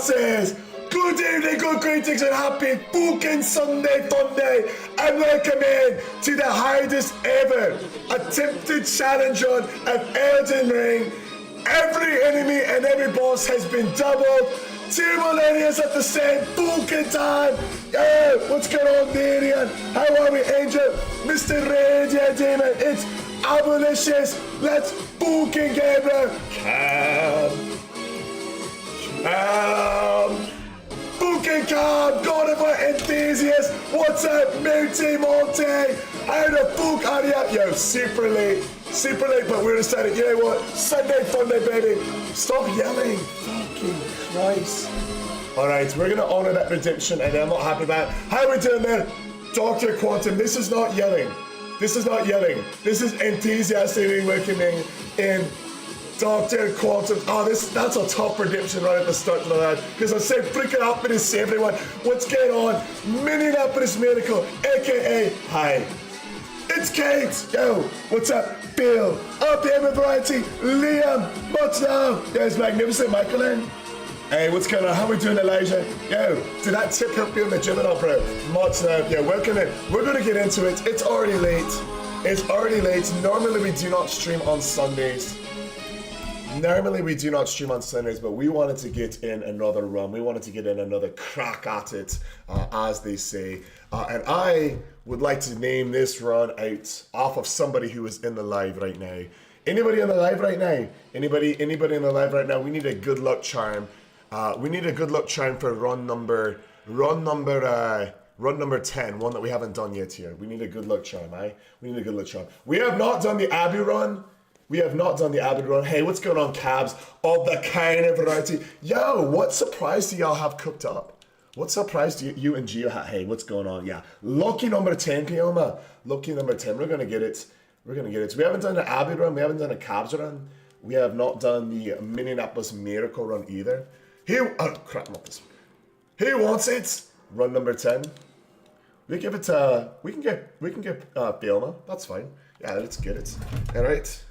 bosses. Good evening, good greetings, and happy fucking Sunday fun day, and welcome in to the hardest ever attempted challenge run of Elden Ring. Every enemy and every boss has been doubled. 2 Malenias at the same fucking time. Yeah, what's going on, Darian? How are we, Angel? Mr. Radio Demon, it's Abolitious. Let's fucking get bro. Fucking calm, God for enthusiasts. What's up, Multi Monty? How the fuck are you? Yo, super late, but we're deciding, you know what? Sunday fun day, baby. Stop yelling. Fucking Christ. Alright, we're gonna honor that redemption, and I'm not happy about it. How are we doing there? Dr. Quantum, this is not yelling. This is not yelling. This is enthusiastically welcoming in Dr. Quantum. Oh, that's a tough redemption right at the start of that. Because I'm so freaking happy to see everyone. What's going on? Minneapolis Miracle, aka hi. It's Kate. Yo, what's up? Bill. Up here with Variety. Liam. What's now? There's Magnificent Michael in. Hey, what's going on? How we doing, Elijah? Yo, did that tip help you in the gym or not, bro? Mods now. Yeah, welcome in. We're gonna get into it. It's already late. It's already late. Normally we do not stream on Sundays. But we wanted to get in another run. We wanted to get in another crack at it, as they say. And I would like to name this run out off of somebody who is in the live right now. Anybody in the live right now? Anybody in the live right now? We need a good luck charm. We need a good luck charm for run number 10, one that we haven't done yet here. We need a good luck charm, eh? We need a good luck charm. We have not done the Abbey run. Hey, what's going on, cabs of the kind of variety? Yo, what surprise do y'all have cooked up? What surprise do you and Gio have? Hey, what's going on? Yeah, lucky number 10, Kioma. Lucky number 10. We're gonna get it. We haven't done an Abbey run. We haven't done a cabs run. We have not done the Minneapolis Miracle run either. Who wants it? Run number 10. We give it. We can get Bielma. That's fine. Yeah, let's get it. All right.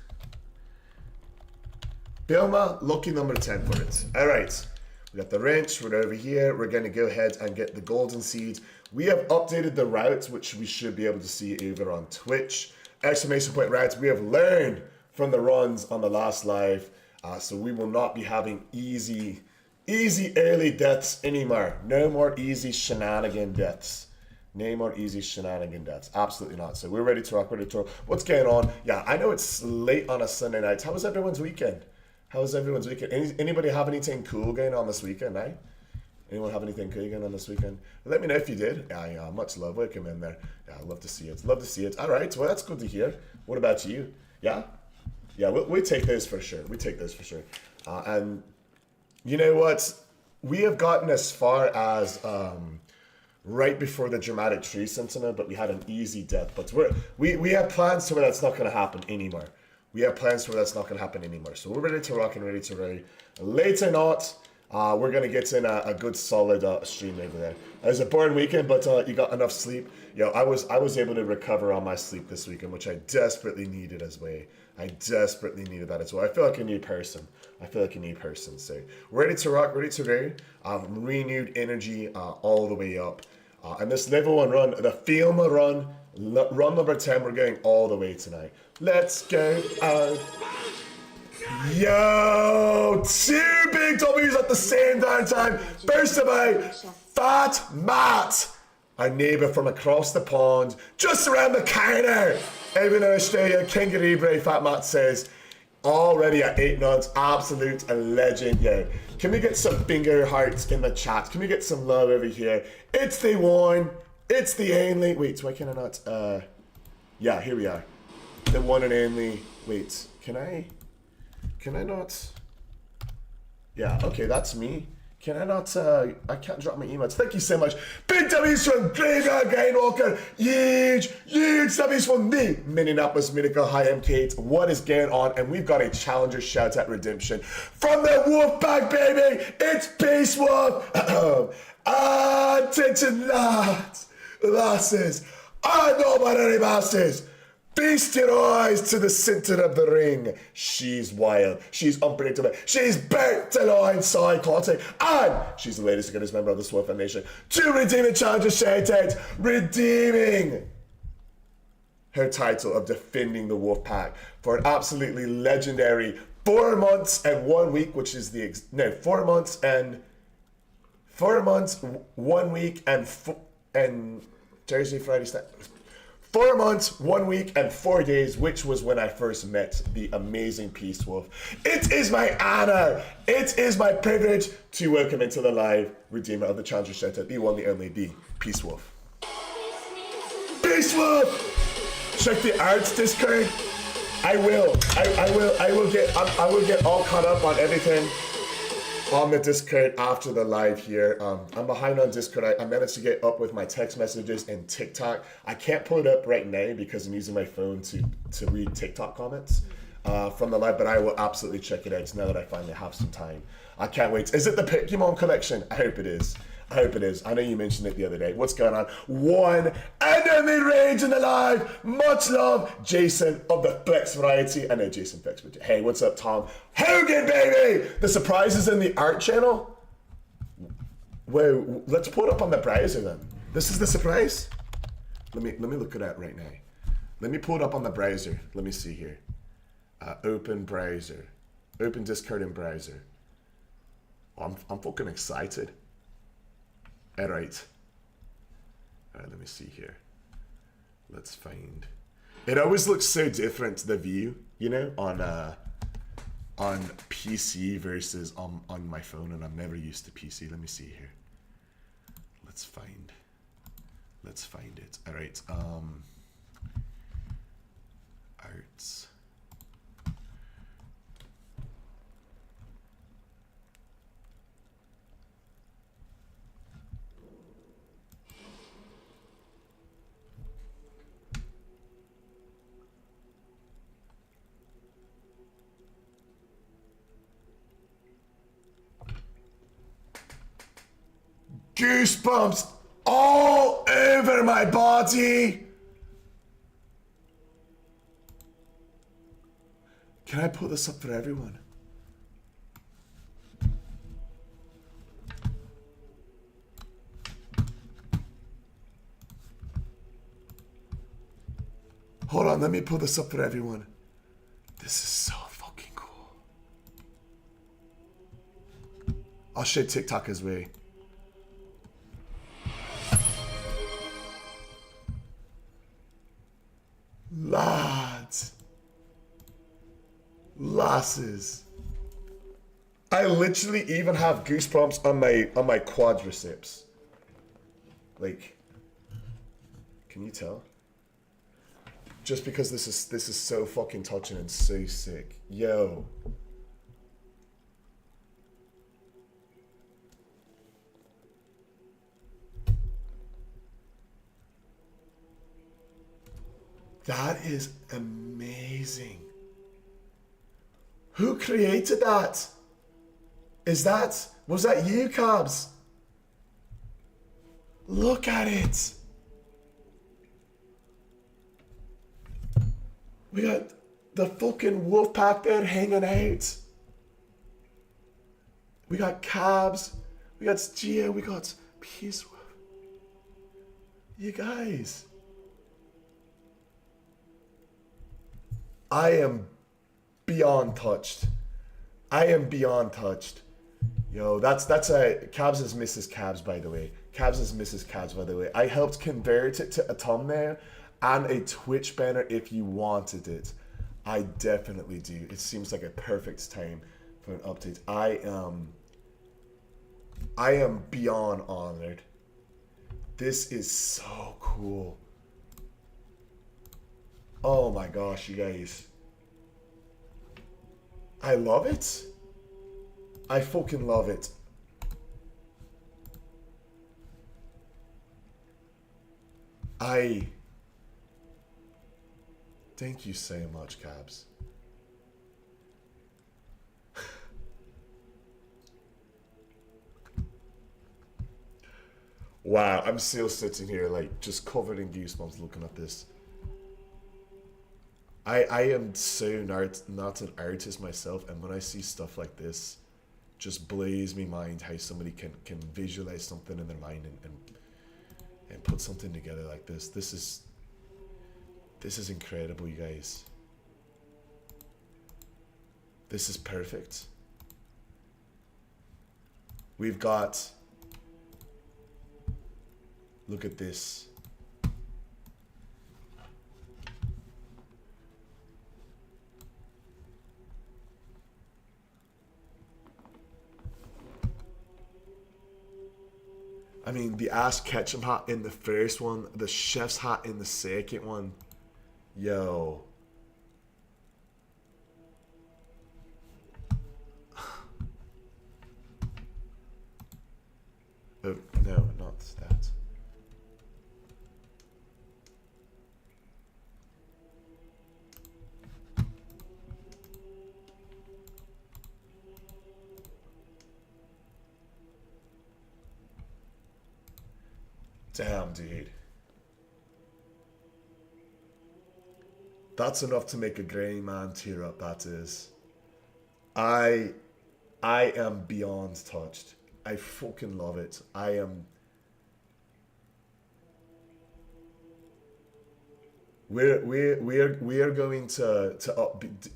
Bielma, lucky number 10 for it. All right. We got the wrench. We're over here. We're going to go ahead and get the golden seed. We have updated the route, which we should be able to see over on Twitch. Exclamation point routes. We have learned from the runs on the last live, so we will not be having easy early deaths anymore. No more easy shenanigan deaths. Absolutely not. So we're ready to rock, What's going on? Yeah, I know it's late on a Sunday night. How was everyone's weekend? Anybody have anything cool going on this weekend, eh? Anyone have anything cool going on this weekend? Let me know if you did. Yeah, much love. Welcome in there. Yeah, I'd love to see it. All right, well, that's good to hear. What about you? Yeah, we take those for sure. And you know what? We have gotten as far as right before the dramatic tree sentinel, but we had an easy death. But we have plans to where that's not going to happen anymore. So we're ready to rock and ready to roll. Later not, we're going to get in a good solid stream over there. It was a boring weekend, but you got enough sleep. Yo, I was able to recover on my sleep this weekend, which I desperately needed as well. I feel like a new person. So ready to rock, ready to roll. Renewed energy all the way up. And this level 1 run, the Fielma run, run number 10, we're going all the way tonight. Let's go. Yo, 2 big W's at the same darn time. First of all, Fat Matt, our neighbour from across the pond, just around the corner. Even in Australia, Kangaroo Bray, Fat Matt says, already at 8 nuts, absolute a legend. Yeah, can we get some finger hearts in the chat? Can we get some love over here? It's the one, it's the only. Wait, why can I not? Yeah, here we are. The one and only. Wait, can I not? Yeah, okay, that's me. Can I not? I can't drop my emails. Thank you so much. Big W's from Graveyard Gainwalker. Huge W's from me. Minneapolis Miracle. Hi, I'm Kate. What is going on? And we've got a challenger shout out redemption from the Wolfpack, baby. It's Beast Wolf. Attention, lads, lasses. I know about any masters. Feast your eyes to the center of the ring. She's wild. She's unpredictable. She's borderline psychotic. And she's the latest and greatest member of the Swift Nation to redeem the challenger shoutout, redeeming her title of defending the Wolfpack for an absolutely legendary 4 months and 1 week, which is 4 months, 1 week, and Thursday, Friday, 4 months, 1 week, and 4 days, which was when I first met the amazing Peace Wolf. It is my honor, it is my privilege to welcome into the live redeemer of the challenger shoutout, the one, the only, the Peace Wolf. Peace Wolf! Check the arts Discord. I will get all caught up on everything on the Discord after the live here. I'm behind on Discord. I managed to get up with my text messages and TikTok. I can't pull it up right now because I'm using my phone to read TikTok comments from the live, but I will absolutely check it out now that I finally have some time. I can't wait. Is it the Pokemon collection? I hope it is. I hope it is. I know you mentioned it the other day. What's going on? One enemy rage in the live. Much love, Jason of the Flex variety. I know Jason Flex, but hey, what's up, Tom? Hogan, baby! The surprise is in the art channel. Well, let's put it up on the browser then. This is the surprise. Let me look at that right now. Let me pull it up on the browser. Let me see here. Open browser. Open Discord in browser. Oh, I'm fucking excited. Alright, let me see here. Let's find. It always looks so different, the view, you know, on PC versus on my phone, and I'm never used to PC. Let me see here. Let's find it. Alright, arts. Goosebumps all over my body. Can I put this up for everyone? Hold on, let me put this up for everyone. This is so fucking cool. I'll share TikTok as well. Lads, lasses, I literally even have goosebumps on my quadriceps. Like, can you tell? Just because this is so fucking touching and so sick. Yo. That is amazing. Who created that? Was that you, Cabs? Look at it. We got the fucking wolf pack there hanging out. We got Cabs. We got Gia. We got Peace. You guys. I am beyond touched. I am beyond touched. Yo, that's a Cabs is Mrs. Cabs, by the way. Cabs is Mrs. Cabs, by the way. I helped convert it to a thumbnail and a Twitch banner if you wanted it. I definitely do. It seems like a perfect time for an update. I am beyond honored. This is so cool. Oh my gosh, you guys. I love it. I fucking love it. Thank you so much, Cabs. Wow, I'm still sitting here like just covered in goosebumps looking at this. I am so not an artist myself, and when I see stuff like this, just blows me mind how somebody can visualize something in their mind and put something together like this. This is incredible, you guys. This is perfect. We've got, look at this. I mean, the Ash Ketchum hat in the first one, the chef's hat in the second one. Yo. Oh, no, not that. Damn, dude. That's enough to make a grey man tear up, that is. I am beyond touched. I fucking love it. I am... We are going to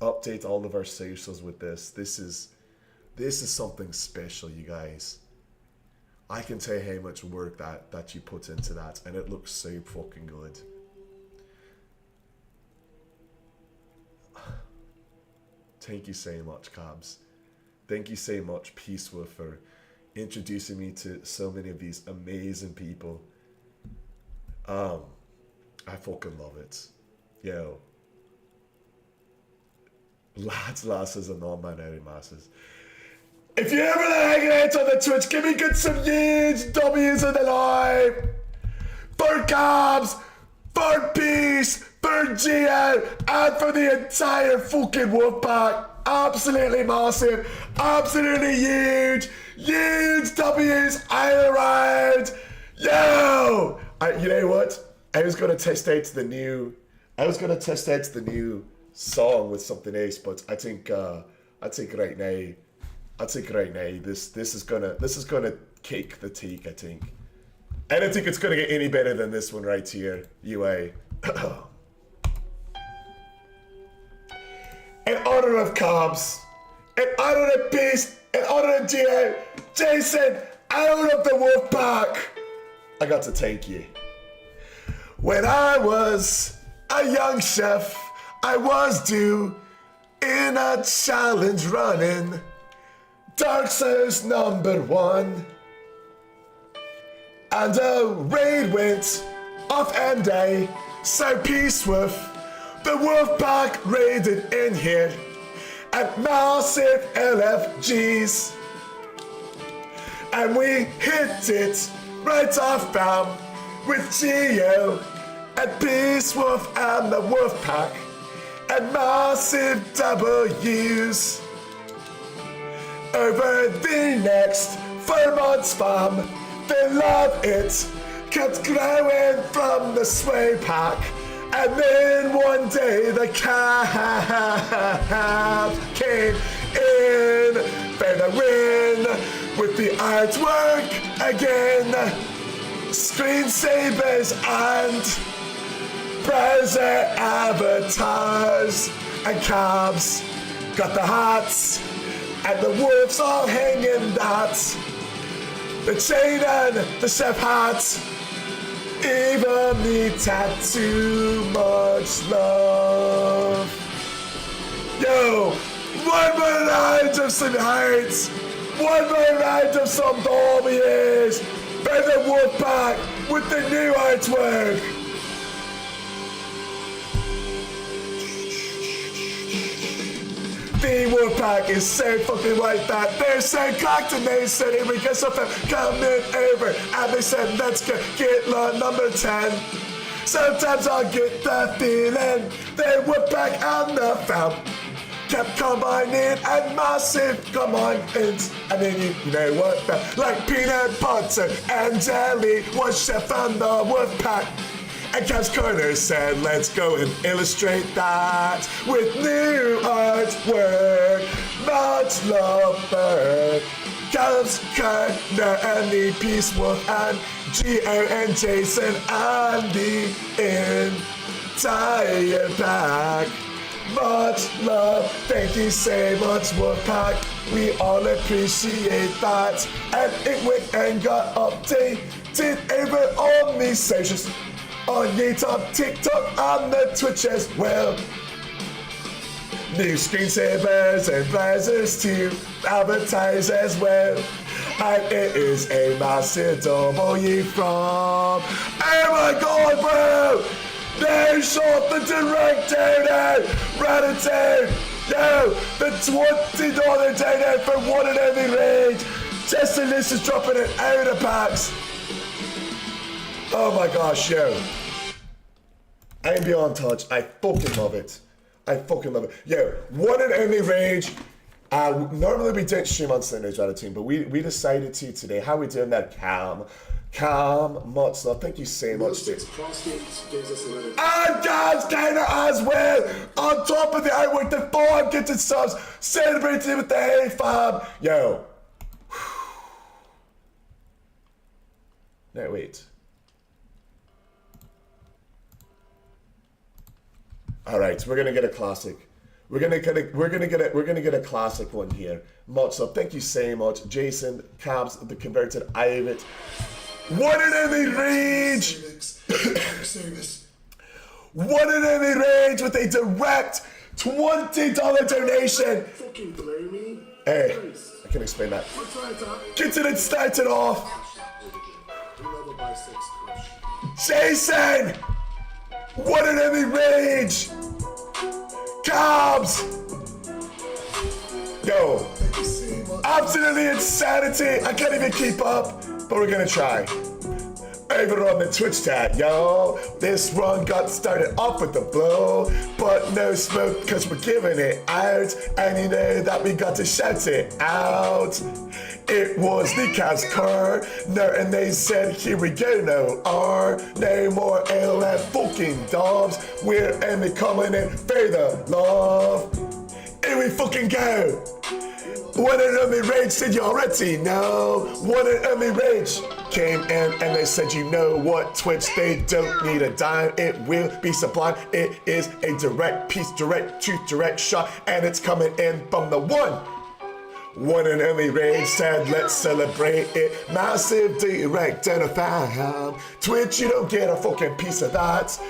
update all of our socials with this. This is something special, you guys. I can tell how much work that you put into that, and it looks so fucking good. Thank you so much, Cabs. Thank you so much, Peace Wolf, for introducing me to so many of these amazing people. I fucking love it. Yo. Lads, lasses, and non-binary masses. If you're ever hanging out on the Twitch, give me good some huge W's in the live. For Cabs, for Peace, for Gio, and for the entire fucking Wolfpack. Absolutely massive, absolutely huge, huge W's all around. Yo! You know what? I was gonna test out the new song with something else, but I think right now this is gonna cake the teak, I think. I don't think it's gonna get any better than this one right here, UA. In honor of Cobbs, in honor of Beast, in honor of Gio, Jason, out of the Wolfpack, I got to thank you. When I was a young chef, I was due in a challenge running Dark Souls #1. And a raid went off and day, so Peace Wolf, the Wolfpack raided in here at massive LFGs. And we hit it right off down with Geo and Peace Wolf and the Wolfpack and massive W's. Over the next 4 months, fam, they love it, kept growing from the sway pack, and then one day the cab came in for the win with the artwork again, screensavers and browser avatars, and Cabs got the hats, and the wolves all hanging that. The chain and the chef hat, even me tattoo much love. Yo, one more round of some hearts, one more round of some W's for the Wolfpack with the new artwork. The Wolfpack is so fucking like that. They're so cocked and they said we get something coming over. And they said let's get lot number 10. Sometimes I'll get the feeling they Wolfpack and the fam kept combining and massive combinings. And then you know what? Like peanut butter and jelly was chef and the Wolfpack. And Cavs Corner said, let's go and illustrate that with new artwork. Much love for Cavs Corner and the Peace Wolf and Gio and Jason and the entire pack. Much love, thank you so much, Wolfpack. We all appreciate that. And it went and got updated over on the socials, on YouTube, TikTok, and the Twitch as well. New screensavers and browsers to advertise as well. And it is a massive W from, oh my god, bro! They shot the director now! Ratatouille! Yo, the $20 donate for one and only rage! Justin List is dropping it out of packs! Oh my gosh, yo. I'm beyond touch. I fucking love it. I fucking love it. Yo, one and only rage. Normally we don't stream on Sundays, Ratatouille, but we decided to today. How we doing that, Cam? Much love. Thank you so much. And God's Gainer as well. On top of the artwork, the 400 subs. Celebrating with the hey fam. Yo. No, wait. All right, we're gonna get a classic. We're gonna get a classic one here. Much love. Thank you so much, Jason, Cabs, the converted Ivet. One and only rage! One and only rage with a direct $20 donation. Fucking blame me. Hey, I can explain that. Getting it started off. Jason! One and only rage! Cabs! Yo, absolutely insanity. I can't even keep up. But we're gonna try. Over on the Twitch chat, yo. This run got started off with the blow, but no smoke because we're giving it out. And you know that we got to shout it out. It was the Cavs Corner, and they said, here we go, no R, no more LF fucking Dobbs. We're only coming in for the love. Here we fucking go. One and only rage said you already know. One and only rage came in and they said, you know what, Twitch, they don't need a dime. It will be sublime. It is a direct piece, direct truth, direct shot, and it's coming in from the one. One and only rage said, let's celebrate it. Massive direct and a fam. Twitch, you don't get a fucking piece of that.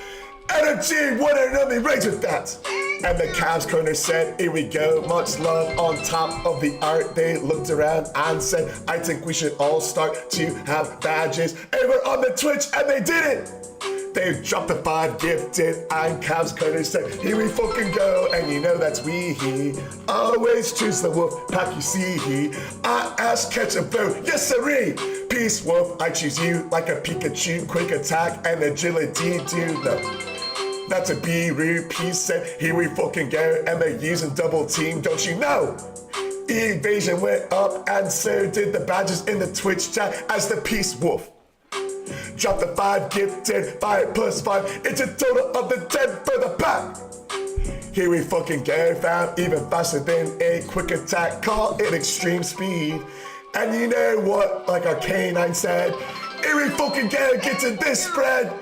Energy, one and only rage with that. And the Cavs Corner said, here we go, much love on top of the art. They looked around and said, I think we should all start to have badges over on the Twitch, and they did it. They dropped the 5 gifted, and Cavs Corner said, here we fucking go, and you know that's he. Always choose the wolf pack, you see he. I ask, catch a vote, yes sirree. Peace wolf, I choose you like a Pikachu, quick attack and agility, dude, no. That's a B-root piece said, here we fucking go, and they're using double team, don't you know? Evasion went up, and so did the badges in the Twitch chat as the Peace Wolf. Drop the 5 gifted, 5 plus 5, it's a total of the 10 for the pack. Here we fucking go, fam, even faster than a quick attack, call it extreme speed. And you know what, like our K9 said, here we fucking go, get to this spread.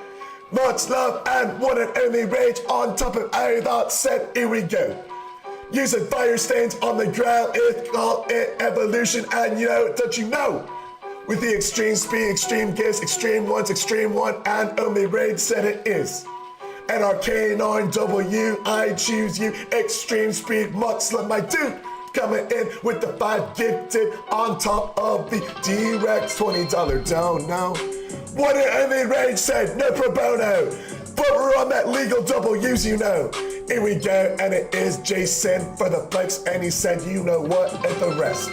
Much love and one and only rage on top of how that said, here we go. Using fire stains on the ground, it's called it evolution, and you know, don't you know? With the extreme speed, extreme gifts, extreme ones, extreme one, and only rage said it is. And our K9W, I choose you, extreme speed, much love my dude. Coming in with the 5 gifted on top of the direct $20 don't know. One and only rage said no pro bono, but we're on that legal W's, you know. Here we go, and it is Jason for the flex, and he said, you know what, and the rest.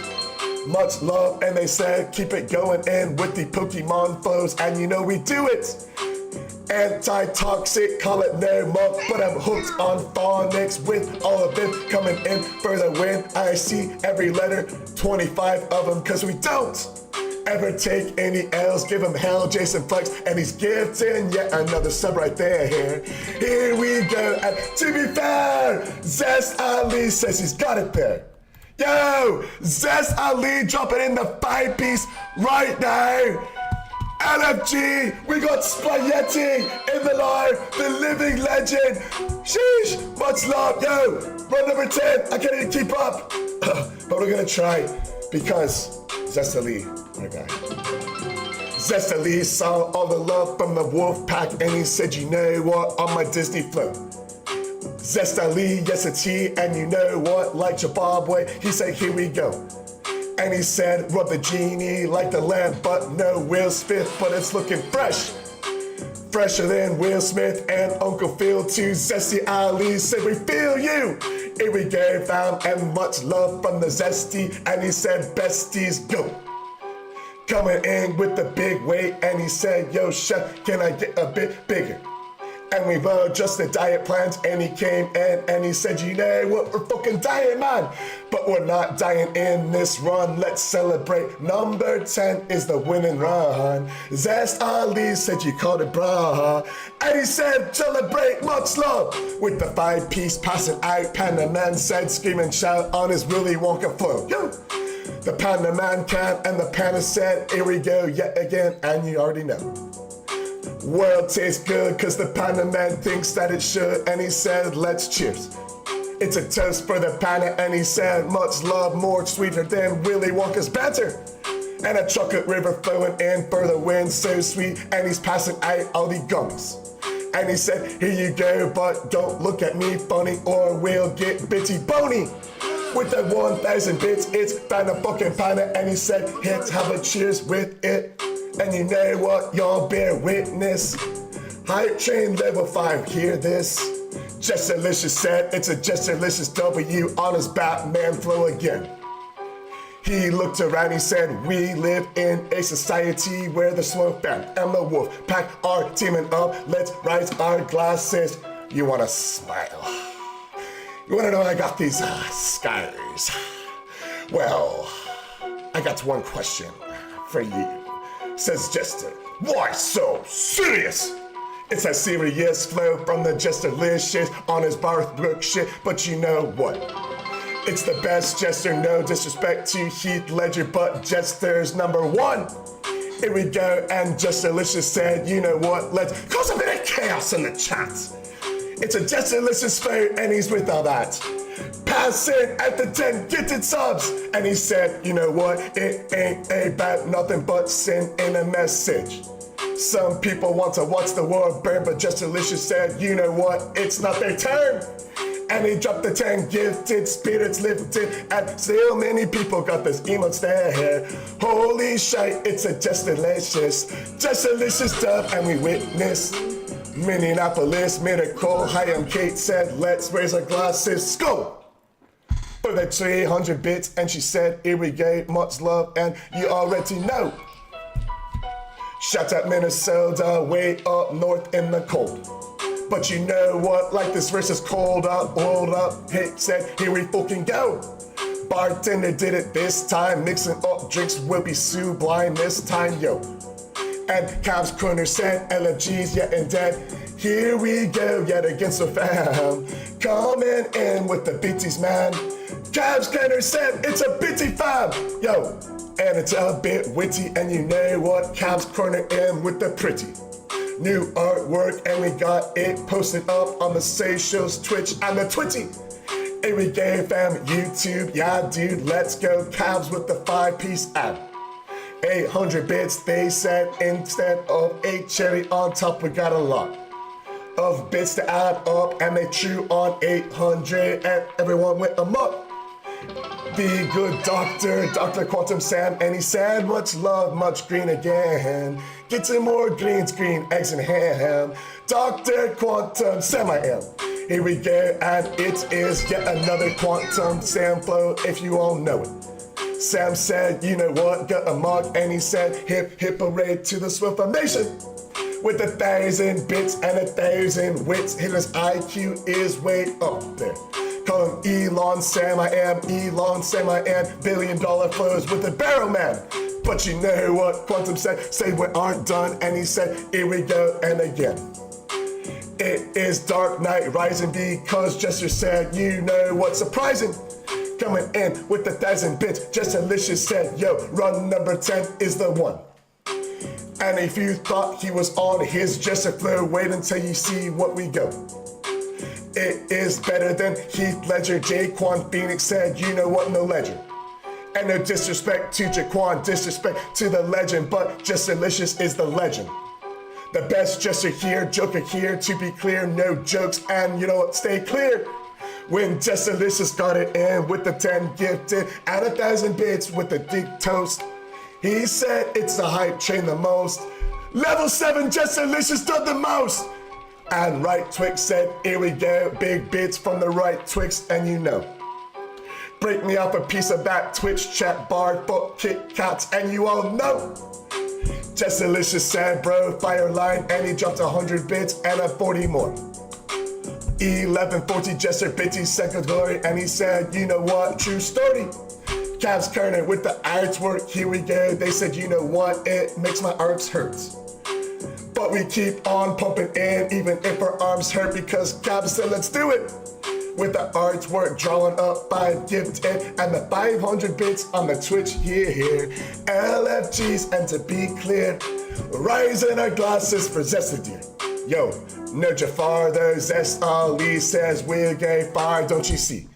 Much love, and they said, keep it going in with the Pokemon flows, and you know we do it. Anti-toxic, call it no monk, but I'm hooked on phonics with all of them coming in for the win. I see every letter, 25 of them, cause we don't. ever take any L's, give him hell, Jason Flex, and he's gifting yet another sub right there. Here we go, and to be fair, Zest Ali says he's got it there. Yo, Zest Ali dropping in the 5-piece right now. LFG, we got Spaghetti in the live, the living legend. Sheesh, much love. Yo, run number 10, I can't even keep up. But we're gonna try because Zest Ali, my guy. Zest Ali saw all the love from the wolf pack and he said, you know what, on my Disney flow. Zest Ali, yes it's he, and you know what, like Zimbabwe, he said, here we go. And he said, rub the genie like the lamp, but no Will Smith, but it's looking fresh. Fresher than Will Smith and Uncle Phil too. Zesty Ali said, we feel you. Here we go, fam, and much love from the Zesty. And he said, besties, go. Coming in with the big weight, and he said, yo, chef, can I get a bit bigger? And we were just the diet plans, and he came in and he said, you know what, we're fucking dying, man. But we're not dying in this run, let's celebrate. Number 10 is the winning run. Zest Ali said you called it brah. And he said, celebrate, much love. With the 5-piece passing out, Panda Man said, scream and shout on his Willy Wonka flow. Yo! The Panda Man can, and the Panda said, here we go yet again, and you already know. World tastes good cause the Panda Man thinks that it should, and he said, let's cheers. It's a toast for the Panda, and he said, much love, more sweeter than Willy Wonka's banter. And a chocolate river flowing in for the wind, so sweet, and he's passing out all the gummies. And he said, here you go, but don't look at me funny or we'll get bitty bony. With the 1,000 bits, it's Panda fucking Panda, and he said, let's have a cheers with it. And you know what, y'all bear witness. Hype train level 5, hear this. Jesterlicious said, it's a Jesterlicious W on his Batman flow again. He looked around, he said, we live in a society where the smoke band and the wolf pack are teaming up. Let's raise our glasses. You wanna smile? You wanna know I got these scars? Well, I got one question for you. Says Jester, why so serious? It's a serious flow from the Jesterlicious on his Barthbrook shit, but you know what? It's the best Jester, no disrespect to Heath Ledger, but Jester's number 1. Here we go, and Jesterlicious said, you know what, let's cause a bit of chaos in the chat. It's a Jesterlicious flow, and he's with all that. Passing at the 10 gifted subs, and he said, you know what, it ain't about nothing but sin in a message. Some people want to watch the world burn, but Jesterlicious said, you know what, it's not their turn. And he dropped the 10 gifted spirits lifted, and still many people got this emotes there. Holy shit, it's a Jesterlicious stuff, and we witness Minneapolis miracle. Hi, I'm Kate said, let's raise our glasses, go! For the 300 bits, and she said, here we go, much love, and you already know. Shout out Minnesota, way up north in the cold. But you know what, like this verse is cold up, hold up, hit said, here we fucking go. Bartender did it this time, mixing up drinks will be sublime this time, yo. And Cobb's Corner said, LFG's yet and dead. Here we go, yet against the fam. Coming in with the bitties, man. Cobb's Corner said, it's a bitty fam, yo. And it's a bit witty, and you know what, Cobb's Corner in with the pretty. New artwork, and we got it posted up on the socials, Twitch and the Twitty. Here we go, fam, YouTube, yeah dude, let's go. Cobb's with the 5-piece ad. 800 bits, they said, instead of a cherry on top, we got a lot of bits to add up, and they chew on 800, and everyone went amok. The good Dr. Quantum Sam, and he said, much love, much green again. Get some more green screen, eggs and ham. Dr. Quantum Sam I am. Here we go, and it is yet another Quantum Sam flow, if you all know it. Sam said, you know what, got a mug, and he said, hip, hip, hooray to the Swift Foundation. With 1,000 bits and 1,000 wits, his IQ is way up there. Call him Elon Sam I am, Elon Sam I am, $1 billion flows with the Barrel Man. But you know what Quantum said? Say we aren't done, and he said, here we go, and again. It is Dark Knight Rising because Jester said, you know what's surprising? Coming in with 1,000 bits, Just Delicious said, yo, run number 10 is the one. And if you thought he was on his Jester flow, wait until you see what we go. It is better than Heath Ledger. Jaquan Phoenix said, you know what, no legend. And no disrespect to Jaquan, disrespect to the legend, but Just Delicious is the legend. The best Jester here, Joker here, to be clear, no jokes, and you know what, stay clear. When Just Delicious got it in with the 10 gifted and 1,000 bits with the deep toast, he said it's the hype train the most. Level 7 Just Delicious done the most. And Right Twix said, here we go, big bits from the Right Twix, and you know. Break me off a piece of that Twitch chat bar, fuck Kit Kats, and you all know. Just Delicious said, bro, fire line, and he dropped 100 bits and a 40 more. 1140 Jester Bitty second glory, and he said, you know what, true story. Cavs Kerner with the artwork, here we go. They said, you know what, it makes my arms hurt. But we keep on pumping in, even if our arms hurt, because Cavs said, let's do it. With the artwork drawn up by Gifted and the 500 bits on the Twitch here. LFGs, and to be clear, raising our glasses for Zestadir. Yo, no Jafar, though, Zest Ali says we'll get fired, don't you see?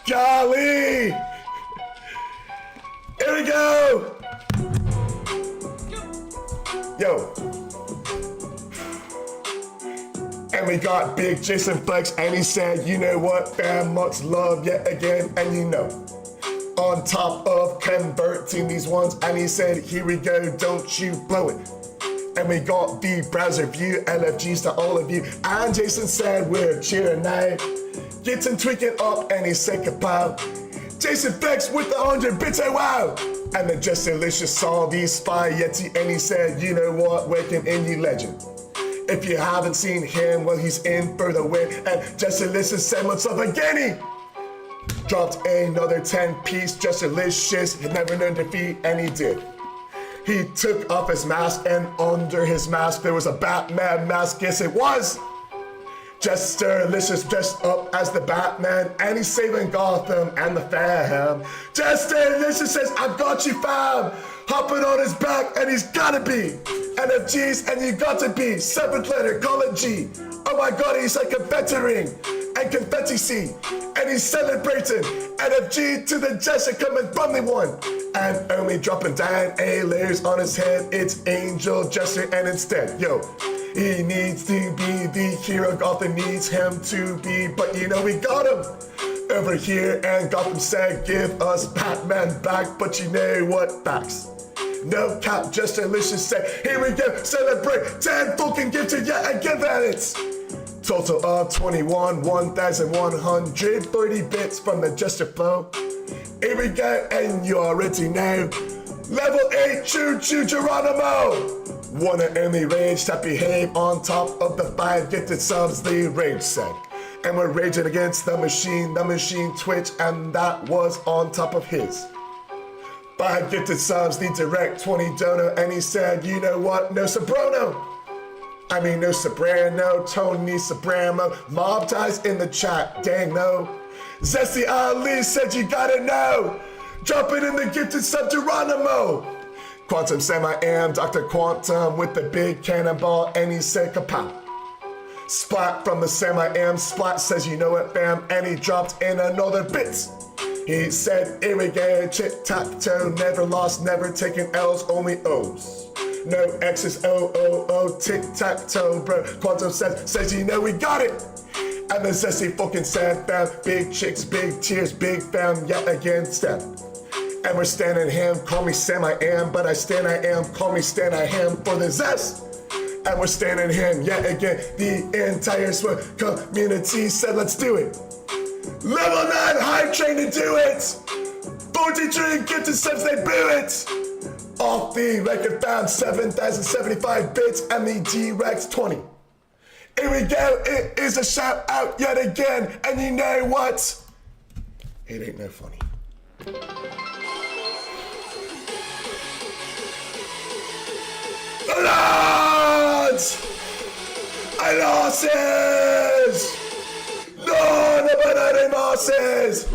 Golly! Here we go! Yo. And we got Big Jason Flex, and he said, you know what, fam, much love yet again, and you know. On top of converting these ones, and he said, here we go, don't you blow it. And we got the browser view, LFGs to all of you, and Jason said, we're cheering now. Getting tweaking up, and he said, kapow. Jason Flex with the 100 bits, oh wow. And then Just Delicious saw the Spy Yeti, and he said, you know what, waking in you legend. If you haven't seen him, well, he's in for the win. And Just Delicious said, what's up again? He dropped another 10 piece, Just Delicious, had never known defeat, and he did. He took off his mask, and under his mask, there was a Batman mask, yes it was. Just Delicious dressed up as the Batman, and he's saving Gotham and the fam. Just Delicious says, I got you, fam. Hopping on his back, and he's gotta be. NFGs, and you got to be. 7th letter, call it G. Oh my God, he's like a veteran. And confetti C. And he's celebrating. NFG to the Jester coming from the one. And only dropping down A layers on his head. It's Angel Jester, and instead, yo. He needs to be the hero Gotham needs him to be, but you know we got him over here, and Gotham said give us Batman back, but you know what, facts. No cap, Just Delicious said, here we go, celebrate 10 fucking gifted yet again, that it's total of 21, 1,130 bits from the Jester flow. Here we go, and you already know. Level 8, Choo Choo Geronimo. One and only rage that behave on top of the 5 gifted subs, the rage said. And we're raging against the machine Twitch, and that was on top of his. 5 gifted subs, the direct 20 dono, and he said, you know what, no Soprano. I mean, no Soprano, Tony Soprano, mob ties in the chat, dang no. Zesty Ali said you gotta know. Drop it in the gifted sub Geronimo. Quantum Semi-Am, Dr. Quantum with the big cannonball, and he said kapow. Splat from the Semi-Am, Splat says you know it, fam, and he dropped in another bit. He said, here we go, tic-tac-toe, never lost, never taken L's, only O's. No X's, O, tic-tac-toe, bro. Quantum says you know we got it. And the Zesty fucking said, fam, big chicks, big tears, big fam, yet again, step. And we're standing him, call me Sam I am, but I stand I am, call me stand I am for the zest. And we're standing him yet again, the entire SWAT community said let's do it. Level 9 hype train to do it. 43 gifted subs, they boo it. Off the record found 7,075 bits and the G-Rex 20. Here we go. It is a shout out yet again. And you know what? It ain't no funny. Lads! I losses! No, the losses!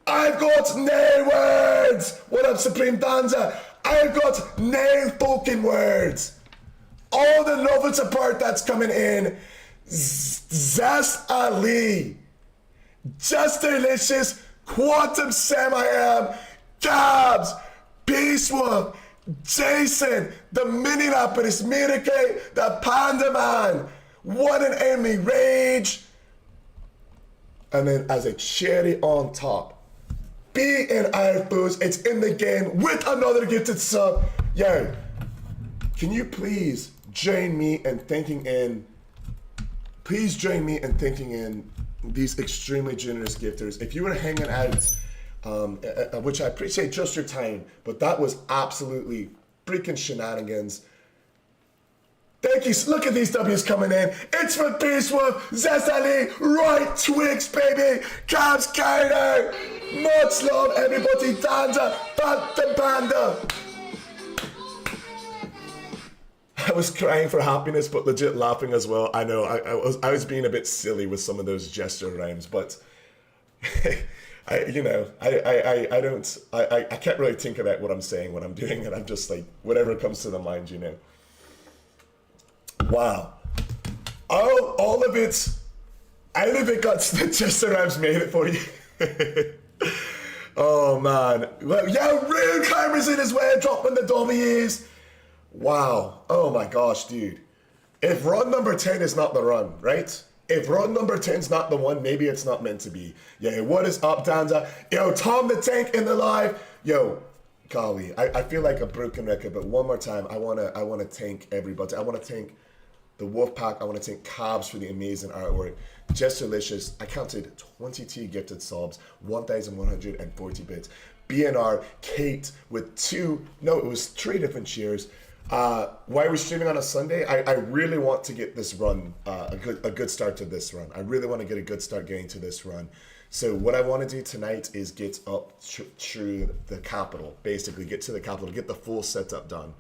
I've got no words! What up, Supreme Danza? I've got no fucking words! All the love and support that's coming in. Zest Ali, Just Delicious, Quantum Sam I Am, Gabs, Peace Wolf, Jason, the Mini Lapidus, Mirake, the Panda Man, One and Only Rage, and then as a cherry on top, Be in Outboost, it's in the game with another gifted sub. Yo, can you please join me in thanking in, these extremely generous gifters. If you were hanging out, which I appreciate just your time, but that was absolutely freaking shenanigans. Thank you. Look at these W's coming in. It's for Peace Wolf, Zest Ali, Right Twigs, baby, Cabs Carter. Much love, everybody. Danza, Panda Panda. I was crying for happiness, but legit laughing as well. I know I was being a bit silly with some of those gesture rhymes, but I can't really think about what I'm saying when I'm doing it. I'm just like, whatever comes to the mind, you know. Wow. All of it, out of it got the gesture rhymes made it for you. Oh man. Well, yo, Real Climbers in his way, dropping the W's. Wow. Oh my gosh, dude. If run number 10 is not the run, right? If run number 10 is not the one, maybe it's not meant to be. Yeah, what is up, Danza? Yo, Tom the Tank in the live. Yo, golly, I feel like a broken record, but one more time, I wanna thank everybody. I wanna thank the Wolfpack. I wanna thank Cabs for the amazing artwork. Just Delicious. I counted 22 gifted subs, 1,140 bits. BNR, Kate with it was 3 different cheers. Why are we streaming on a Sunday? I really want to get this run, a good start to this run. I really want to get a good start getting to this run. So what I want to do tonight is get up through the capital, basically get to the capital, get the full setup done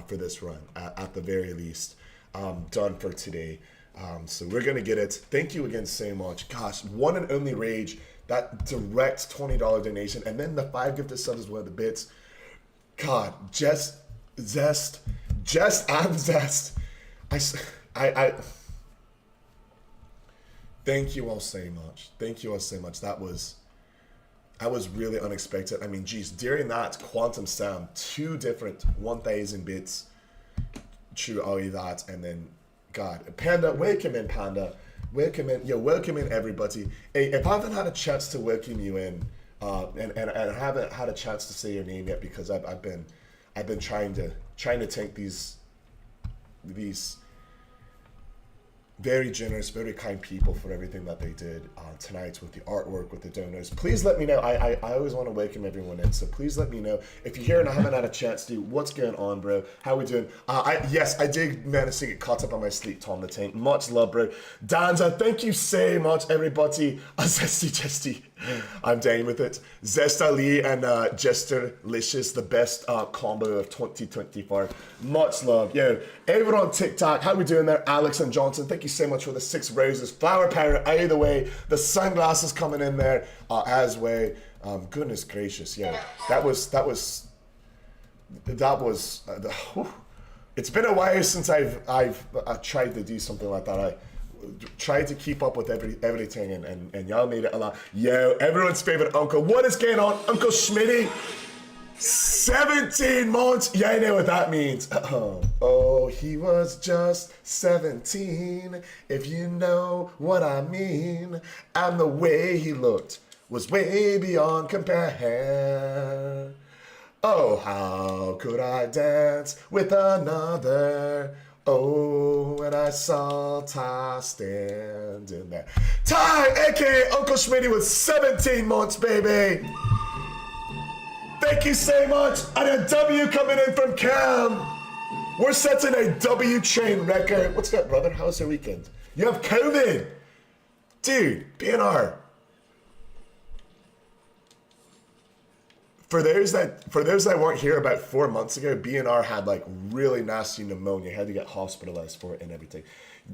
for this run, at the very least, done for today. So we're going to get it. Thank you again so much. Gosh, One and Only Rage, that direct $20 donation, and then the 5 gifted subs is one of the bits. God, Zest. I thank you all so much. Thank you all so much. That was really unexpected. I mean, geez, during that Quantum Sam, 2 different 1,000 bits through all of that, and then God, Panda, welcome in, Panda. Welcome in, welcome in everybody. Hey, if I haven't had a chance to welcome you in, and I haven't had a chance to say your name yet because I've been trying to thank these very generous, very kind people for everything that they did tonight with the artwork, with the donors. Please let me know. I always want to welcome everyone in, so please let me know. If you're here and I haven't had a chance to, what's going on, bro? How we doing? Yes, I did manage to get caught up on my sleep, Tom the Tank. Much love, bro. Danza, thank you so much, everybody. Zesty. I'm down with it. Zest Ali and Jesterlicious, the best combo of 2024. Much love. Yo, everyone on TikTok, how we doing there? Alex and Johnson, thank you so much for the 6 roses. Flower power either way. The sunglasses coming in there as well. Goodness gracious, yeah. That was it's been a while since I've tried to do something like that. I tried to keep up with everything, and y'all made it a lot. Yo, everyone's favorite uncle. What is going on, Uncle Schmitty? 17 months. Yeah, I know what that means. Oh, he was just 17, if you know what I mean. And the way he looked was way beyond compare. Oh, how could I dance with another? Oh, when I saw Ty standing there. Ty, aka Uncle Schmitty, was 17 months, baby. Thank you so much. And a W coming in from Cam. We're setting a W train record. What's that, brother? How's your weekend? You have COVID. Dude, BNR. For those that weren't here about 4 months ago, BNR had like really nasty pneumonia. Had to get hospitalized for it and everything.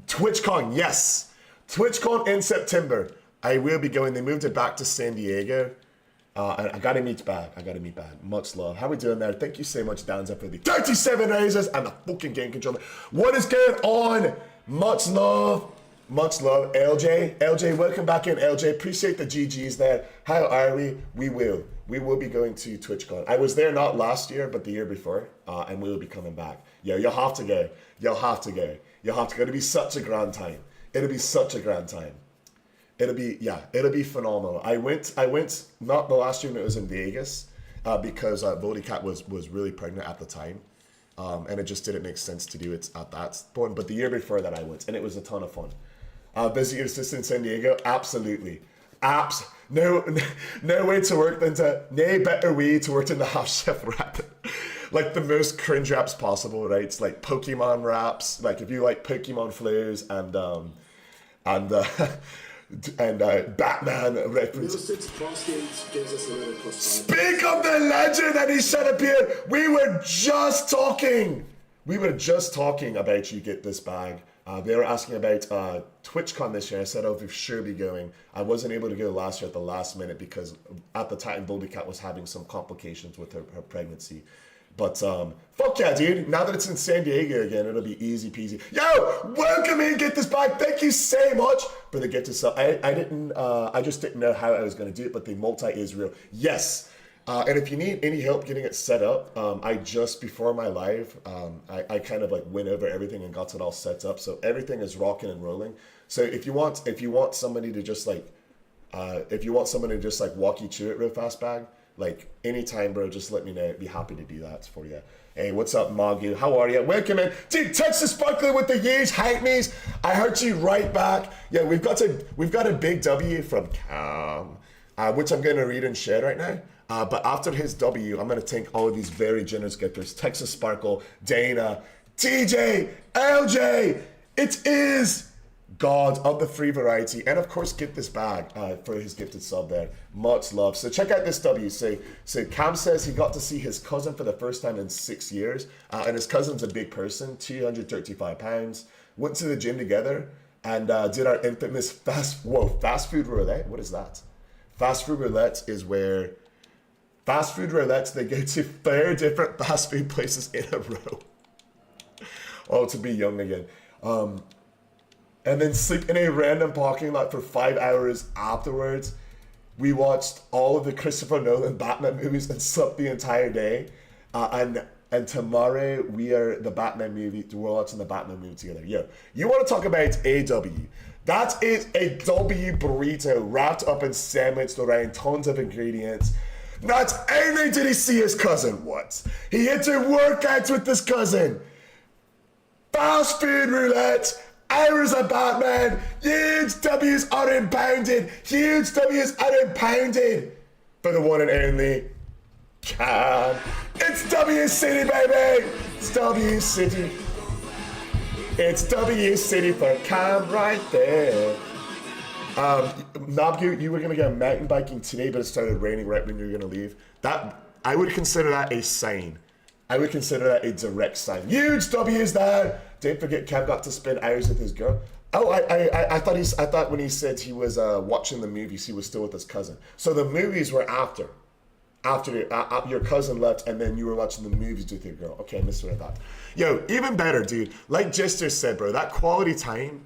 TwitchCon, yes. TwitchCon in September. I will be going. They moved it back to San Diego. I gotta meet back. Much love. How we doing there? Thank you so much, Danza, for the 37 raises and the fucking game controller. What is going on? Much love. Much love. LJ, welcome back in, LJ. Appreciate the GGs there. How are we? We will be going to TwitchCon. I was there not last year, but the year before, and we will be coming back. Yeah, you'll have to go. It'll be such a grand time. It'll be phenomenal. I went not the last year when it was in Vegas, because Vodicap was really pregnant at the time. And it just didn't make sense to do it at that point. But the year before that I went, and it was a ton of fun. Visit your sister in San Diego? Absolutely. No way to work than to, no better way to work in the Half Chef rap. Like the most cringe raps possible, right? It's like Pokemon raps. Like if you like Pokemon flows and Batman references. Speak of the legend that he said up here. We were just talking about you get this bag. They were asking about TwitchCon this year. I said, we'll sure be going. I wasn't able to go last year at the last minute because at the time Boldycat was having some complications with her pregnancy. But fuck yeah, dude. Now that it's in San Diego again, it'll be easy peasy. Yo, welcome in, get this bag. Thank you so much for the gift itself. I just didn't know how I was going to do it, but the multi is real. Yes. And if you need any help getting it set up, I just before my live, I kind of like went over everything and got it all set up. So everything is rocking and rolling. So if you want somebody to just like, walk you through it real fast, bag, like anytime, bro, just let me know. I'd be happy to do that for you. Hey, what's up, Magu? How are you? Welcome in. Dude, Texas Sparkler with the huge hype me's. I heard you right back. Yeah, we've got a big W from Cam, which I'm going to read and share right now. But after his W, I'm going to thank all of these very generous gifters. Texas Sparkle, Dana, TJ, LJ. It is God of the free variety. And of course, get this bag for his gifted sub there. Much love. So check out this W. So Cam says he got to see his cousin for the first time in 6 years. And his cousin's a big person, 235 pounds. Went to the gym together and did our infamous fast food roulette. What is that? Fast food roulette is where fast food roulettes, they go to 4 different fast food places in a row. Oh, to be young again. And then sleep in a random parking lot for 5 hours afterwards. We watched all of the Christopher Nolan Batman movies and slept the entire day. And tomorrow we're watching the Batman movie together. Yo, you want to talk about AW? That is a W burrito wrapped up and sandwiched around tons of ingredients. Not only did he see his cousin once, he had to work out with his cousin. Fast food roulette, hours of Batman, huge W's are impounded, for the one and only Cam. It's W City, baby! It's W City. It's W City for Cam right there. Nabgu, you were gonna go mountain biking today, but it started raining right when you were gonna leave. That I would consider that a sign. I would consider that a direct sign. Huge W's there. Don't forget, Cam got to spend hours with his girl. Oh, I thought when he said he was watching the movies, he was still with his cousin. So the movies were after your cousin left, and then you were watching the movies with your girl. Okay, I misread that. Yo, even better, dude. Like Jester said, bro, that quality time.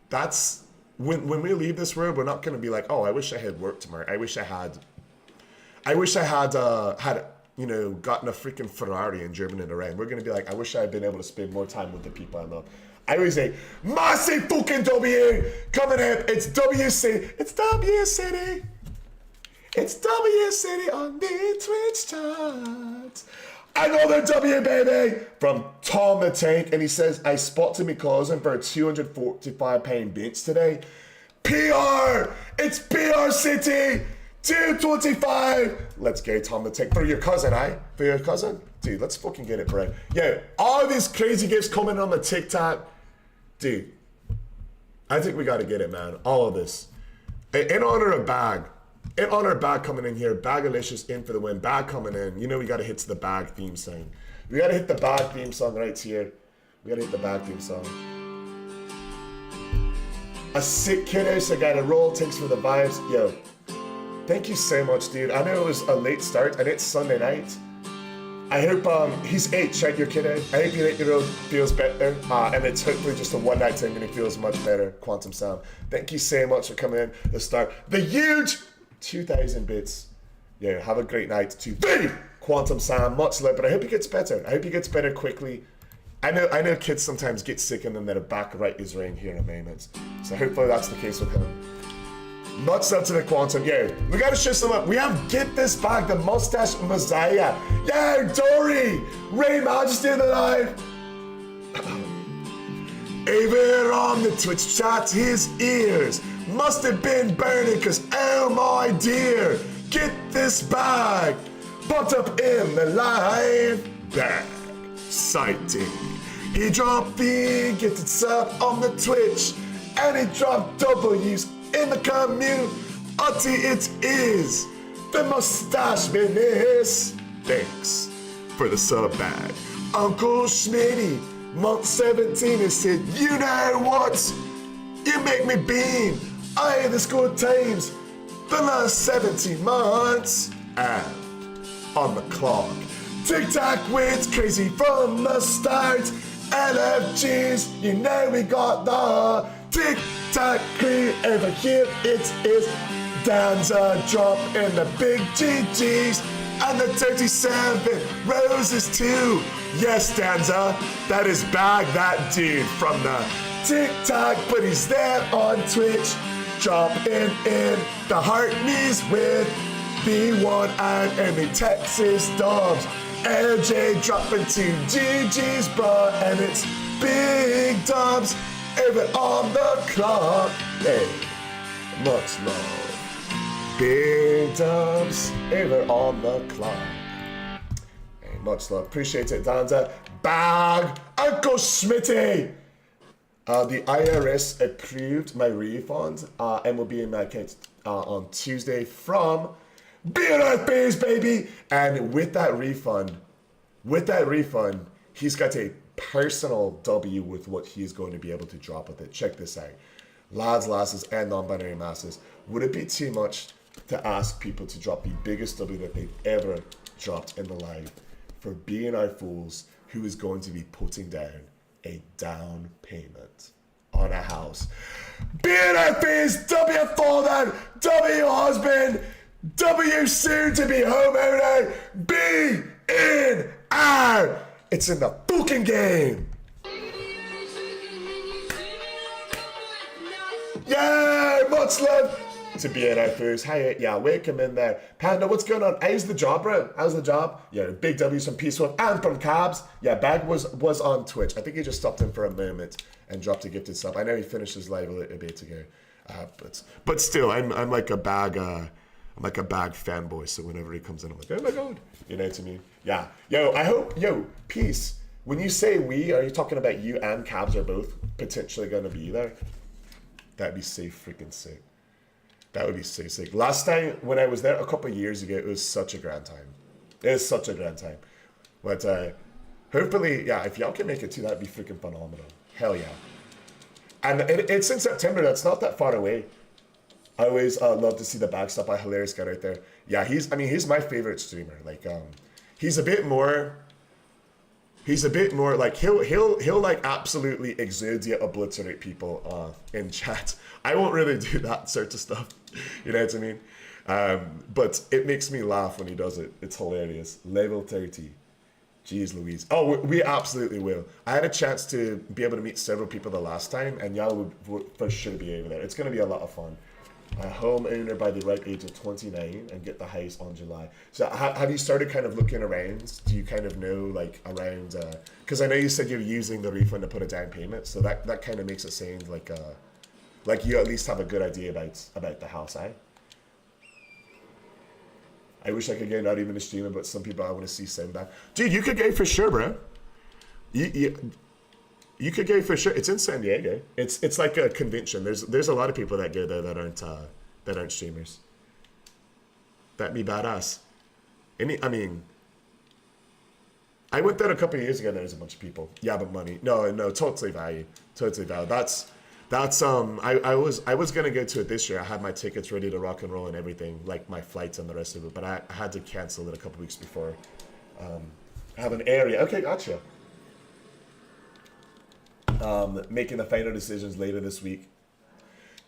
That's when we leave this world, we're not gonna be like, oh, I wish I had worked tomorrow. I wish I had gotten a freaking Ferrari and driven it around. We're gonna be like, I wish I had been able to spend more time with the people I love. I always say, massive fucking W coming up. It's W City. It's W City. It's W City on the Twitch charts. Another W, baby, from Tom the Tank. And he says, I spotted me cousin for a 245 pound bench today. PR! It's PR City! 225. Let's go, Tom the Tick. For your cousin, eh? For your cousin? Dude, let's fucking get it, bro. Yeah, all these crazy gifts coming on the TikTok. Dude, I think we got to get it, man. All of this. In honor of Bag. In honor of Bag coming in here. Bagalicious in for the win. Bag coming in. You know we got to hit the Bag theme song. We got to hit the Bag theme song right here. We got to hit the Bag theme song. A sick kiddo, so got a roll. Thanks for the vibes. Yo, thank you so much, dude. I know it was a late start and it's Sunday night. I hope he's 8, check your kiddo. I hope your 8-year-old feels better. And it's hopefully just a one-night thing and he feels much better. Quantum Sam, thank you so much for coming in to start the huge 2,000 bits. Yeah, have a great night to the Quantum Sam. Much love, but I hope he gets better. I hope he gets better quickly. I know kids sometimes get sick and then their back right is ring here in a moment. So hopefully that's the case with him. Much love to the Quantum. Yo, we gotta show some up. We have Get This Bag, the Mustache Messiah. Yo, Dory! Ray Majesty in the live. Over on the Twitch chat, his ears must have been burning cause oh my dear, Get This Bag. Put up in the live bag. Sighting. He dropped the gifted sub on the Twitch and he dropped W's in the community. It is the Mustache Business. Thanks for the sub bag. Uncle Schmitty, month 17 has said, you know what? You make me beam. I had this good times the last 17 months. And on the clock. TikTok went crazy from the start. LFGs, you know we got the TikTok crew over here. It is Danza drop in the big GGs and the 37 roses too. Yes, Danza, that is Bag, that dude from the TikTok, but he's there on Twitch. Dropping in the heart knees with B1 and the Texas Dogs. LJ dropping to GG's bro, and it's big dubs over on the clock. Hey, much love. Big dubs over on the clock. Hey, much love. Appreciate it, Danza. Bag, Uncle Schmitty. The IRS approved my refund and will be in my account on Tuesday from BNFBs, baby. And with that refund, he's got a personal W with what he's going to be able to drop with it. Check this out. Lads, lasses, and non-binary masses, would it be too much to ask people to drop the biggest W that they've ever dropped in the live for being our fools who is going to be putting down a down payment on a house? BNFBs, W father, W husband, W soon to be homeowner, BNR. It's in the fucking game. Yeah, much love to BNR Foos. Hi, yeah, welcome in there. Panda, what's going on? How's the job, bro? How's the job? Yeah, big W's from Peace Wolf and from Cabs. Yeah, Bag was on Twitch. I think he just stopped in for a moment and dropped a gifted sub. I know he finished his live a little bit ago. But still, I'm like a Bag fanboy, so whenever he comes in, I'm like, oh my god. You know what I mean? Yeah. Yo, Peace. When you say we, are you talking about you and Cabs are both potentially going to be there? That'd be so freaking sick. That would be so sick. Last time when I was there a couple of years ago, it was such a grand time. It is such a grand time. But hopefully, yeah, if y'all can make it too, that'd be freaking phenomenal. Hell yeah. And it's in September. That's not that far away. I always love to see the Bag stuff by Hilarious guy right there. Yeah, he's my favorite streamer. Like, he's a bit more like he'll like absolutely exude obliterate people in chat. I won't really do that sort of stuff. You know what I mean? But it makes me laugh when he does it. It's hilarious. Level 30. Jeez Louise. Oh, we absolutely will. I had a chance to be able to meet several people the last time, and y'all would for sure be over there. It's going to be a lot of fun. A homeowner by the right age of 29 and get the house on July. So have you started kind of looking around? Do you kind of know like around, because I know you said you're using the refund to put a down payment, so that kind of makes it sound like you at least have a good idea about the house, eh? I wish I could go, not even a streamer, but some people I want to see sound back. Dude, you could go for sure, bro. You could go for sure. It's in San Diego. It's like a convention. There's a lot of people that go there that aren't streamers. That'd be badass. I mean, I went there a couple of years ago. And there was a bunch of people. Yeah, but money. No, totally value. Totally value. That's I was gonna go to it this year. I had my tickets ready to rock and roll and everything, like my flights and the rest of it. But I had to cancel it a couple weeks before. I have an area. Okay, gotcha. Making the final decisions later this week.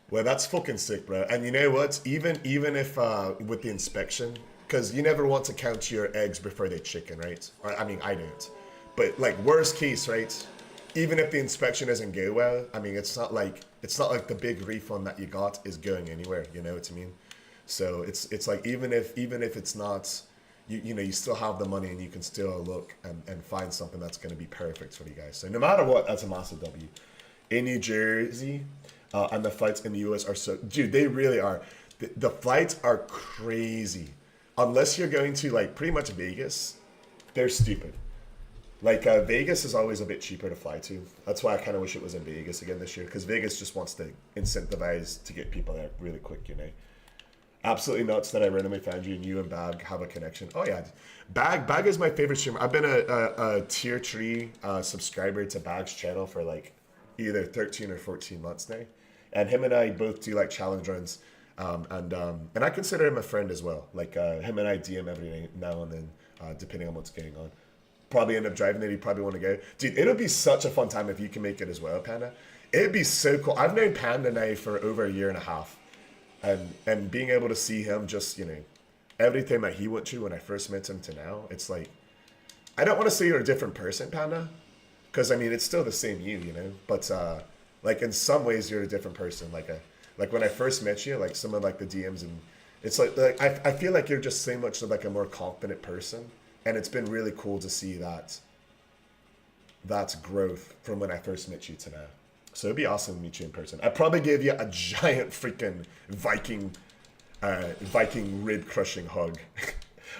Well, that's fucking sick, bro. And you know what? Even if with the inspection, because you never want to count your eggs before they chicken, right? Or, I mean, I don't. But like worst case, right? Even if the inspection doesn't go well, I mean, it's not like the big refund that you got is going anywhere. You know what I mean? So it's like even if it's not, you know, you still have the money and you can still look and find something that's going to be perfect for you guys. So no matter what, that's a massive W. In New Jersey, and the flights in the US are so, dude, they really are. The flights are crazy. Unless you're going to like pretty much Vegas, they're stupid. Like Vegas is always a bit cheaper to fly to. That's why I kind of wish it was in Vegas again this year, because Vegas just wants to incentivize to get people there really quick, you know. Absolutely nuts that I randomly found you and you and Bag have a connection. Oh yeah, Bag is my favorite streamer. I've been a tier 3 subscriber to Bag's channel for like either 13 or 14 months now, and him and I both do like challenge runs, and I consider him a friend as well. Like him and I DM every now and then, depending on what's going on. Probably end up driving there. You probably want to go, dude. It'll be such a fun time if you can make it as well, Panda. It'd be so cool. I've known Panda now for over a year and a half. And being able to see him just, you know, everything that he went through when I first met him to now, it's like, I don't want to say you're a different person, Panda, because I mean it's still the same you know. But like in some ways you're a different person. Like when I first met you, like some of like the DMs, and it's like I feel like you're just so much like a more confident person, and it's been really cool to see that's growth from when I first met you to now. So it'd be awesome to meet you in person. I'd probably give you a giant freaking Viking rib crushing hug.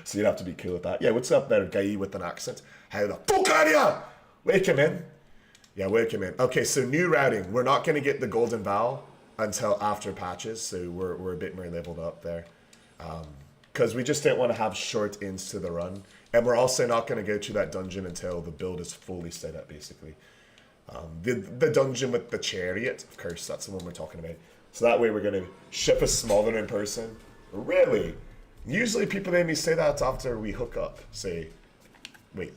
So you'd have to be cool with that. Yeah, what's up there, guy with an accent? How the fuck are ya? Welcome in. Yeah, welcome in. Okay, so new routing. We're not gonna get the golden vowel until after patches, so we're a bit more leveled up there. Because we just didn't want to have short ins to the run. And we're also not gonna go to that dungeon until the build is fully set up, basically. The dungeon with the chariot, of course, that's the one we're talking about. So that way we're going to ship a smaller in person. Really? Usually people make me say that after we hook up. Say, wait.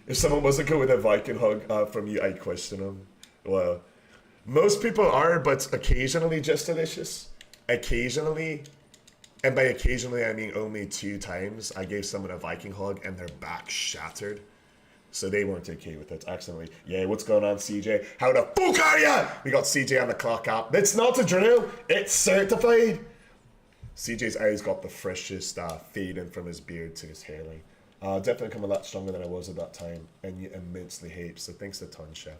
If someone wasn't good with a Viking hug from you, I'd question them. Well, most people are, but occasionally just delicious. Occasionally. And by occasionally, I mean only 2 times, I gave someone a Viking hug and their back shattered. So they weren't okay with it, accidentally. Yeah, what's going on, CJ? How the fuck are ya? We got CJ on the clock app. It's not a drill, it's certified. CJ's eyes got the freshest fade in from his beard to his hairline. Definitely come a lot stronger than I was at that time, and you immensely hate. So thanks a ton, Chef.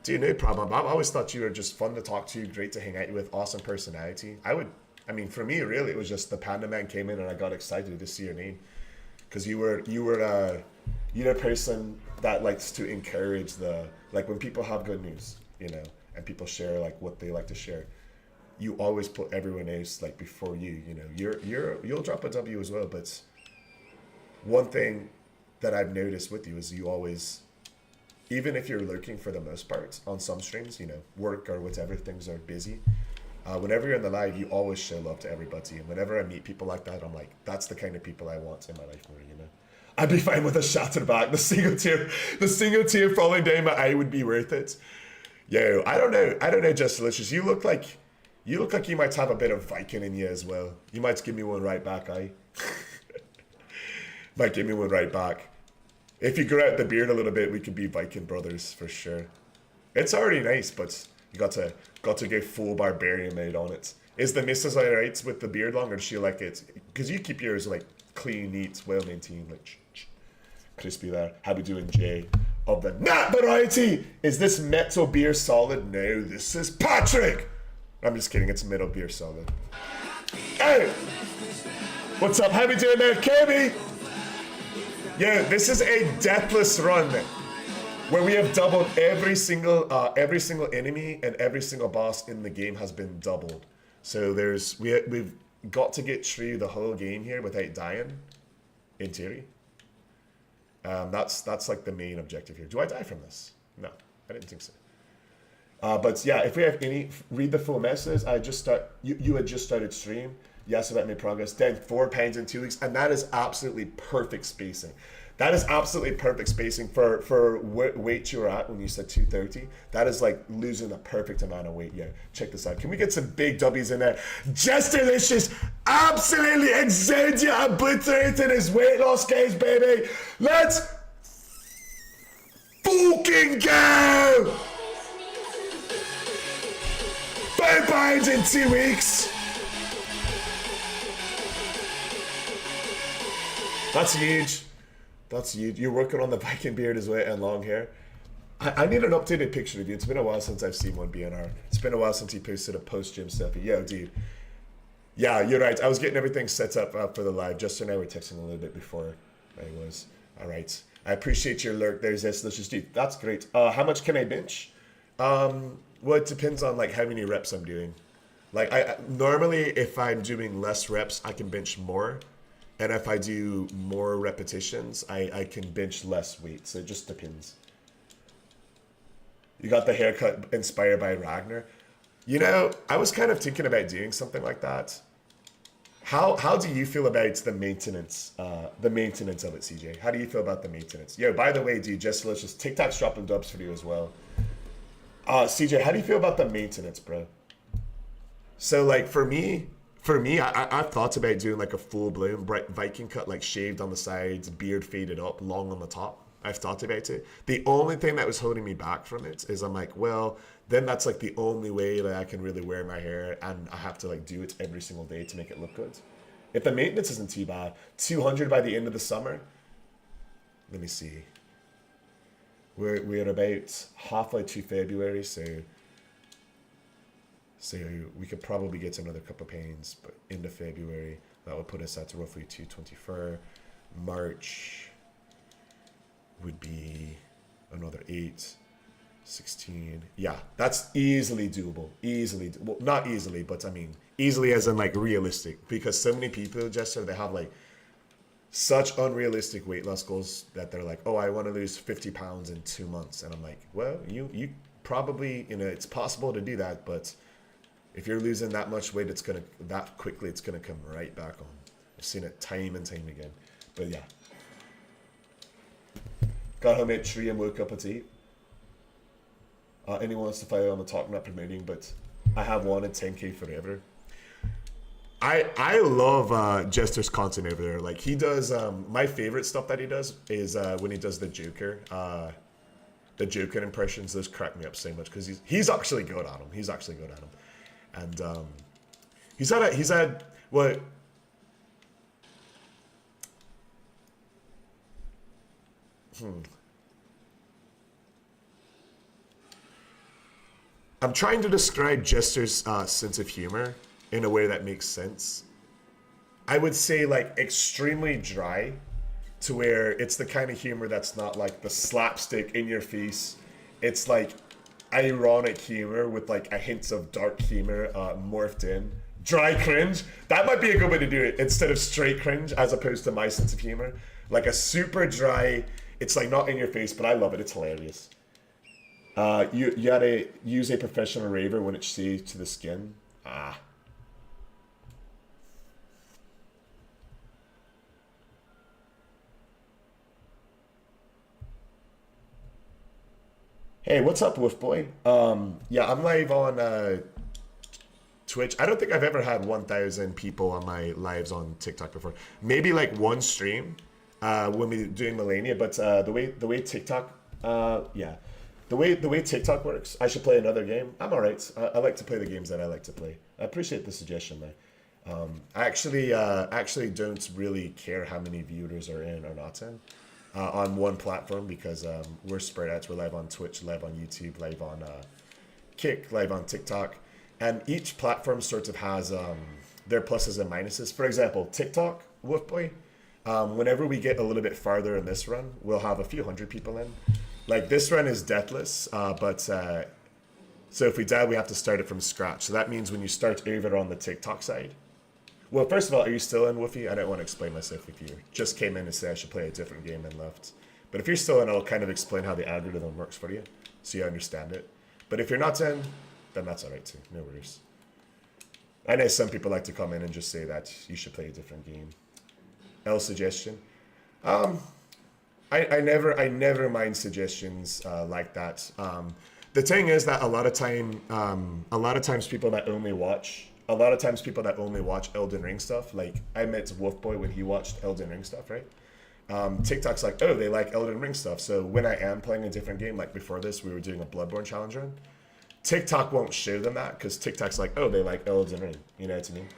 Dude, no problem. I always thought you were just fun to talk to, great to hang out with, awesome personality. I mean, for me, really, it was just the Panda Man came in and I got excited to see your name, because you're a person that likes to encourage like when people have good news, you know, and people share like what they like to share. You always put everyone else like before you. You know, you'll drop a W as well. But one thing that I've noticed with you is you always, even if you're lurking for the most part on some streams, you know, work or whatever, things are busy. Whenever you're in the live, you always show love to everybody. And whenever I meet people like that, I'm like, that's the kind of people I want in my life more, you know? I'd be fine with a shattered back. The single tear falling down my eye would be worth it. Yo, I don't know, Just Delicious. You look like you might have a bit of Viking in you as well. You might give me one right back, aye? Might give me one right back. If you grow out the beard a little bit, we could be Viking brothers for sure. It's already nice, but you got to go full barbarian mode on it. Is the missus alright with the beard long, or does she like it? Because you keep yours like clean, neat, well maintained, like crispy there. How we doing, Jay? Of the Nat variety. Is this metal beer solid? No, this is Patrick. I'm just kidding. It's Metal Gear Solid. Hey! What's up? How we doing there, KB? Yeah, this is a deathless run where we have doubled every single enemy and every single boss in the game has been doubled. So we've got to get through the whole game here without dying, in theory. That's like the main objective here. Do I die from this? No, I didn't think so. But yeah, if we have any, read the full message. You had just started stream. Yes, about my progress. Down 4 pounds in 2 weeks, and that is absolutely perfect spacing. That is absolutely perfect spacing for weight you were at when you said 230. That is like losing the perfect amount of weight. Yeah, check this out. Can we get some big W's in there? Just delicious, absolutely exodia obliterating his weight loss gains, baby. Let's fucking go! 5 pounds in 2 weeks. That's huge. That's huge. You're working on the Viking beard as well and long hair. I need an updated picture of you. It's been a while since I've seen one BNR. It's been a while since you posted a post-gym selfie. Yo, dude. Yeah, you're right. I was getting everything set up for the live. Justin and I were texting a little bit before I was. All right. I appreciate your lurk. There's this. Let's just do. That's great. How much can I bench? Well, it depends on like how many reps I'm doing. Like I normally, if I'm doing less reps, I can bench more. And if I do more repetitions, I can bench less weight. So it just depends. You got the haircut inspired by Ragnar. You know, I was kind of thinking about doing something like that. How do you feel about the maintenance of it, CJ? How do you feel about the maintenance? Yo, by the way, dude, just delicious. TikTok's dropping dubs for you as well. CJ, how do you feel about the maintenance, bro? So like for me, I've thought about doing like a full-blown Viking cut, like shaved on the sides, beard faded up, long on the top. I've thought about it. The only thing that was holding me back from it is I'm like, well, then that's like the only way that I can really wear my hair, and I have to like do it every single day to make it look good. If the maintenance isn't too bad, 200 by the end of the summer. Let me see. We're about halfway to February, so we could probably get another couple of pains, but into February, that would put us at roughly 224. March would be another 8, 16. Yeah, that's easily doable. Well, not easily, but I mean, easily as in like realistic, because so many people, Jester, they have like such unrealistic weight loss goals that they're like, oh, I want to lose 50 pounds in 2 months. And I'm like, well, you probably, it's possible to do that, but if you're losing that much weight, it's gonna come right back on. I've seen it time and time again. But yeah. Got home at 3 and woke up at 8. Anyone wants to follow on the talk, not promoting, but I have wanted 10K forever. I love Jester's content over there. Like he does, my favorite stuff that he does is when he does the Joker impressions. Those crack me up so much because he's actually good at them. He's actually good at them. And he's had what? I'm trying to describe Jester's sense of humor in a way that makes sense. I would say like extremely dry, to where it's the kind of humor that's not like the slapstick in your face. It's like ironic humor with like a hint of dark humor morphed in. Dry cringe. That might be a good way to do it instead of straight cringe, as opposed to my sense of humor. Like a super dry, it's like not in your face, but I love it. It's hilarious. You gotta use a professional raver when it's safe to the skin. Hey, what's up, Wolf Boy? Yeah, I'm live on Twitch. I don't think I've ever had 1,000 people on my lives on TikTok before. Maybe like one stream when we doing Malenia, but the way TikTok, yeah, the way TikTok works, I should play another game. I'm all right. I like to play the games that I like to play. I appreciate the suggestion, man. I actually don't really care how many viewers are in or not in. On one platform, because we're spread out. We're live on Twitch, live on YouTube, live on Kick, live on TikTok, And each platform sort of has their pluses and minuses. For example, TikTok, Wolfboy, whenever we get a little bit farther in this run, we'll have a few hundred people in. Like this run is deathless, so if we die, we have to start it from scratch. So that means when you start over on the TikTok side, well, first of all, are you still in, Woofy? I don't want to explain myself if you just came in and say I should play a different game and left. But if you're still in, I'll kind of explain how the algorithm works for you, so you understand it. But if you're not in, then that's all right too. No worries. I know some people like to come in and just say that you should play a different game. L suggestion. I never mind suggestions like that. The thing is that a lot of times people that only watch Elden Ring stuff, like I met Wolfboy when he watched Elden Ring stuff, right? TikTok's like, oh, they like Elden Ring stuff. So when I am playing a different game, like before this, we were doing a Bloodborne challenge run. TikTok won't show them that because TikTok's like, oh, they like Elden Ring. You know what I mean?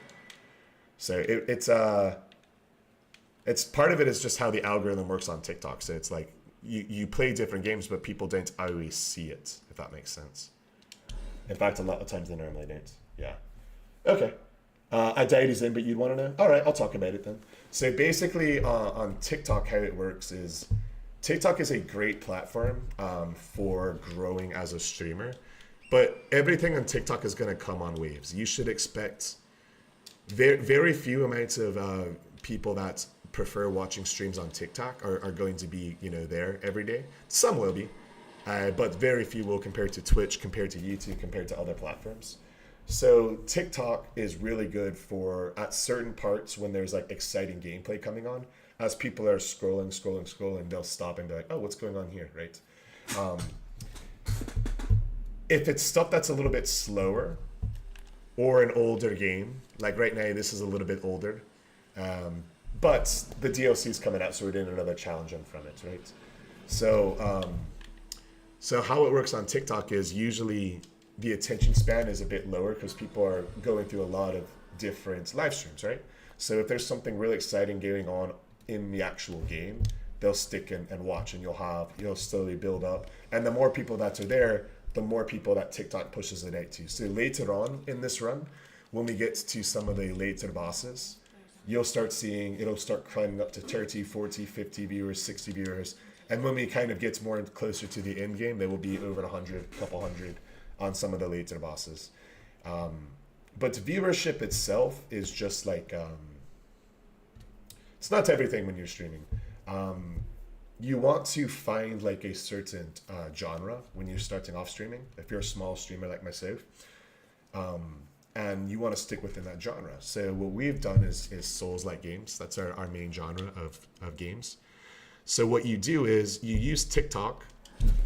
So it's part of it is just how the algorithm works on TikTok. So it's like you play different games, but people don't always see it, if that makes sense. In fact, a lot of times they normally don't. Yeah. Okay. I died he's in, but you'd want to know? All right, I'll talk about it then. So basically on TikTok, how it works is TikTok is a great platform for growing as a streamer, but everything on TikTok is going to come on waves. You should expect very few amounts of people that prefer watching streams on TikTok are going to be, there every day. Some will be, but very few will compared to Twitch, compared to YouTube, compared to other platforms. So TikTok is really good for at certain parts when there's like exciting gameplay coming on. As people are scrolling, they'll stop and be like, oh, what's going on here, right? If it's stuff that's a little bit slower or an older game, like right now, this is a little bit older, but the DLC is coming out, so we're doing another challenge on from it, right? So how it works on TikTok is usually the attention span is a bit lower because people are going through a lot of different live streams, right? So if there's something really exciting going on in the actual game, they'll stick and watch, and you'll slowly build up. And the more people that are there, the more people that TikTok pushes it out to. So later on in this run, when we get to some of the later bosses, you'll start seeing it'll start climbing up to 30, 40, 50 viewers, 60 viewers. And when we kind of get more closer to the end game, there will be over 100, couple hundred on some of the later bosses. But viewership itself is just like, it's not everything when you're streaming. You want to find like a certain genre when you're starting off streaming, if you're a small streamer like myself, and you want to stick within that genre. So what we've done is Souls-like games. That's our main genre of games. So what you do is you use TikTok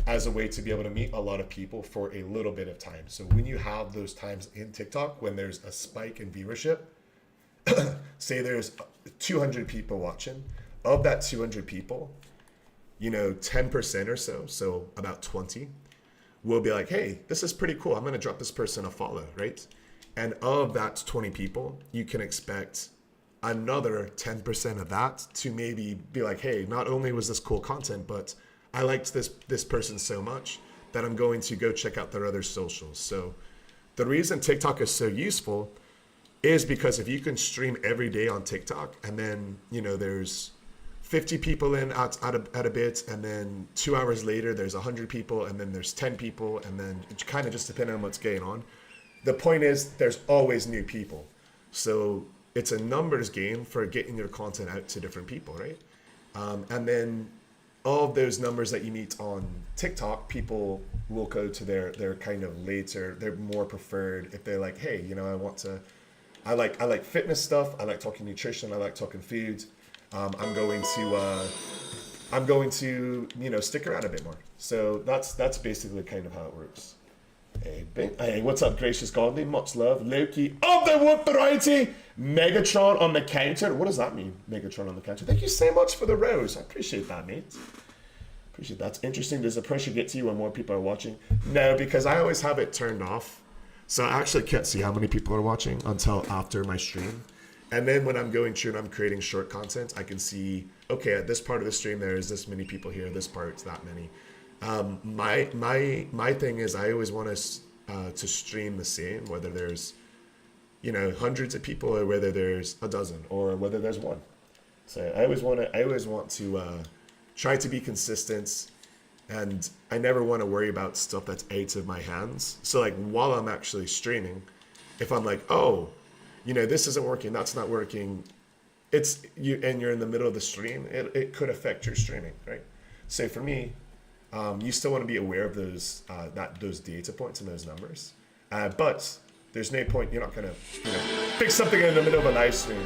as a way to be able to meet a lot of people for a little bit of time. So when you have those times in TikTok, when there's a spike in viewership, say there's 200 people watching, of that 200 people, 10% or so about 20, will be like, hey, this is pretty cool. I'm going to drop this person a follow, right? And of that 20 people, you can expect another 10% of that to maybe be like, hey, not only was this cool content, but I liked this person so much that I'm going to go check out their other socials. So the reason TikTok is so useful is because if you can stream every day on TikTok, and then there's 50 people in at a bit, and then 2 hours later there's 100 people, and then there's 10 people, and then it kind of just depending on what's going on. The point is there's always new people. So it's a numbers game for getting your content out to different people, right? And then all of those numbers that you meet on TikTok, people will go to their kind of later, they're more preferred if they're like, hey, I like fitness stuff, I like talking nutrition, I like talking food. I'm going to stick around a bit more. So that's basically kind of how it works. Hey, what's up, gracious godly? Much love, Loki of the Wood Variety. Megatron on the counter. What does that mean, Megatron on the counter? Thank you so much for the rose. I appreciate that, mate. Appreciate that. It's interesting. Does the pressure get to you when more people are watching? No, because I always have it turned off. So I actually can't see how many people are watching until after my stream. And then when I'm going through and I'm creating short content, I can see, okay, at this part of the stream, there is this many people here. This part's that many. My thing is I always want to to stream the same, whether there's, you know, hundreds of people or whether there's a dozen or whether there's one. So I always want to try to be consistent, and I never want to worry about stuff that's out of my hands. So like while I'm actually streaming, if I'm like, oh, you know, this isn't working, that's not working, it's you, and you're in the middle of the stream, it could affect your streaming, right? So for me, you still want to be aware of those those data points and those numbers, but there's no point. You're not gonna, you know, pick something in the middle of a live stream.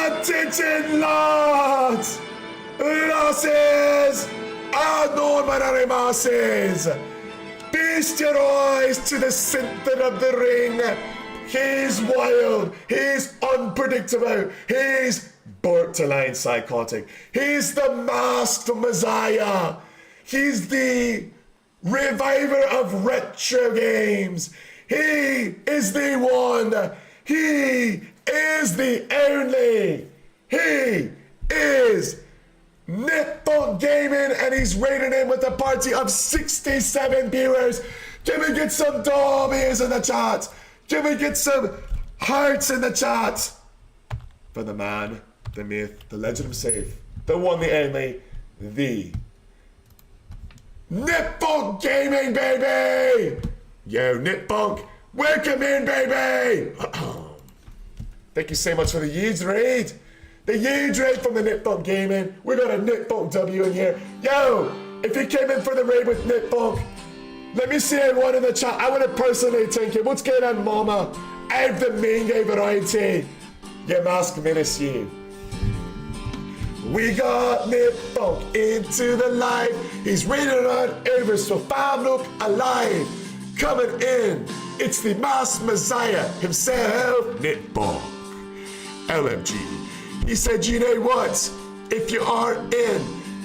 Attention, lads! Losses! No masses! Beast your eyes to the center of the ring. He's wild. He's unpredictable. He's borderline psychotic. He's the masked messiah. He's the reviver of retro games. He is the one. He is the only. He is Nippon Gaming, and he's rated in with a party of 67 viewers. Can we get some dummies in the chat? Can we get some hearts in the chat? For the man, the myth, the legend himself, the one, the only, the Nippon Gaming, baby! Yo, Nippon, welcome in, baby! Thank you so much for the huge raid. The huge raid from the Nippon Gaming. We got a Nippon W in here. Yo, if you came in for the raid with Nippon, let me see everyone in the chat. I want to personally thank you. What's going on, mama? Out the main game variety. Your mask menace you. We got Nippon into the live. He's raiding on over, so fam look alive. Coming in, it's the masked messiah himself, Nippon. LMG. He said, you know what? If you are in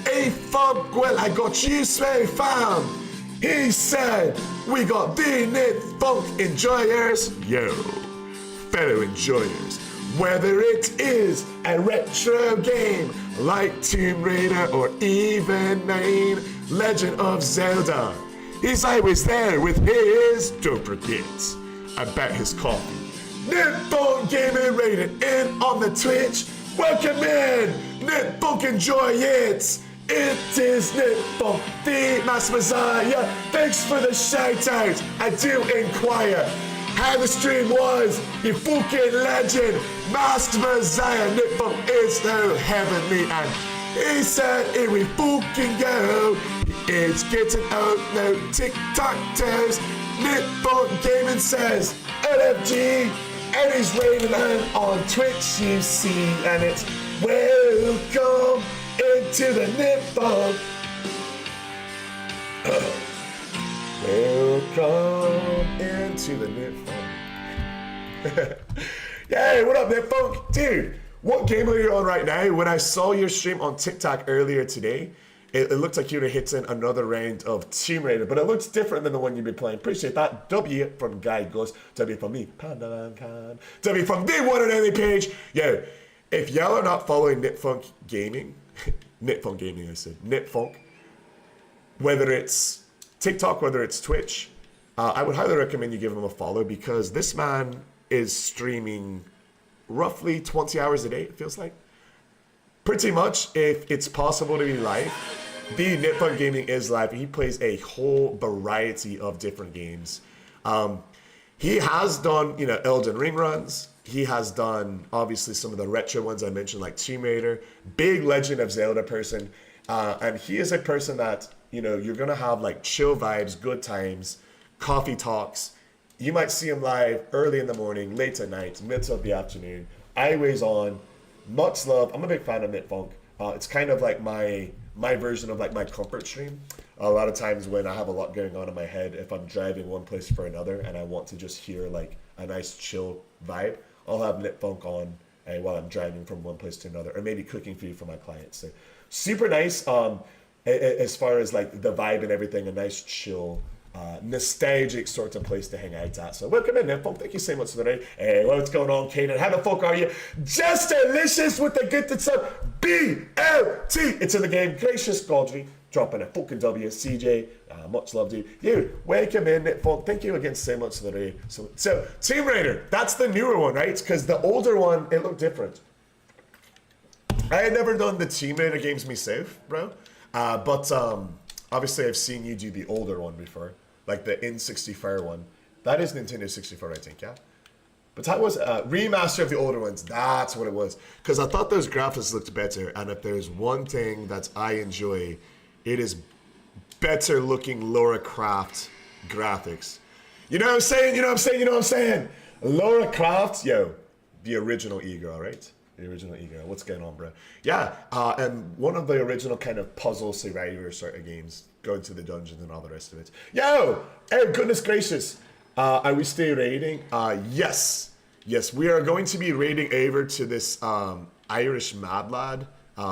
a funk, well, I got you, so fam. He said, we got the Knit Funk enjoyers, yo, fellow enjoyers, whether it is a retro game like Tomb Raider or even main Legend of Zelda. He's always there with his, don't forget about his coffee. Nippon Gaming rated in on the Twitch. Welcome in, Nippon, enjoy it. It is Nippon, the Masked Messiah. Thanks for the shout out. I do inquire how the stream was. You fucking legend, Masked Messiah. Nippon is so heavenly, and he said, here we fucking go. It's getting out no tic-tac-toes. Nippon Gaming says, LFG, and he's raining on Twitch, you see, and it's welcome into the Nippon. Welcome into the Nippon. Yay, what up, Nippon? Dude, what game are you on right now? When I saw your stream on TikTok earlier today, it looked like you were hitting another round of Tomb Raider, but it looks different than the one you've been playing. Appreciate that. W from Guy Goes. W from me. Panda Can. W from the one and only page. Yo, if y'all are not following Nipfunk Gaming, Nipfunk Gaming, I said, Nipfunk, whether it's TikTok, whether it's Twitch, I would highly recommend you give him a follow, because this man is streaming roughly 20 hours a day, it feels like. Pretty much, if it's possible to be live, the Nippon Gaming is live. He plays a whole variety of different games. He has done, you know, Elden Ring runs. He has done, obviously, some of the retro ones I mentioned, like Tomb Raider. Big Legend of Zelda person. And he is a person that, you know, you're going to have, like, chill vibes, good times, coffee talks. You might see him live early in the morning, late at night, middle of the afternoon. Always on. Much love. I'm a big fan of Nipfunk. It's kind of like my version of like my comfort stream. A lot of times when I have a lot going on in my head, if I'm driving one place for another and I want to just hear like a nice chill vibe, I'll have Nipfunk on while I'm driving from one place to another, or maybe cooking food for my clients. So super nice. As far as like the vibe and everything, a nice chill, nostalgic sort of place to hang out at. So welcome in, Nipfunk. Thank you so much for today. Hey, what's going on, Kaden? How the fuck are you? Just delicious with the good stuff. BLT. It's in the game. Gracious Godfrey. dropping a fucking W. CJ, much love, dude. You, welcome in, Nitfog. Thank you again so much for the raid. So, Tomb Raider, that's the newer one, right? Because the older one, it looked different. I had never done the Tomb Raider games myself, bro. But obviously I've seen you do the older one before. Like the N64 one. That is Nintendo 64, I think, yeah? But that was a remaster of the older ones. That's what it was. Because I thought those graphics looked better. And if there's one thing that I enjoy, it is better looking Lara Croft graphics. You know what I'm saying? You know what I'm saying? You know what I'm saying? Lara Croft, yo, the original e-girl, right? The original e-girl. What's going on, bro? Yeah, and one of the original kind of puzzle survivor sort of games. Going to the dungeons and all the rest of it. Yo! Oh, goodness gracious. Are we still raiding? Yes. Yes, we are going to be raiding over to this Irish mad lad.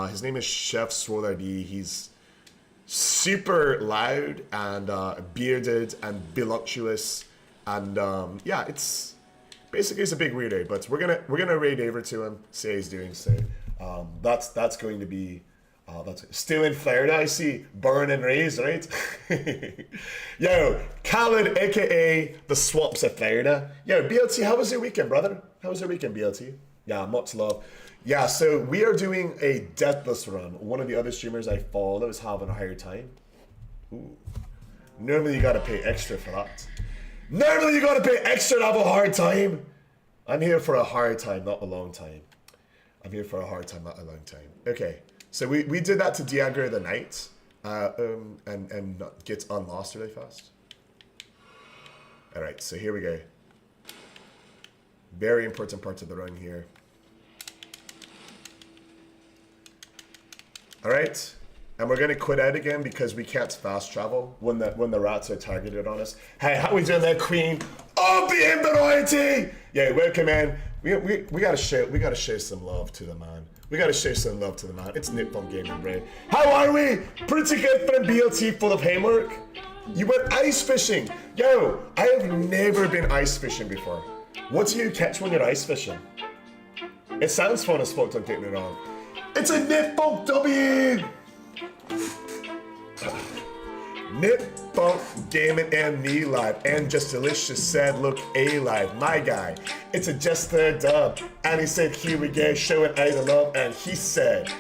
His name is Chef Swollardy. He's super loud and bearded and voluptuous. And yeah, it's a big weirdo, but we're gonna raid over to him, see how he's doing. So that's going to be that's still in Florida. I see, born and raised, right? Yo, Khaled, aka the Swaps of Florida. Yo, BLT, how was your weekend, brother? How was your weekend, BLT? Yeah, much love. Yeah, so we are doing a Deathless run. One of the other streamers I follow is having a higher time. Ooh. Normally you gotta pay extra for that. Normally you gotta pay extra to have a hard time. I'm here for a hard time, not a long time. I'm here for a hard time, not a long time. Okay, so we did that to Diagra the Knight, and get unlost really fast. All right, so here we go. Very important part of the run here. All right, and we're gonna quit out again because we can't fast travel when the rats are targeted on us. Hey, how we doing there, Queen of the Imperiality? Yeah, welcome in. We gotta show some love to the man. We gotta show some love to the man. It's Nipfun Gaming, bro. How are we? Pretty good for a BLT full of homework. You went ice fishing. Yo, I have never been ice fishing before. What do you catch when you're ice fishing? It sounds fun as fuck, don't get me wrong. It's a Nipfun W! Nipfun Gaming and me live, and Just Delicious said, look A-live, my guy. It's a Just Third dub, and he said, here we go, showing out the love, and he said,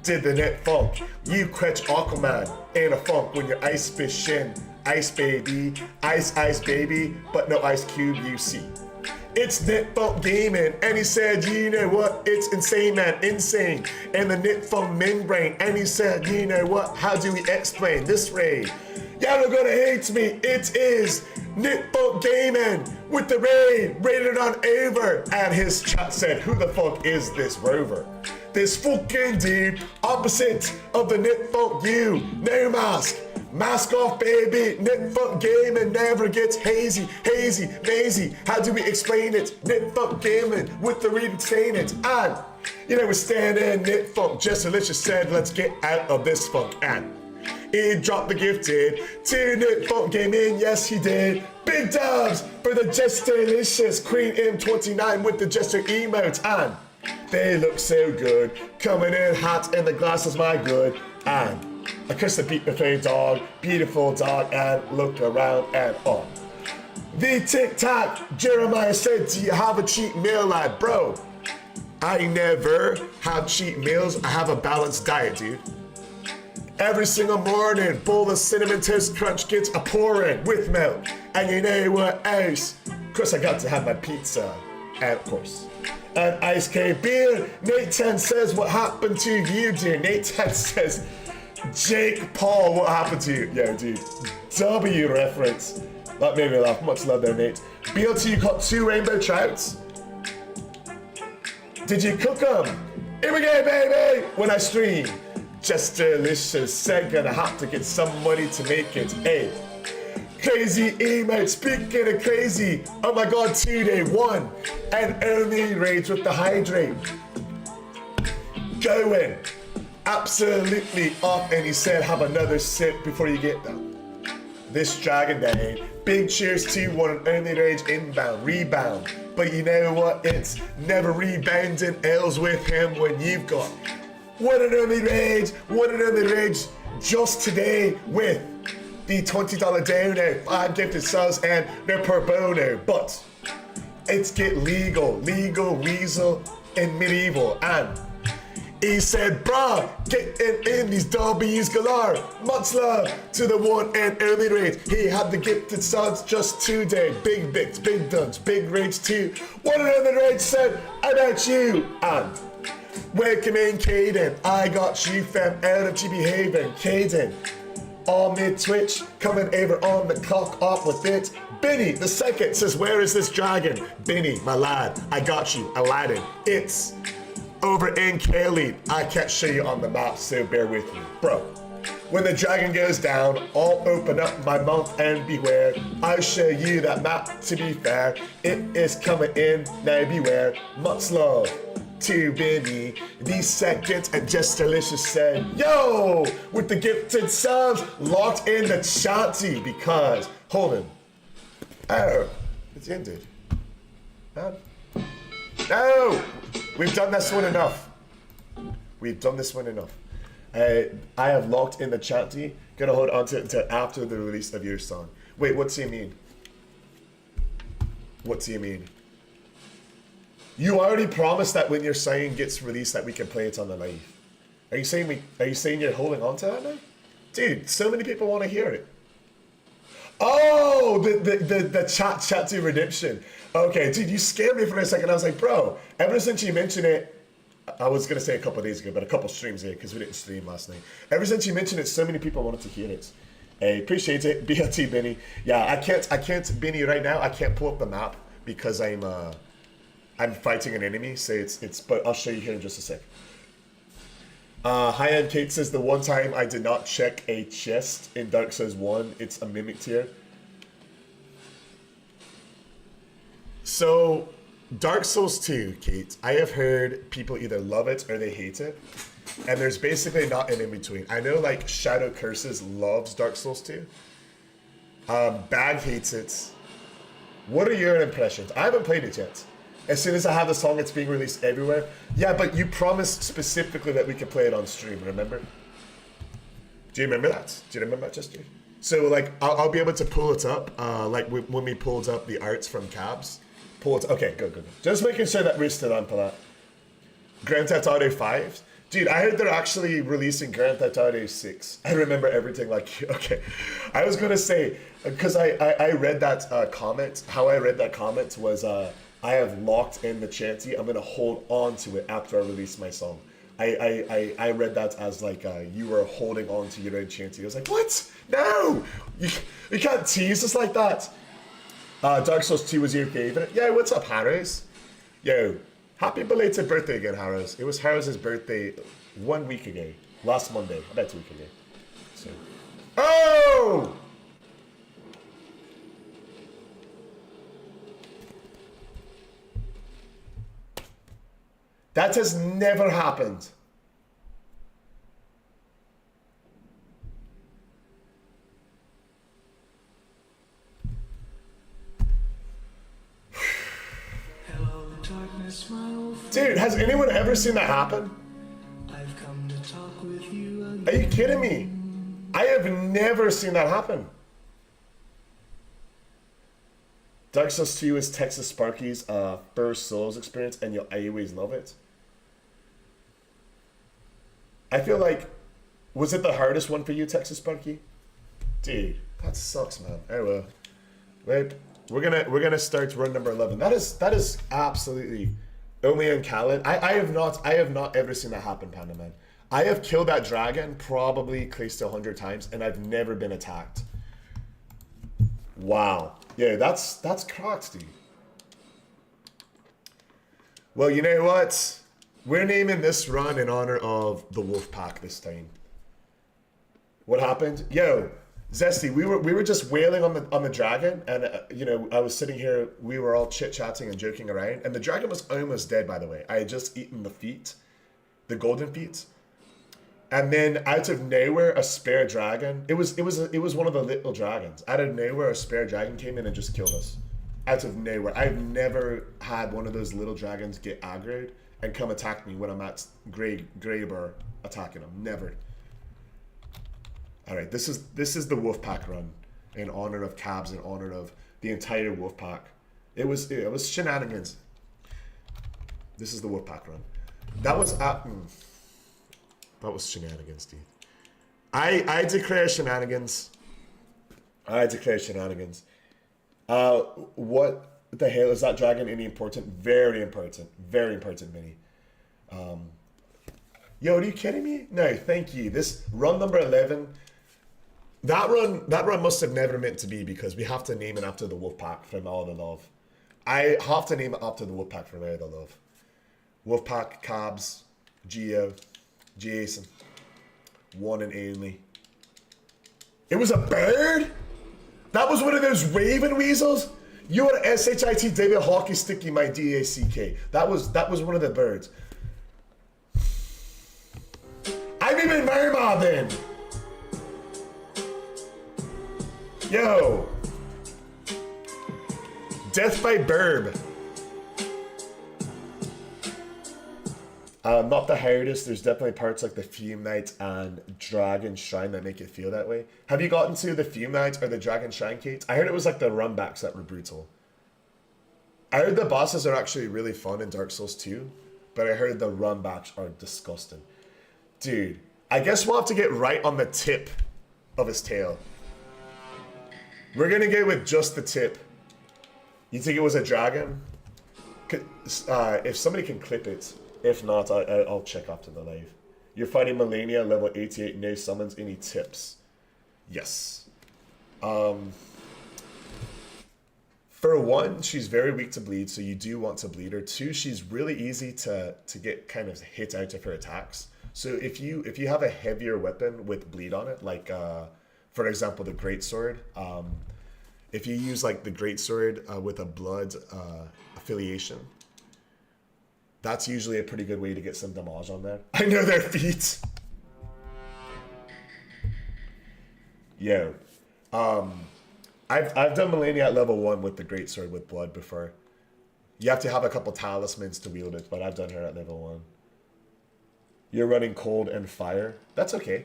did the Nipfun, you catch Aquaman in a funk when you're ice fishing, ice baby, ice baby, but no ice cube you see. It's Nipfun Gaming, and he said, you know what, it's insane, man, insane. And the Nipfun membrane, and he said, you know what, how do we explain this raid? Y'all are gonna hate me, it is Nipfun Gaming with the raid, rated on over. And his chat said, who the fuck is this rover? This fucking dude, opposite of the Nipfun you, no mask. Mask off, baby. Nipfun Gaming never gets hazy, mazy. How do we explain it? Nipfun Gaming with the retain it. And, you know, we're standing Nipfun. Just Delicious said, let's get out of this funk. And he dropped the gifted to Nipfun Gaming. Yes, he did. Big dubs for the Just Delicious Queen M29 with the Jester emote. And they look so good. Coming in hot and the glasses, my good. And I kissed the beat dog, beautiful dog, and look around and on. The TikTok, Jeremiah said, do you have a cheat meal, lad? Bro, I never have cheat meals. I have a balanced diet, dude. Every single morning, bowl of cinnamon toast crunch gets a pouring with milk. And you know what else? Of course, I got to have my pizza, and of course. And ice cream beer. Nate 10 says, what happened to you, dear? Nate 10 says, Jake Paul, what happened to you? Yo, dude, W reference. That made me laugh. Much love there, Nate. BLT, you caught 2 rainbow trouts? Did you cook them? Here we go, baby! When I stream. Just Delicious said, gonna have to get somebody to make it. Hey, crazy emote. Speaking of crazy, oh my god, 2-day 1. And only raids with the hydrate. Going. Absolutely off, and he said have another sip before you get them. This Dragon Day, big cheers to one only rage inbound, rebound. But you know what, it's never rebounding L's with him when you've got one and only rage, just today with the $20 donor, 5 gifted subs, and their pro bono. But it's get legal, weasel, and medieval. And he said, bruh, getting in these W's galore. Much love to the one and only Rage. He had the gifted subs just today. Big bits, big duns, big Rage too. One and only Rage said, about you. And welcome in, Caden. I got you fam out of GB Haven. Caden, all mid Twitch, coming over on the clock up with it. Benny the second says, where is this dragon? Benny, my lad, I got you, Aladdin. It's over in Kaylee. I can't show you on the map, so bear with me. Bro, when the dragon goes down, I'll open up my mouth and beware. I'll show you that map, to be fair. It is coming in, now beware. Much love to Benny the second, and Just Delicious said, yo, with the gifted subs, locked in the chanty because, hold on. Oh, it's ended. No! We've done this one enough. We've done this one enough. I have locked in the chanty. Gonna hold on to it until after the release of your song. Wait, what's he mean? What's he mean? You already promised that when your song gets released that we can play it on the live. Are you saying you're holding on to that now? Dude, so many people want to hear it. Oh, the chat to redemption. Okay, dude, you scared me for a second. I was like, bro, ever since you mentioned it, I was gonna say a couple of days ago, but a couple streams ago because we didn't stream last night. Ever since you mentioned it, so many people wanted to hear it. Hey, appreciate it, BLT Benny. Yeah, I can't Benny right now. I can't pull up the map because I'm fighting an enemy. So it's, but I'll show you here in just a sec. Hi End Kate says the one time I did not check a chest in Dark Souls 1, it's a mimic tier. So, Dark Souls 2, Kate, I have heard people either love it or they hate it. And there's basically not an in-between. I know like Shadow Curses loves Dark Souls 2. Bag hates it. What are your impressions? I haven't played it yet. As soon as I have the song, it's being released everywhere. Yeah, but you promised specifically that we could play it on stream, remember? Do you remember that? Do you remember that, Chester? So like, I'll be able to pull it up, like when we pulled up the arts from Cabs. Pull it, okay, good. Just making sure that we're still on for that. Grand Theft Auto 5. Dude, I heard they're actually releasing Grand Theft Auto 6. I remember everything like, okay. I was gonna say, because I read that comment, how I read that comment was, I have locked in the chanty. I'm gonna hold on to it after I release my song. I read that as like you were holding on to your own chanty. I was like, what? No! You can't tease us like that. Dark Souls 2 was your favorite. Yeah, what's up, Harrows? Yo, happy belated birthday again, Harrows. It was Harrows' birthday 1 week ago. Last Monday, about 2 weeks ago. So. Oh! That has never happened. Dude, has anyone ever seen that happen? I've come to talk with you again. Are you kidding me? I have never seen that happen. Dark Souls 2 is Texas Sparky's first Souls experience, and you'll always love it. I feel like, was it the hardest one for you, Texas Sparky? Dude, that sucks, man. Oh well. Wait, we're gonna start run number 11. That is absolutely only in Khaled. I have not ever seen that happen, Panda Man. I have killed that dragon probably close to 100 times, and I've never been attacked. Wow. Yeah, that's cracked, dude. Well, you know what? We're naming this run in honor of the wolf pack this time. What happened? Yo, Zesty, we were just wailing on the dragon, and you know, I was sitting here, we were all chit-chatting and joking around, and the dragon was almost dead, by the way. I had just eaten the feet, the golden feet. And then out of nowhere, a spare dragon. It was one of the little dragons. Out of nowhere, a spare dragon came in and just killed us. Out of nowhere. I've never had one of those little dragons get aggroed and come attack me when I'm at Graber attacking them. Never. All right, this is the Wolfpack run in honor of Cabs, in honor of the entire Wolfpack. It was shenanigans. This is the Wolfpack run. That was shenanigans, dude. I declare shenanigans. I declare shenanigans. What the hell is that dragon? Any important? Very important. Very important mini. Yo, are you kidding me? No, thank you. This run number 11. That run must have never meant to be, because we have to name it after the Wolfpack from All the Love. I have to name it after the Wolfpack from All the Love. Wolfpack, Cabs, Geo, Jason, one and only. It was a bird? That was one of those raven weasels? You are SHIT David Hockey Sticky, my DACK. That was one of the birds. I'm even Merma then. Yo. Death by Burb. Not the hardest. There's definitely parts like the Fume Knight and Dragon Shrine that make it feel that way. Have you gotten to the Fume Knight or the Dragon Shrine, Kate? I heard it was like the runbacks that were brutal. I heard the bosses are actually really fun in Dark Souls 2, but I heard the runbacks are disgusting. Dude, I guess we'll have to get right on the tip of his tail. We're gonna get with just the tip. You think it was a dragon? If somebody can clip it. If not, I'll check after the live. You're fighting Malenia, level 88, no summons. Any tips? Yes. For one, she's very weak to bleed, so you do want to bleed her. Two, she's really easy to get kind of hit out of her attacks. So if you have a heavier weapon with bleed on it, like for example the greatsword, if you use like the greatsword with a blood affiliation, that's usually a pretty good way to get some damage on there. I know their feet. Yo, I've done Malenia at level 1 with the greatsword with blood before. You have to have a couple talismans to wield it, but I've done her at level 1. You're running cold and fire. That's okay.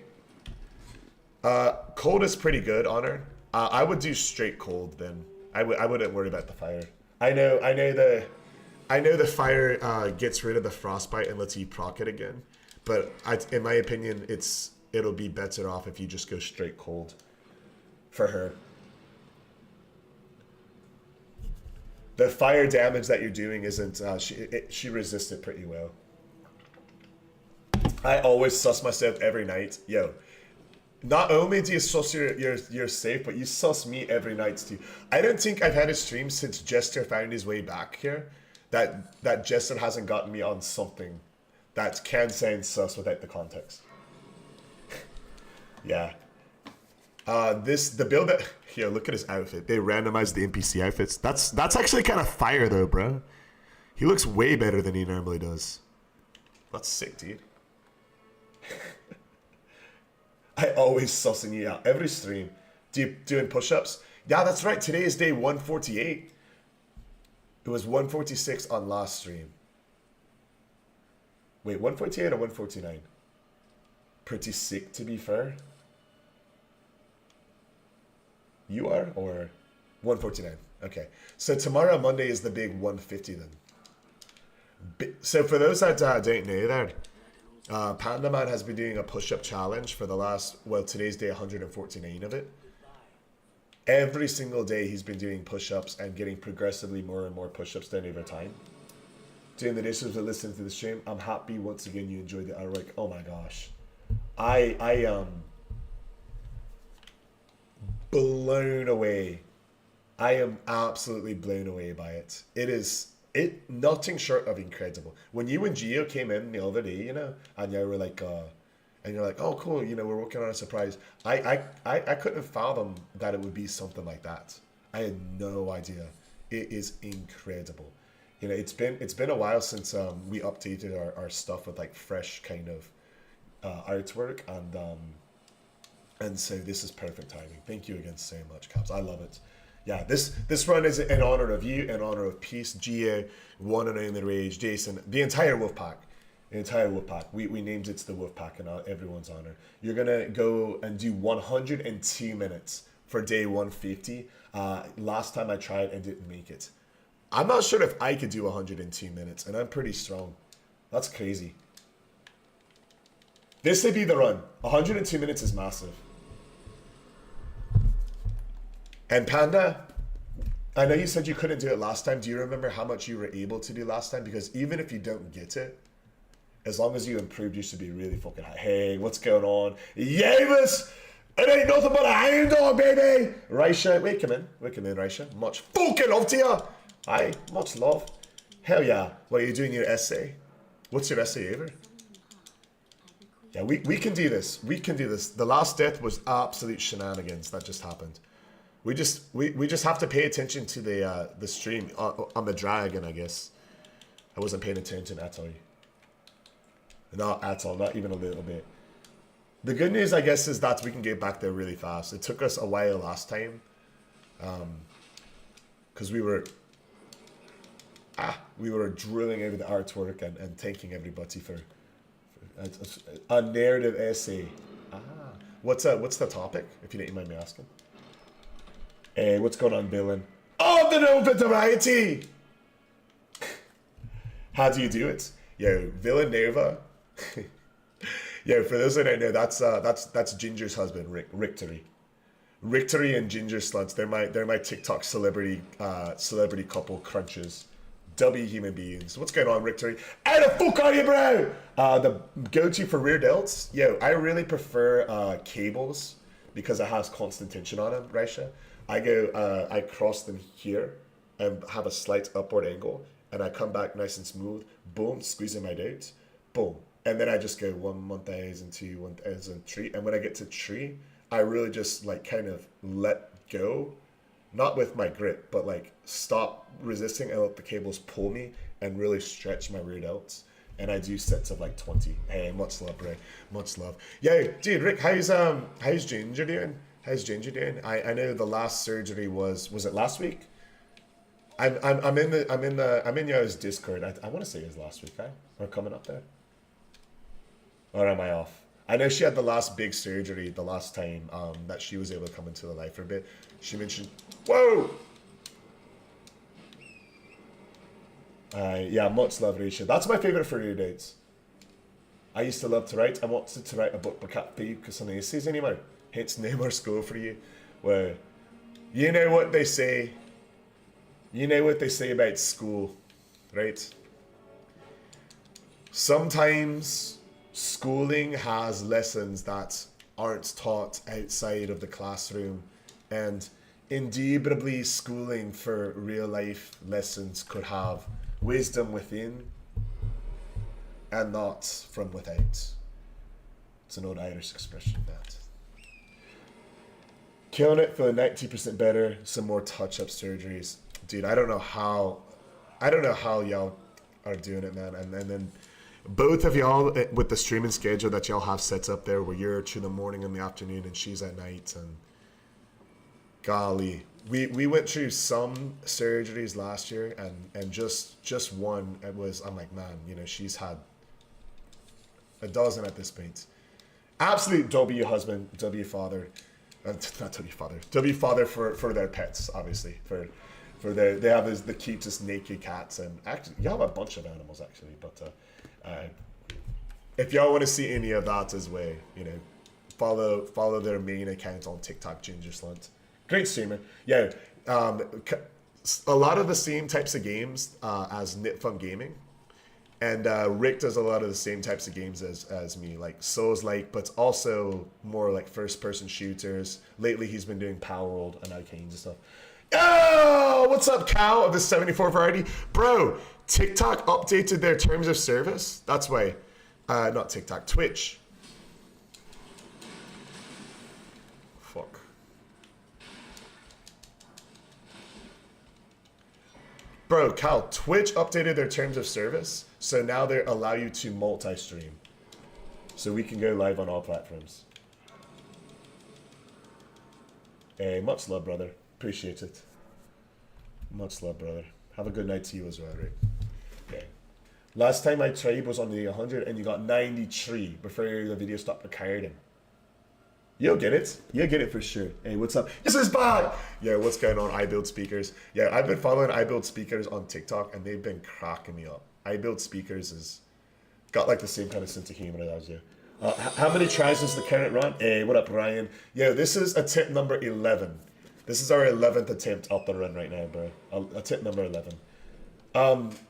Cold is pretty good on her. I would do straight cold then. I wouldn't worry about the fire. I know the fire gets rid of the frostbite and lets you proc it again, but in my opinion, it'll be better off if you just go straight cold for her. The fire damage that you're doing isn't she resists it pretty well. I always suss myself every night. Yo, not only do you suss your safe, but you suss me every night too. I don't think I've had a stream since Jester found his way back here that Jester hasn't gotten me on something that can sound sus without the context. Yeah. The build that here, look at his outfit. They randomized the NPC outfits. That's actually kind of fire though, bro. He looks way better than he normally does. That's sick, dude. I always sussing you out every stream. Doing push-ups? Yeah, that's right. Today is day 148. It was 146 on last stream. Wait, 148 or 149? Pretty sick, to be fair. You are? Or 149? Okay. So tomorrow, Monday, is the big 150 then. So for those that don't know that, Panda Man has been doing a push-up challenge for the last, well, today's day 149 of it. Every single day he's been doing push-ups and getting progressively more and more push-ups done over time. Doing the dishes and listening to the stream. I'm happy once again you enjoyed the artwork. Oh my gosh. I blown away. I am absolutely blown away by it. Nothing short of incredible. When you and Gio came in the other day, you know, and you were like, and you're like, oh cool, you know, we're working on a surprise. I couldn't fathom that it would be something like that. I had no idea. It is incredible. You know, it's been a while since we updated our stuff with like fresh kind of artwork, and so this is perfect timing. Thank you again so much, Caps. I love it. Yeah, this run is in honor of you, in honor of Peace, Gia, One and Only Rage, Jason, the entire Wolfpack. The entire wolf pack. We named it the wolf pack in everyone's honor. You're gonna go and do 102 minutes for day 150. Last time I tried and didn't make it. I'm not sure if I could do 102 minutes, and I'm pretty strong. That's crazy. This would be the run. 102 minutes is massive. And Panda, I know you said you couldn't do it last time. Do you remember how much you were able to do last time? Because even if you don't get it, as long as you improved, you should be really fucking high. Hey, what's going on? Yavis! It ain't nothing but a hound dog, baby! Raisha, wait, come in. Wait, come in, Raisha. Much fucking love to you! Hi, much love. Hell yeah. What are you doing your essay? What's your essay, Ever? Yeah, we can do this. We can do this. The last death was absolute shenanigans that just happened. We just have to pay attention to the stream on the dragon, I guess. I wasn't paying attention at all. Not at all, not even a little bit. The good news, I guess, is that we can get back there really fast. It took us a while last time. Because we were drilling over the artwork and thanking everybody for a narrative essay. What's the topic, if you don't mind me asking? Hey, what's going on, Dylan? Oh, the notoriety! How do you do it? Yo, Villanova. Yo, for those that don't know, that's Ginger's husband, Rictory. Rictory and Ginger Sluts. They're my TikTok celebrity couple crunches. W human beings. What's going on, Rictory? How the fuck are you, bro? The go-to for rear delts. Yo, I really prefer cables because it has constant tension on them, Raisha. I cross them here and have a slight upward angle, and I come back nice and smooth. Boom, squeezing my delts. Boom. And then I just go 1,000, 2, 1,000, 3. And when I get to 3, I really just like kind of let go. Not with my grip, but like stop resisting and let the cables pull me and really stretch my rear delts. And I do sets of like 20. Hey, much love, Ray. Much love. Yo, dude, Rick, how's Ginger doing? How's Ginger doing? I know the last surgery was it last week? I'm in y'all's Discord. I want to say it was last week, Or coming up there. Or am I off? I know she had the last big surgery the last time that she was able to come into the light for a bit. She mentioned, whoa! Yeah, much love, Risha. That's my favorite for your dates. I used to love to write. I wanted to write a book, but can't be because of the essays anymore. Hence, no more school for you. Well, you know what they say. You know what they say about school, right? Sometimes schooling has lessons that aren't taught outside of the classroom, and indubitably schooling for real life lessons could have wisdom within and not from without. It's an old Irish expression, that. Killing it, feeling 90% better, some more touch-up surgeries. Dude, I don't know how y'all are doing it, man. And then both of y'all with the streaming schedule that y'all have set up there where you're through the morning and the afternoon and she's at night, and golly, we went through some surgeries last year and just one, I'm like, man, you know, she's had a dozen at this point. Absolute W husband, W father, not W father, W father for their pets, obviously, they have the cutest naked cats, and actually y'all have a bunch of animals actually, but if y'all want to see any of that as well, you know, follow their main account on TikTok, Ginger Slunt. Great streamer. Yeah, a lot of the same types of games as Knitfun Gaming, and Rick does a lot of the same types of games as me, like Souls-like, but also more like first-person shooters. Lately, he's been doing Power World and Arcanes and stuff. Oh, what's up, Cal of the 74 variety? Bro, TikTok updated their terms of service. That's why, not TikTok, Twitch. Fuck. Bro, Cal, Twitch updated their terms of service, so now they allow you to multi-stream. So we can go live on all platforms. Hey, much love, brother. Appreciate it. Much love, brother. Have a good night to you as well, Rick. Okay. Last time I tried was on the 100 and you got 93 before the video stopped recording. You'll get it. You'll get it for sure. Hey, what's up? This is back. Yeah, what's going on? I Build Speakers. Yeah, I've been following I Build Speakers on TikTok and they've been cracking me up. I Build Speakers is got like the same kind of sense of humor as you. How many tries is the current run? Hey, what up, Ryan? Yeah, this is attempt number 11. This is our 11th attempt up the run right now, bro. Attempt number 11.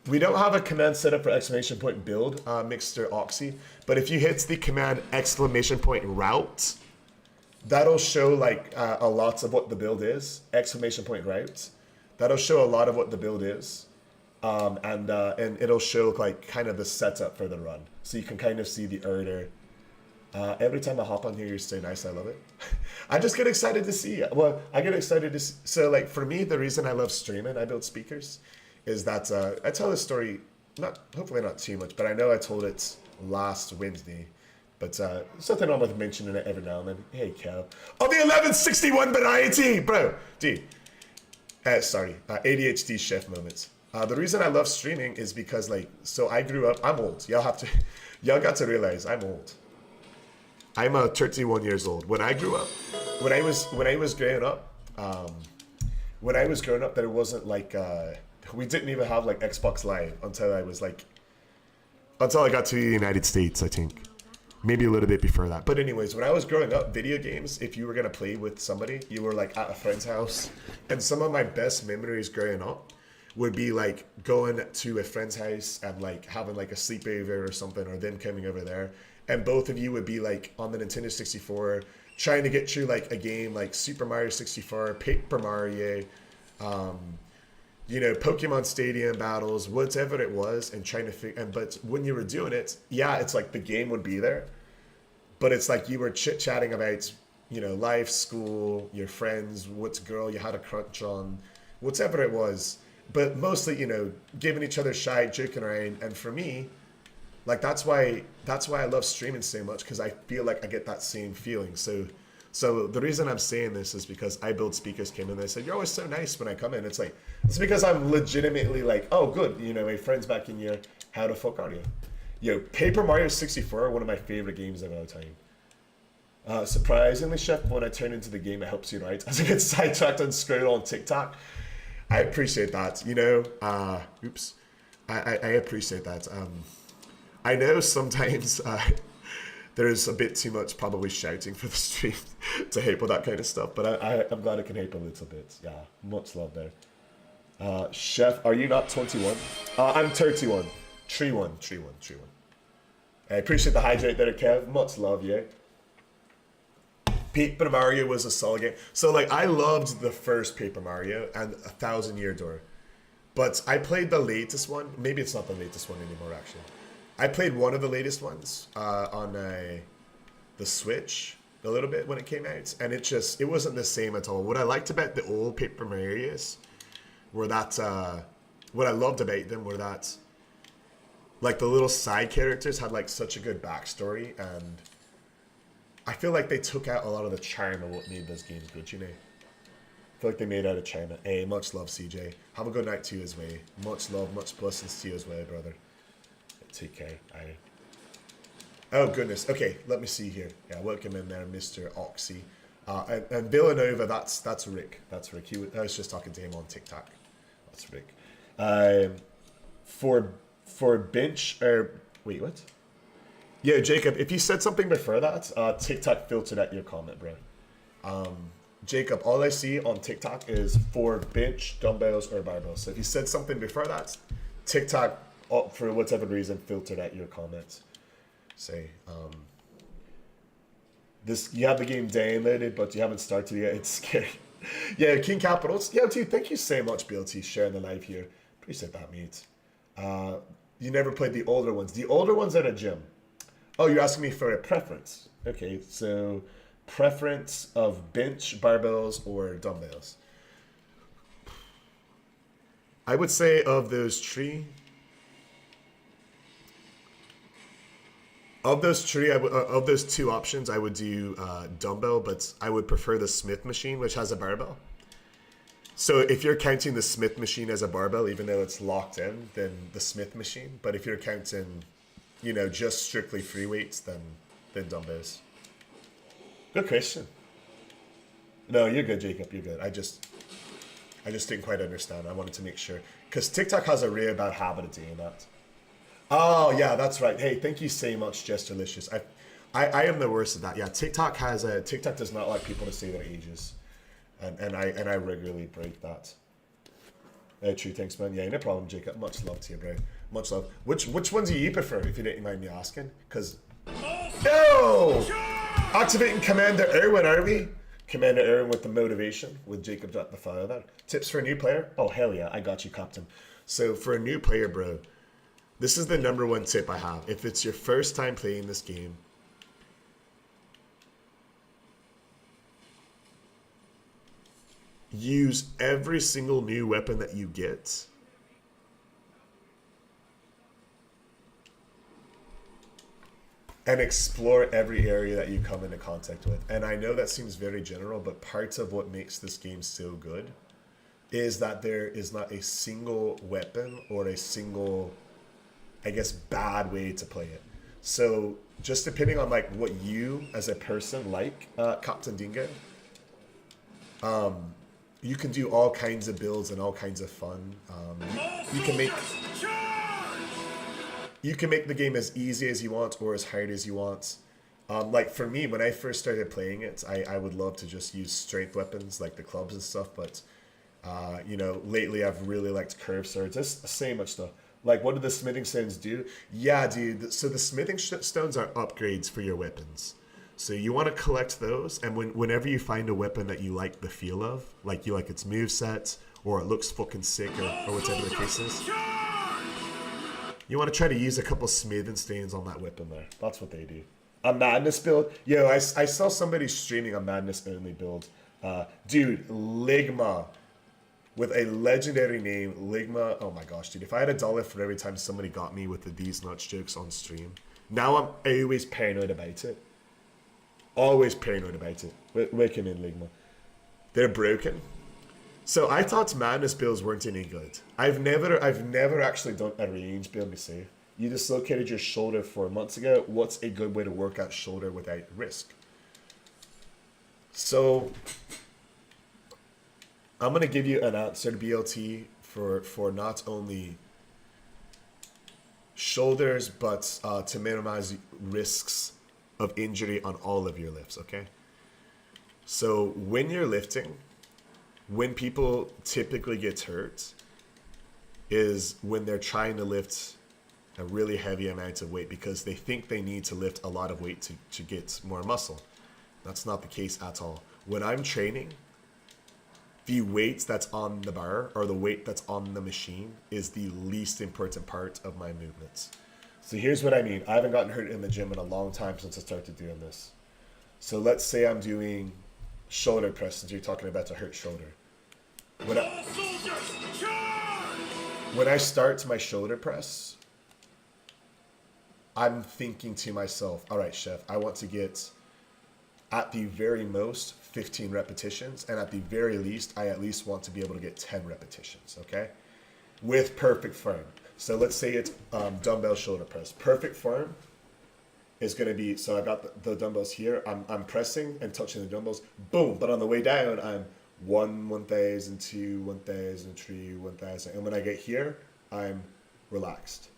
We don't have a command set up for exclamation point build, Mixter Oxy, but if you hit the command exclamation point route, that'll show like a lot of what the build is. Exclamation point route. That'll show a lot of what the build is. And it'll show like kind of the setup for the run. So you can kind of see the order. Every time I hop on here, you're so nice. I love it. I just get excited to see. Well, I get excited to see. So like for me, the reason I love streaming I Build Speakers is that I tell this story, hopefully not too much, but I know I told it last Wednesday. But something wrong with mentioning it every now and then. Hey, Kev. Oh, the 1161 variety, bro. Dude. Sorry. ADHD chef moments. The reason I love streaming is because, like, so I grew up. I'm old. Y'all got to realize I'm old. I'm 31 years old. When I grew up, when I was growing up, there wasn't like we didn't even have like Xbox Live until I got to the United States, I think. Maybe a little bit before that. But anyways, when I was growing up, video games, if you were going to play with somebody, you were like at a friend's house. And some of my best memories growing up would be like going to a friend's house and like having like a sleepover or something, or them coming over there. And both of you would be like on the Nintendo 64, trying to get through like a game like Super Mario 64, Paper Mario, Pokemon Stadium battles, whatever it was, and trying to figure. But when you were doing it, yeah, it's like the game would be there, but it's like you were chit chatting about, life, school, your friends, what girl you had a crunch on, whatever it was. But mostly, giving each other shy, joking around. And for me, like that's why I love streaming so much, because I feel like I get that same feeling. So the reason I'm saying this is because I Build Speakers came in and they said, you're always so nice when I come in. It's like, it's because I'm legitimately like, oh, good. My friend's back in here. How the fuck are you? Paper Mario 64, one of my favorite games of all time. Surprisingly, Chef, when I turn into the game, it helps you, right? As I get sidetracked and scrolled on TikTok. I appreciate that, oops. I appreciate that. I know sometimes there's a bit too much probably shouting for the stream to help with that kind of stuff, but I'm glad I can help a little bit. Yeah, much love there. Chef, are you not 21? I'm 31. 3-1. I appreciate the hydrate there, Kev. Much love, yeah. Paper Mario was a solid game. So like I loved the first Paper Mario and 1,000 Year Door, but I played the latest one. Maybe it's not the latest one anymore, actually. I played one of the latest ones on the Switch a little bit when it came out, and it wasn't the same at all. What I liked about the old Paper Marios were that what I loved about them were that like the little side characters had like such a good backstory, and I feel like they took out a lot of the charm of what made those games good, I feel like they made out of China. Hey, much love, CJ. Have a good night to you as well. Much love, much blessings to you as well, brother. Take care. Oh, goodness. Okay, let me see here. Yeah, welcome in there, Mr. Oxy. And Villanova, that's Rick. That's Rick. I was just talking to him on TikTok. That's Rick. For bench, wait, what? Yeah, Jacob, if you said something before that, TikTok filtered out your comment, bro. Jacob, all I see on TikTok is for bench, dumbbells, or barbells. So if you said something before that, TikTok, for whatever reason, filtered out your comments. Say, you have the game downloaded, but you haven't started yet. It's scary. Yeah, King Capitals. Yeah, dude, thank you so much, BLT, sharing the live here. Appreciate that, mate. You never played the older ones. The older ones at a gym. Oh, you're asking me for a preference. Okay, so preference of bench, barbells, or dumbbells. I would say of those three, of those two options, I would do dumbbell, but I would prefer the Smith machine, which has a barbell. So if you're counting the Smith machine as a barbell, even though it's locked in, then the Smith machine. But if you're counting, you know, just strictly free weights, then dumbbells. Good question. No, you're good, Jacob. You're good. I just didn't quite understand. I wanted to make sure because TikTok has a really bad habit of doing that. Oh yeah, that's right. Hey, thank you so much, Jess Delicious. I am the worst at that. Yeah, TikTok does not like people to say their ages, and I regularly break that. True, thanks, man. Yeah, no problem, Jacob. Much love to you, bro. Much love. Which ones do you prefer, if you didn't mind me asking? Because no, activating Commander Erwin, are we? Commander Erwin with the motivation with Jacob the fire there. Tips for a new player? Oh hell yeah, I got you, Captain. So for a new player, bro, this is the #1 tip I have. If it's your first time playing this game, use every single new weapon that you get and explore every area that you come into contact with. And I know that seems very general, but parts of what makes this game so good is that there is not a single weapon or a single, I guess, bad way to play it. So just depending on like what you as a person like, Captain Dingo, you can do all kinds of builds and all kinds of fun. You can make the game as easy as you want or as hard as you want. Like for me, when I first started playing it, I would love to just use strength weapons like the clubs and stuff. But you know, lately I've really liked curved swords. There's so much stuff. Like, what do the smithing stones do? Yeah, dude. So the smithing stones are upgrades for your weapons. So you want to collect those, and whenever you find a weapon that you like the feel of, like you like its moveset, or it looks fucking sick, or whatever the case is, you want to try to use a couple smithing stones on that weapon there. That's what they do. A madness build? Yo, I saw somebody streaming a madness only build. Dude, Ligma. With a legendary name, Ligma. Oh my gosh, dude. If I had $1 for every time somebody got me with these nuts jokes on stream, now I'm always paranoid about it. Always paranoid about it. Waking in Ligma. They're broken. So I thought madness builds weren't any good. I've never actually done a range build myself. You dislocated your shoulder 4 months ago. What's a good way to work out shoulder without risk? So I'm gonna give you an answer to BLT for not only shoulders, but to minimize risks of injury on all of your lifts, okay? So when you're lifting, when people typically get hurt is when they're trying to lift a really heavy amount of weight because they think they need to lift a lot of weight to get more muscle. That's not the case at all. When I'm training, the weight that's on the bar or the weight that's on the machine is the least important part of my movements. So here's what I mean. I haven't gotten hurt in the gym in a long time since I started doing this. So let's say I'm doing shoulder press, since you're talking about a hurt shoulder. When I start my shoulder press, I'm thinking to myself, all right, chef, I want to get at the very most 15 repetitions, and at the very least, I at least want to be able to get 10 repetitions, okay? With perfect form. So let's say it's dumbbell shoulder press. Perfect form is gonna be, so I got the dumbbells here, I'm pressing and touching the dumbbells, boom, but on the way down, I'm 1,000, 2, 1,000, 3, 1,000, and when I get here, I'm relaxed.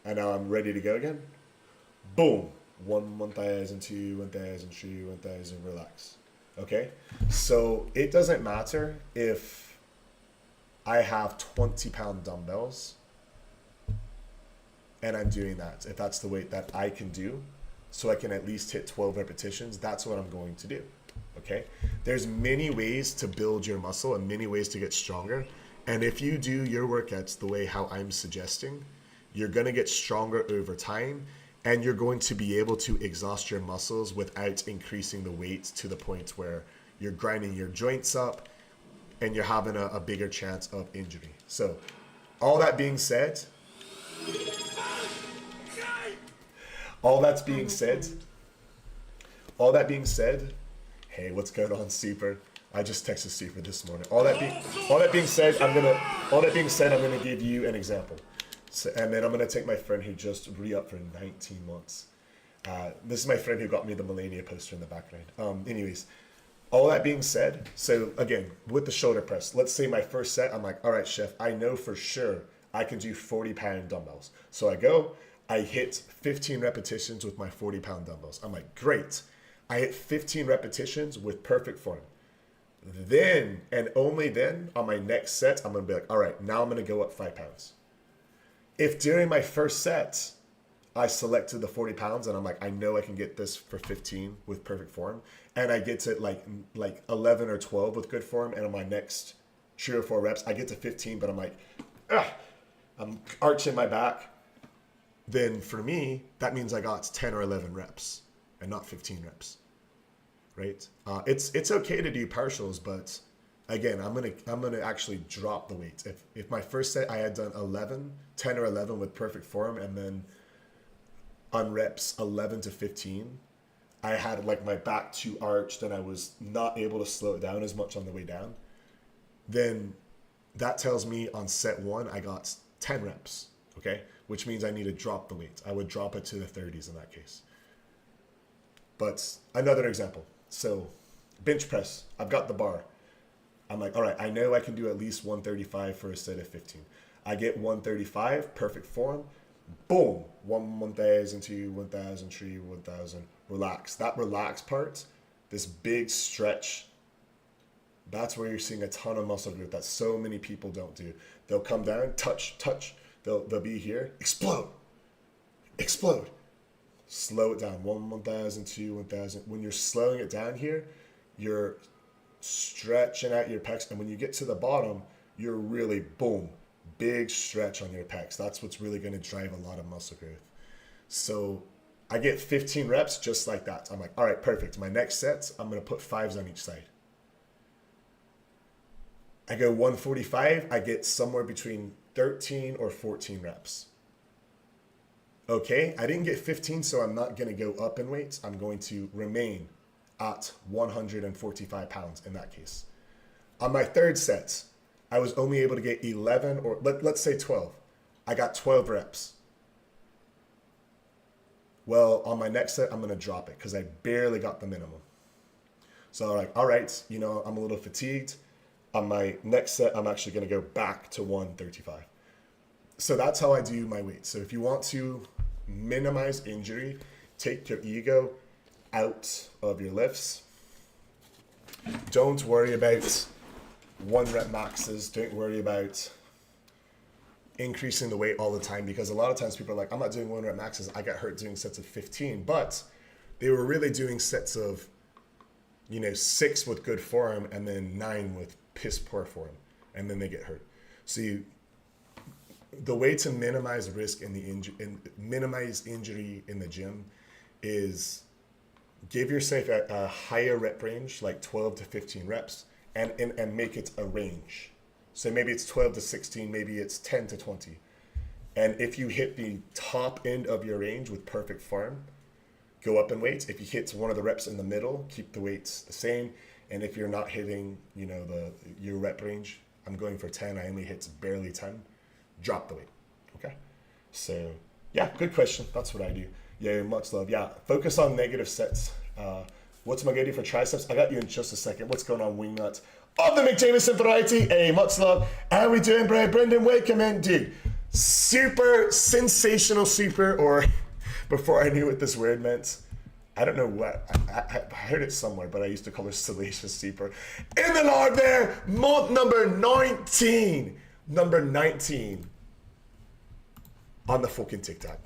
And now I'm ready to go again. Boom, 1,000, 2, 1,000, 3, 1,000, relax. Okay? So it doesn't matter if I have 20-pound dumbbells and I'm doing that. If that's the weight that I can do, so I can at least hit 12 repetitions, that's what I'm going to do. Okay? There's many ways to build your muscle and many ways to get stronger. And if you do your workouts the way how I'm suggesting, you're going to get stronger over time, and you're going to be able to exhaust your muscles without increasing the weight to the point where you're grinding your joints up and you're having a bigger chance of injury. So all that being said, hey, what's going on, Super? I just texted Super this morning. All that being said, I'm gonna give you an example. So, and then I'm gonna take my friend who just re-upped for 19 months. This is my friend who got me the Malenias poster in the background. Anyways, all that being said, so again, with the shoulder press, let's say my first set, I'm like, all right, chef, I know for sure I can do 40-pound dumbbells. So I hit 15 repetitions with my 40-pound dumbbells. I'm like, great. I hit 15 repetitions with perfect form. Then, and only then, on my next set, I'm gonna be like, all right, now I'm gonna go up 5 pounds. If during my first set, I selected the 40 pounds and I'm like, I know I can get this for 15 with perfect form, and I get to like 11 or 12 with good form, and on my next 3 or 4 reps, I get to 15, but I'm like, I'm arching my back. Then for me, that means I got 10 or 11 reps and not 15 reps, right? It's okay to do partials, but again, I'm gonna actually drop the weight. If my first set I had done 10 or 11 with perfect form, and then on reps 11 to 15, I had like my back too arched and I was not able to slow it down as much on the way down, then that tells me on set 1 I got 10 reps, okay? Which means I need to drop the weight. I would drop it to the 30s in that case. But another example, so bench press, I've got the bar. I'm like, all right, I know I can do at least 135 for a set of 15. I get 135, perfect form, boom, 1,000, 2, 1,000, 3, 1,000, relax. That relax part, this big stretch, that's where you're seeing a ton of muscle growth that so many people don't do. They'll come down, touch, they'll be here, explode, slow it down, 1,000, 2, 1,000. When you're slowing it down here, you're stretching out your pecs, and when you get to the bottom, you're really, boom, big stretch on your pecs. That's what's really going to drive a lot of muscle growth. So I get 15 reps just like that. I'm like, all right, perfect. My next set, I'm going to put 5s on each side. I go 145, I get somewhere between 13 or 14 reps. Okay, I didn't get 15, so I'm not going to go up in weights. I'm going to remain at 145 pounds in that case. On my third set, I was only able to get 11 or let's say 12. I got 12 reps. Well, on my next set, I'm going to drop it because I barely got the minimum. So I'm like, all right, you know, I'm a little fatigued. On my next set, I'm actually going to go back to 135. So that's how I do my weight. So if you want to minimize injury, take your ego out of your lifts. Don't worry about 1 rep maxes. Don't worry about increasing the weight all the time, because a lot of times people are like, I'm not doing 1 rep maxes. I got hurt doing sets of 15, but they were really doing sets of, 6 with good form and then 9 with piss poor form, and then they get hurt. So the way to minimize risk in minimize injury in the gym is give yourself a higher rep range, like 12 to 15 reps, and make it a range. So maybe it's 12 to 16, maybe it's 10 to 20. And if you hit the top end of your range with perfect form, go up in weights. If you hit one of the reps in the middle, keep the weights the same. And if you're not hitting, your rep range, I'm going for 10, I only hit barely 10, drop the weight, okay? So yeah, good question. That's what I do. Yeah, much love. Yeah, focus on negative sets. What's my go-to for triceps? I got you in just a second. What's going on, Wingnut? Of the McJameson variety, hey, much love. How we doing, bro? Brendan, welcome in, dude. Super sensational super, or before I knew what this word meant, I don't know what, I heard it somewhere, but I used to call her Salacious Super. In the Lord there, month number 19 on the fucking TikTok.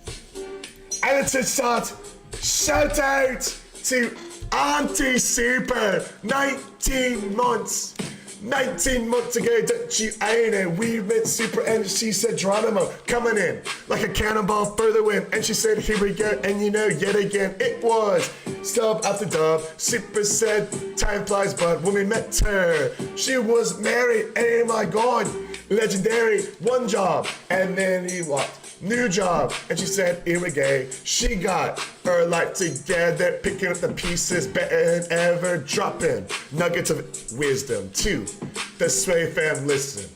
And it's a shout out to Auntie Super, 19 months ago, don't you own it? We met Super and she said, Geronimo, coming in like a cannonball for the win. And she said, here we go. And yet again, it was stub after dub. Super said, time flies, but when we met her, she was married. Oh my God, legendary, one job. And then he what? new job. And she said, here we go. She got her life together, picking up the pieces better than ever, dropping nuggets of wisdom to the Sway fam. Listen.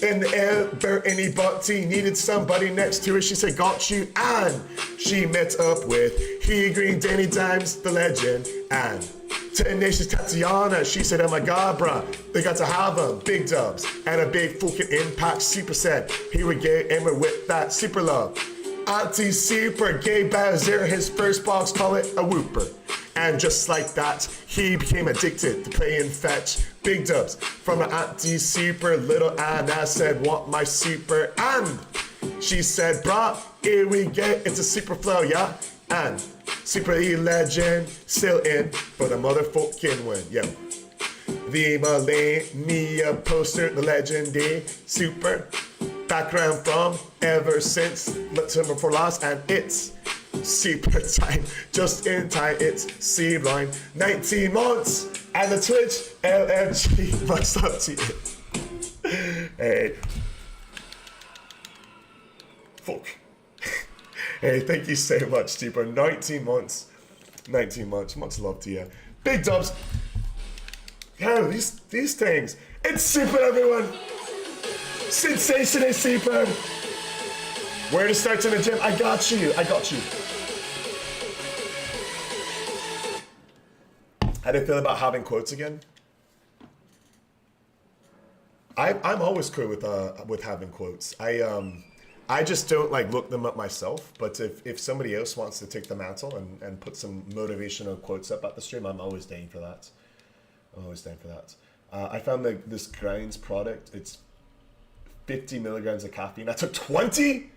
In the air, Bernie Butty needed somebody next to her. She said, got you. And she met up with He Green, Danny Dimes, the legend, and Tenacious Tatiana. She said, oh my God, bruh, they got to have them. Big dubs and a big fucking impact. Super said, here we go, and we're with that super love. Auntie Super gave Bowser his first box, call it a whooper. And just like that, he became addicted to playing fetch. Big dubs from an Auntie Super. Little Anna said, want my super. And she said, brah, here we get, it's a super flow, yeah? And Super E legend, still in for the motherfucking win, yo. The Malenia poster, the legendary Super. Background from ever since September before last, and it's super time, just in time, it's C-Line, 19 months, and the Twitch, LMG, what's up to you? Hey. Fuck. Hey, thank you so much, Super. 19 months, much love to you. Big dubs. Yeah, these things, it's super, everyone. Sensational super. Where to start in the gym? I got you. How do you feel about having quotes again? I'm always cool with having quotes. I just don't like look them up myself. But if somebody else wants to take the mantle and put some motivational quotes up at the stream, I'm always down for that. I found this Grinds product. It's 50 milligrams of caffeine. I took 20?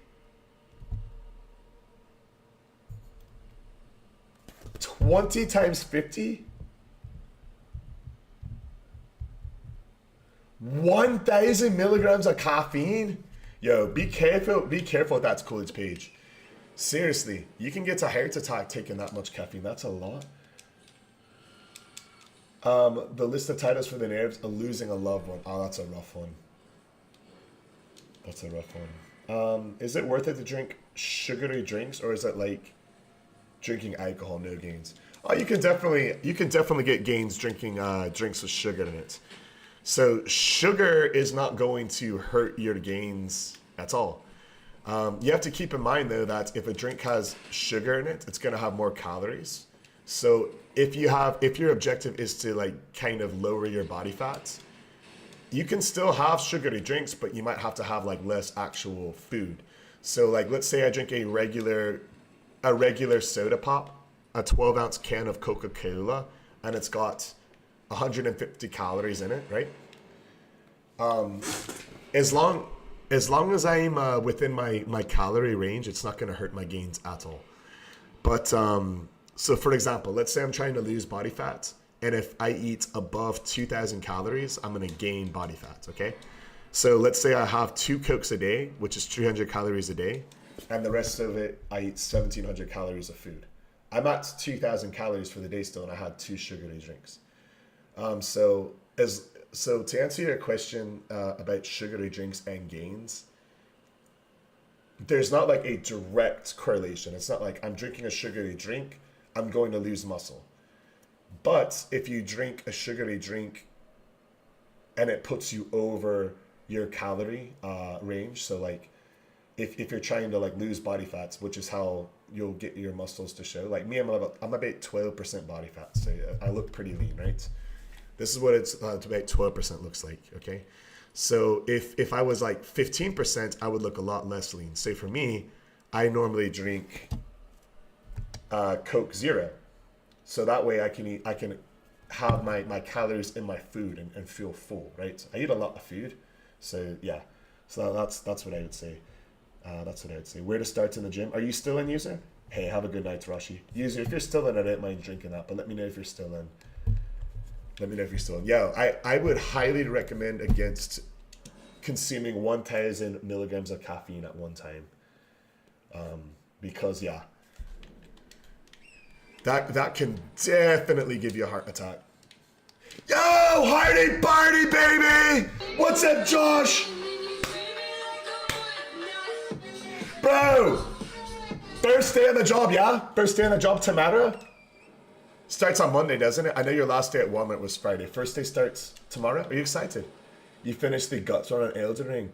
20 times 50? 1,000 milligrams of caffeine? Yo, be careful if that's Coolidge Page. Seriously, you can get a heart attack taking that much caffeine. That's a lot. The list of titles for the nerves, losing a loved one. Oh, that's a rough one. Is it worth it to drink sugary drinks, or is it like drinking alcohol, no gains? Oh, you can definitely get gains drinking drinks with sugar in it. So sugar is not going to hurt your gains at all. You have to keep in mind though that if a drink has sugar in it, it's going to have more calories. So if your objective is to like kind of lower your body fat, you can still have sugary drinks, but you might have to have like less actual food. So like, let's say I drink a regular soda pop, a 12-ounce can of Coca-Cola, and it's got 150 calories in it, right? As long as I'm within my calorie range, it's not going to hurt my gains at all. But so for example, let's say I'm trying to lose body fat, and if I eat above 2,000 calories, I'm going to gain body fat, okay? So let's say I have 2 Cokes a day, which is 300 calories a day, and the rest of it, I eat 1,700 calories of food. I'm at 2,000 calories for the day still, and I had 2 sugary drinks. So to answer your question about sugary drinks and gains, there's not like a direct correlation. It's not like I'm drinking a sugary drink, I'm going to lose muscle. But if you drink a sugary drink and it puts you over your calorie range, so like if you're trying to like lose body fats, which is how you'll get your muscles to show. Like me, I'm about 12% body fat, so I look pretty lean, right? This is what it's about 12% looks like, okay? So if I was like 15%, I would look a lot less lean. Say for me, I normally drink Coke Zero. So that way I can have my calories in my food and feel full, right? I eat a lot of food. So yeah, so that's what I would say. Where to start in the gym? Are you still in, user? Hey, have a good night, Rashi. User, if you're still in, I don't mind drinking that, but let me know if you're still in. Yeah, I would highly recommend against consuming 1,000 milligrams of caffeine at one time. Because yeah, that can definitely give you a heart attack. Yo, Hardy Party, baby! What's up, Josh? Bro! First day on the job, yeah? First day on the job tomorrow? Starts on Monday, doesn't it? I know your last day at Walmart was Friday. First day starts tomorrow? Are you excited? You finished the guts run on Elden Ring.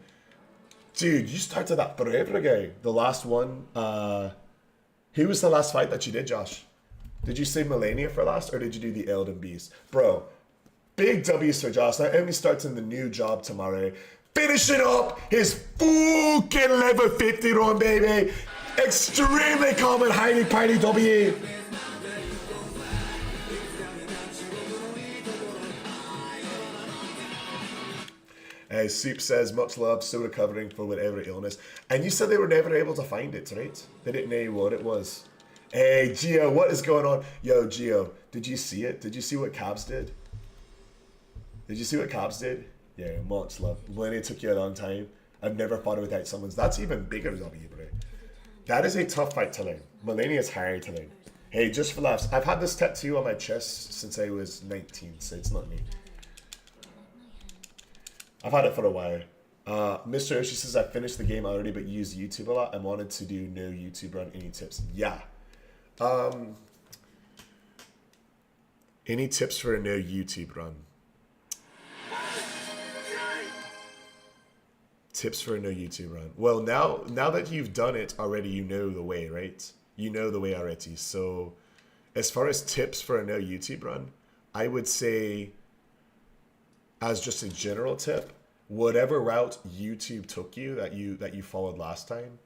Dude, you started that forever ago. The last one, who was the last fight that you did, Josh? Did you say Malenia for last, or did you do the Elden Beast? Bro, big W's for Josh. Now, Emmy starts in the new job tomorrow. Finishing up his fucking level 50 run, baby. Extremely common, highly party W. Soup says, much love, still recovering from whatever illness. And you said they were never able to find it, right? They didn't know what it was. Hey, Gio, what is going on? Yo, Gio, did you see it? Did you see what Cabs did? Did you see what Cabs did? Yeah, much love. Malenia took you a long time. I've never fought it without someone's. That's even bigger W, bro. That is a tough fight to learn. Malenia is hard to learn. Hey, just for laughs, I've had this tattoo on my chest since I was 19, so it's not me. I've had it for a while. Mr. Oshi says, I finished the game already, but use YouTube a lot. I wanted to do no YouTube run. Any tips? Yeah. Any tips for a no YouTube run? Tips for a no YouTube run. Well, now that you've done it already, you know the way, right? You know the way already. So as far as tips for a no YouTube run, I would say, as just a general tip, whatever route YouTube took you that you followed last time,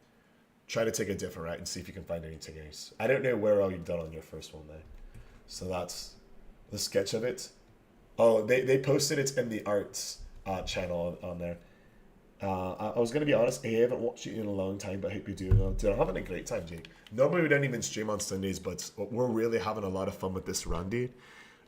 try to take a different route and see if you can find anything else. I don't know where all you've done on your first one though. So that's the sketch of it. Oh, they posted it in the arts channel on there. I was gonna be honest, I haven't watched it in a long time, but I hope you're doing well. Dude, I'm having a great time, Jake. Normally we don't even stream on Sundays, but we're really having a lot of fun with this run, dude.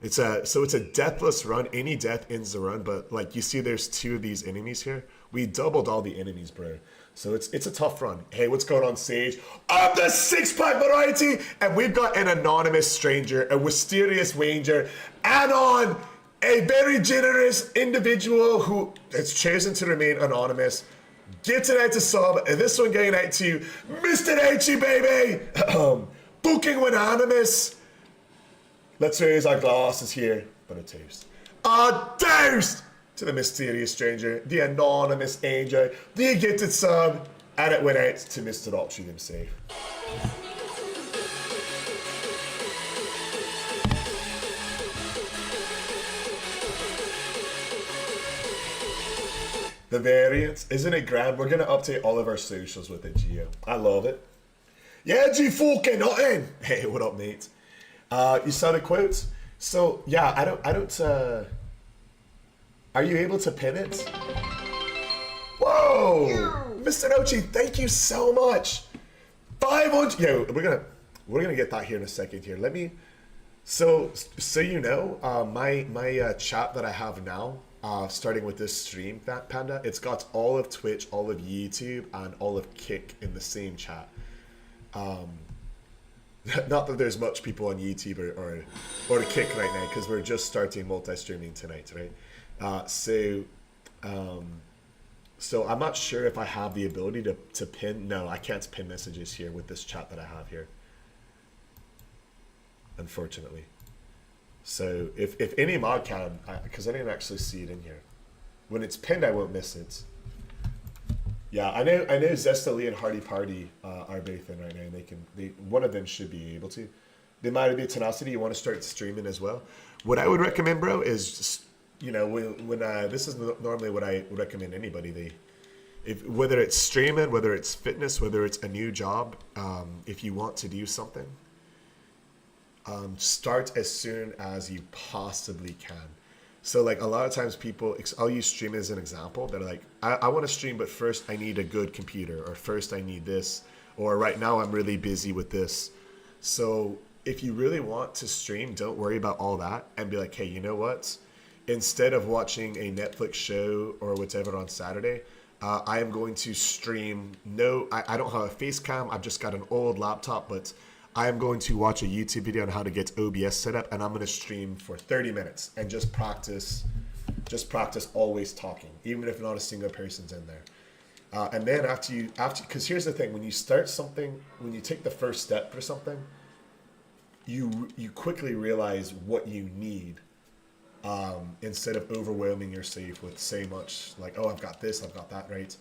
It's a deathless run. Any death ends the run, but like you see, there's 2 of these enemies here. We doubled all the enemies, bro. So it's a tough run. Hey, what's going on, Sage? I'm the 6-pack variety, and we've got an anonymous stranger, a mysterious wager, and on a very generous individual who has chosen to remain anonymous. Get it out to sub. And this one going out to Mr. H, baby. Booking with anonymous. Let's raise our glasses here for a toast. A toast to the mysterious stranger, the anonymous angel, the gifted sub, and it went out to Mr. Oxley himself. The variants, isn't it grand? We're gonna update all of our socials with it, Gio. I love it. Yeah, G fucking nothing. Hey, what up, mate? You saw the quotes? So yeah, I don't are you able to pin it? Whoa! No. Mr. Nochi, thank you so much. 500. Yo, we're gonna get that here in a second here. Let me so you know, my chat that I have now, starting with this stream, that Panda, it's got all of Twitch, all of YouTube, and all of Kick in the same chat. Not that there's much people on YouTube or Kick right now, because we're just starting multi-streaming tonight, right? So I'm not sure if I have the ability to pin. No, I can't pin messages here with this chat that I have here, unfortunately. So if any mod can, because I didn't actually see it in here. When it's pinned, I won't miss it. Yeah, I know Zestally and Hardy Party are both in right now, and one of them should be able to. They might be Tenacity. You want to start streaming as well. What I would recommend, bro, is just, you know, when this is normally what I would recommend anybody. Whether it's streaming, whether it's fitness, whether it's a new job, if you want to do something, start as soon as you possibly can. So like a lot of times people, I'll use streaming as an example. They're like, I want to stream, but first I need a good computer, or first I need this, or right now I'm really busy with this. So if you really want to stream, don't worry about all that and be like, hey, you know what? Instead of watching a Netflix show or whatever on Saturday, I am going to stream. No, I don't have a face cam. I've just got an old laptop, but I am going to watch a YouTube video on how to get OBS set up, and I'm going to stream for 30 minutes and just practice always talking, even if not a single person's in there. And then because here's the thing, when you start something, when you take the first step for something, you quickly realize what you need, instead of overwhelming yourself with so much like, oh, I've got this, I've got that, right?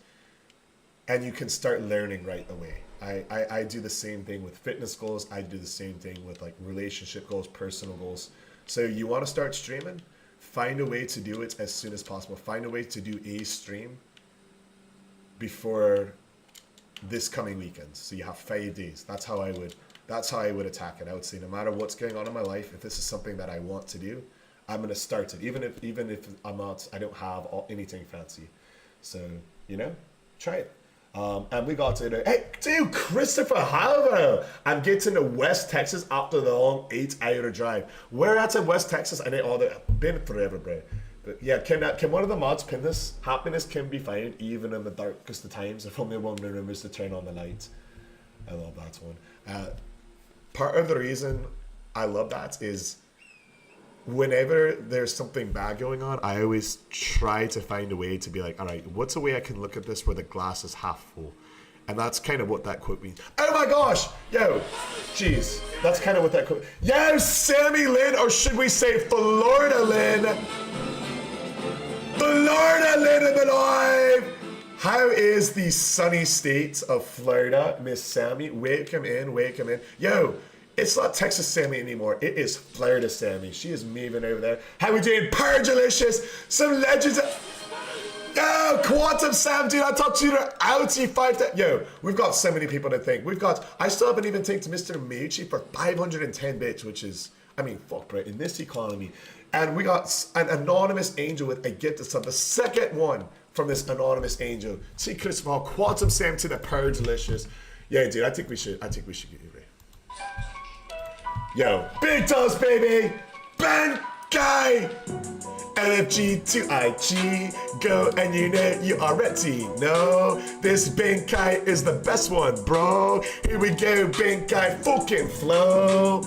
And you can start learning right away. I do the same thing with fitness goals. I do the same thing with like relationship goals, personal goals. So you want to start streaming, find a way to do it as soon as possible. Find a way to do a stream before this coming weekend. So you have 5 days. That's how I would attack it. I would say no matter what's going on in my life, if this is something that I want to do, I'm gonna start it. Even if I don't have anything fancy. So, try it. And we got to hey, dude, Christopher Halver. I'm getting to West Texas after the long 8-hour drive. Where at in West Texas? I know been forever, bro. But yeah, can one of the mods pin this? Happiness can be found even in the darkest of times if only one remembers to turn on the light. I love that one. Part of the reason I love that is whenever there's something bad going on, I always try to find a way to be like, all right, what's a way I can look at this where the glass is half full? And that's kind of what that quote means. Oh my gosh! Yo, jeez. That's kind of what that quote... Yo, Sammy Lynn, or should we say Florida Lynn? Florida Lynn in the live! How is the sunny state of Florida, Miss Sammy? Welcome in, welcome in. Yo, it's not Texas Sammy anymore. It is Florida Sammy. She is moving over there. How we doing? Purgelicious. Some legends. Yo, Quantum Sam, dude, I talked to you outie 5 Yo, we've got so many people to thank. I still haven't even thanked Mr. Meucci for 510 bits, which is, I mean, fuck, bro, in this economy. And we got an anonymous angel with a gift of stuff. The second one from this anonymous angel. See, Christopher, Quantum Sam to the Purgelicious. Yeah, dude, I think we should get you ready. Yo, big toast, baby! Ben Guy! LFG to IG, go and you already know this Benkai is the best one, bro. Here we go, Benkai fucking flow.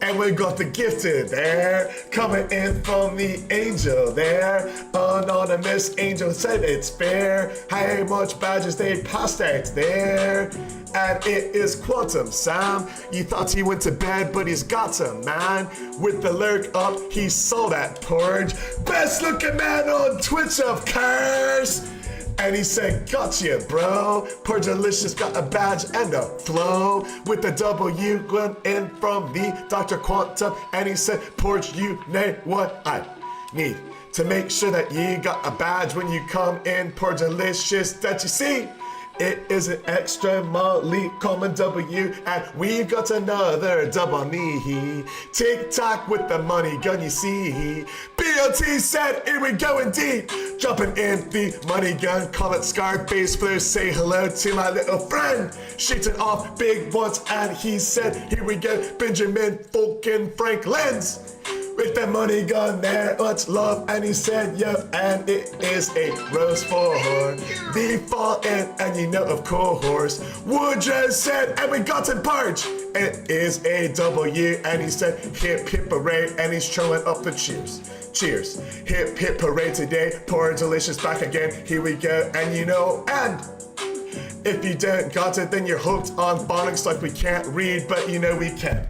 And we got the gifted there, coming in from the angel there. Anonymous angel said it's fair. How much badges they passed out there. And it is Quantum Sam. You thought he went to bed, but he's got some, man. With the lurk up, he saw that purge. Best looking man on Twitch, of course. And he said, gotcha, bro. Purgelicious got a badge and a flow. With the W going in from the Dr. Quantum. And he said, Purge, you know what I need to make sure that you got a badge when you come in. Purgelicious, that you see. It is an extra Molly, common W, and we've got another dub on me. Tick-tock with the money gun, you see. BOT said, here we go indeed. Jumping in the money gun, call it Scarface Flow, say hello to my little friend. Shooting off big ones, and he said, here we go, Benjamin fucking Franklin's. With the money gun there, much love, and he said, yo, and it is a rose for the fall in, and you know, of course, Woodrow said, and we got it, Purge. It is a W, and he said, hip, hip, hooray, and he's throwing up the cheers. Cheers. Hip, hip, hooray today, Purgelicious back again, here we go, and you know, and if you don't got it, then you're hooked on phonics like we can't read, but you know we can.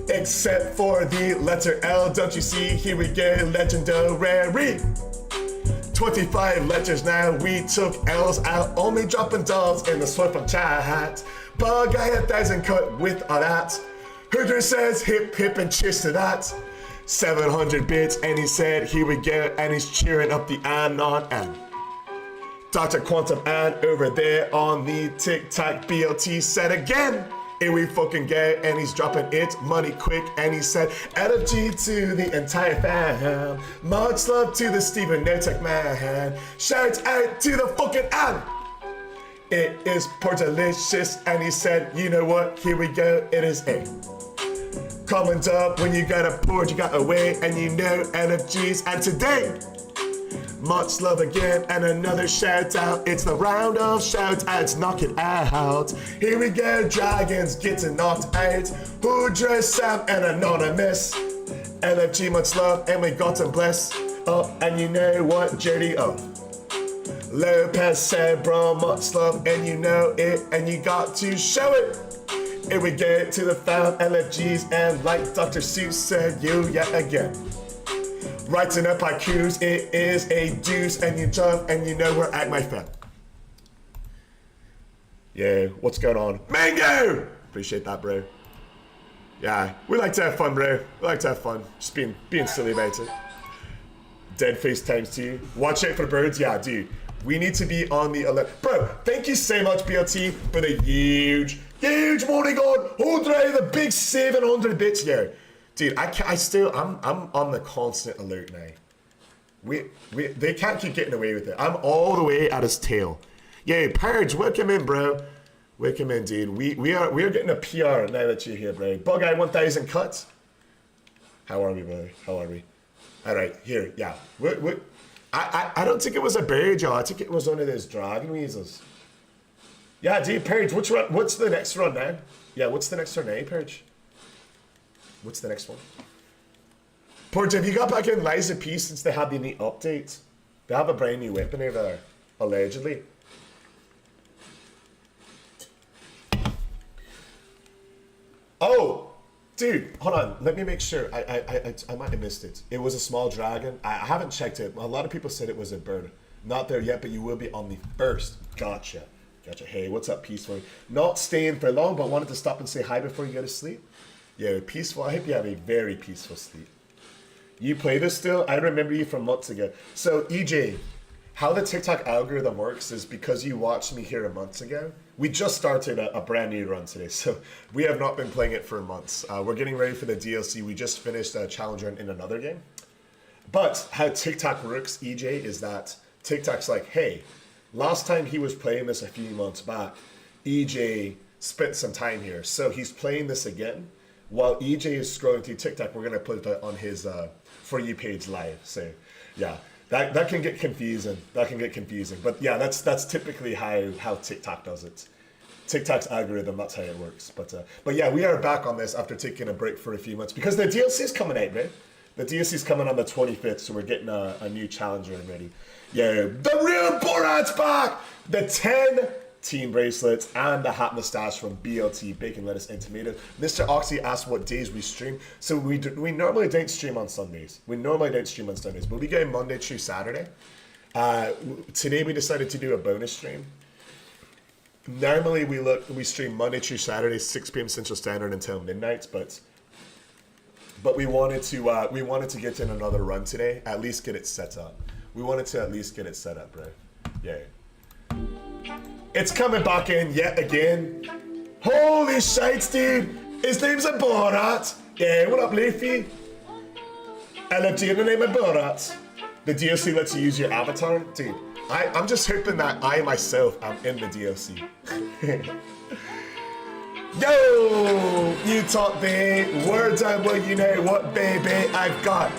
Except for the letter L, don't you see? Here we go, legendary. 25 letters now, we took L's out, only dropping dolls in the Swift on chat. Bug, I 1,000 cut with all that. Hooter says hip hip and cheers to that. 700 bits, and he said, here we go, and he's cheering up the anon and Dr. Quantum and over there on the TikTok BLT said again. Here we fucking go, and he's dropping it money quick, and he said, LFG to the entire fam, much love to the Steven Notek man, shout out to the fucking ad. It is Purgelicious, and he said, you know what, here we go, it is a comment up when you got a port, you got away, and you know LFGs, and today, much love again, and another shout out. It's the round of shout outs, knock it out. Here we go, dragons getting knocked out. Woodrow, Sam, and Anonymous. LFG, much love, and we got to bless. Oh, and you know what, Jerry, oh. Lopez said, bro, much love, and you know it, and you got to show it. And we get to the found LFGs, and like Dr. Seuss said, you yet again. Writing up haikus, it is a deuce, and you jump, and you know we're at my fan. Yeah, what's going on? Mango! Appreciate that, bro. Yeah, we like to have fun, bro. We like to have fun. Just being silly about it. Dead face times 2. Watch out for the birds. Yeah, dude. We need to be on the alert. Bro, thank you so much, BLT, for the huge morning on. Hold right, the big 700 bits. Yeah. Dude, I'm on the constant alert now. They can't keep getting away with it. I'm all the way at his tail. Yeah, Purge, welcome in, bro. Welcome in, dude. We are getting a PR now that you're here, bro. Bug Eye 1000 cuts. How are we, brother? How are we? All right, here, yeah. I don't think it was a bird, y'all. I think it was one of those dragon weasels. Yeah, dude, Purge, what's the next run now? Yeah, what's the next run now, Purge? What's the next one? Purge, have you got back in Lies of Peace since they had the neat updates? They have a brand new weapon over there, allegedly. Oh, dude, hold on. Let me make sure. I might have missed it. It was a small dragon. I haven't checked it. A lot of people said it was a bird. Not there yet, but you will be on the first. Gotcha. Hey, what's up, Peaceful? Not staying for long, but wanted to stop and say hi before you go to sleep. Yeah, Peaceful. I hope you have a very peaceful sleep. You play this still? I remember you from months ago. So, EJ, how the TikTok algorithm works is because you watched me here a month ago. We just started a brand new run today, so we have not been playing it for months. We're getting ready for the DLC. We just finished a challenge run in another game. But how TikTok works, EJ, is that TikTok's like, hey, last time he was playing this a few months back, EJ spent some time here. So he's playing this again. While EJ is scrolling through TikTok, we're going to put it on his For You page live. So, yeah. That can get confusing. But yeah, that's typically how TikTok does it. TikTok's algorithm, that's how it works. But yeah, we are back on this after taking a break for a few months because the DLC is coming out, right? The DLC is coming on the 25th, so we're getting a new challenger ready. Yeah, the real Borat's back! The 10 team bracelets and the hat mustache from BLT, Bacon, Lettuce, and Tomato. Mr. Oxy asked what days we stream. So we normally don't stream on Sundays. But we go Monday through Saturday. Today we decided to do a bonus stream. Normally we stream Monday through Saturday, 6 p.m. Central Standard until midnight, but we wanted to get in another run today, at least get it set up. We wanted to at least get it set up, bro. Yeah. It's coming back in yet again. Holy shites, dude. His name's a Borat. Yeah, what up, Leafy? LFG in the name of Borat. The DLC lets you use your avatar. Dude, I'm just hoping that I myself am in the DLC. Yo, you talk big. Words on well, you know what, baby, I've got.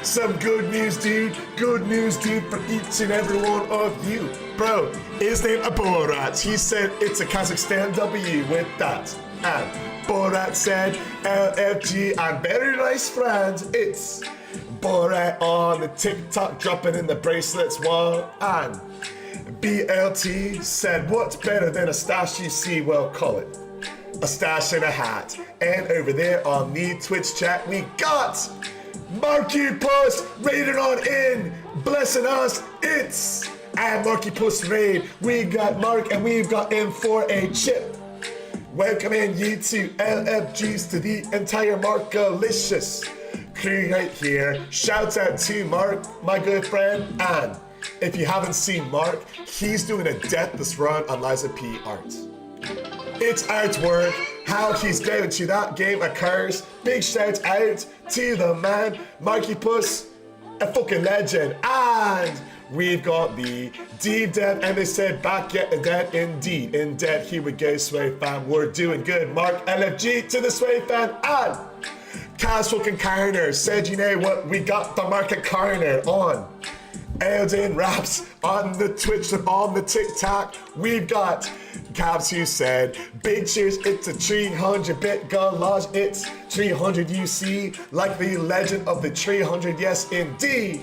Some good news, dude. Good news, dude, for each and every one of you. Bro, his name is Borat. He said it's a Kazakhstan W with that. And Borat said LFG and very nice friends. It's Borat on the TikTok dropping in the bracelets wall. And BLT said what's better than a stash you see? Well, call it a stash and a hat. And over there on the Twitch chat, we got Marky Puss raiding on in, blessing us. It's and Marky Puss raid. We got Mark and we've got him for a chip. Welcome in you to LFGs to the entire Markalicious crew right here. Shout out to Mark, my good friend. And if you haven't seen Mark, he's doing a Deathless run on Liza P art. It's artwork. How he's down to that game occurs. Big shout out to the man, Marky Puss, a fucking legend. And we've got the Deep Dead, and they said back yet dead indeed. In dead, here we go, Sway fan. We're doing good. Mark LFG to the Sway fan. And Kaz fucking Carner said, you know what? We got the Market Corner on Elden Raps on the Twitch, on the TikTok. We've got Cabs who said, big cheers, it's a 300-bit garage, it's 300 UC, like the legend of the 300, yes indeed.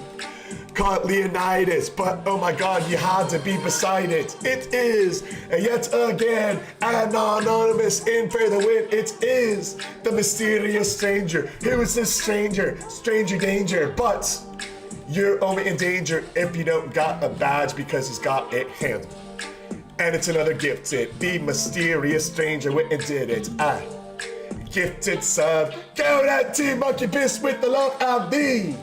called Leonidas, but oh my God, you had to be beside it. It is yet again anonymous in for the win. It is the mysterious stranger. Who is this stranger? Stranger danger, but you're only in danger if you don't got a badge because he's got it handled. And it's another gifted, the mysterious stranger went and did it. Gifted sub, go that team monkey piss with the love of thee.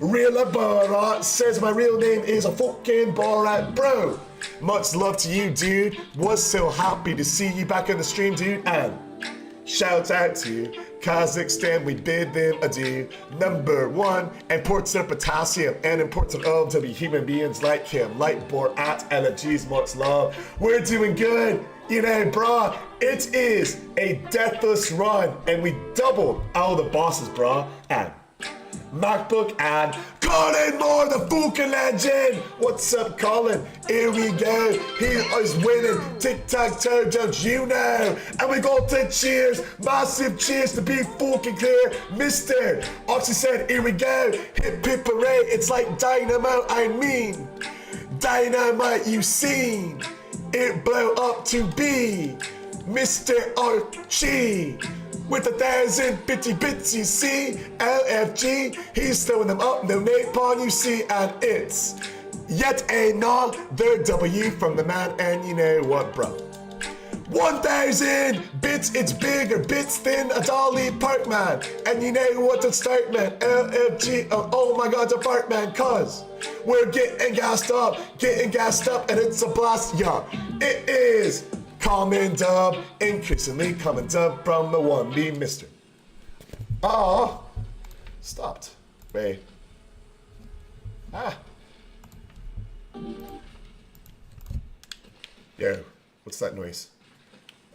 Real Borat says my real name is a fucking Borat, bro. Much love to you, dude. Was so happy to see you back on the stream, dude. And shout out to Kazakhstan, we bid them adieu. Number one, imports of potassium and imports of to be human beings like him, like Borat, LFG's much love. We're doing good. You know, brah, it is a deathless run, and we doubled all the bosses, brah. And MacBook and Colin Moore, the fucking legend. What's up, Colin? Here we go. He is winning tic-tac-toe, don't you know? And we got to cheers, massive cheers to be fucking clear. Mr. Oxy said, here we go. Hip hip hooray, it's like dynamite, I mean. Dynamite you seen. It blow up to be Mr. Archie with 1,000 bitty bits, you see. LFG, he's throwing them up, no napalm, you see, and it's yet another W from the man, and you know what, bro? 1,000 bits, it's bigger, bits than a Dolly Park, man. And you know what to start, man? LFG, oh my God, the Park, man, cause we're getting gassed up, and it's a blast, yeah. It is coming dub, increasingly coming dub from the one, me, Mr. Stopped. Wait. Yo, what's that noise?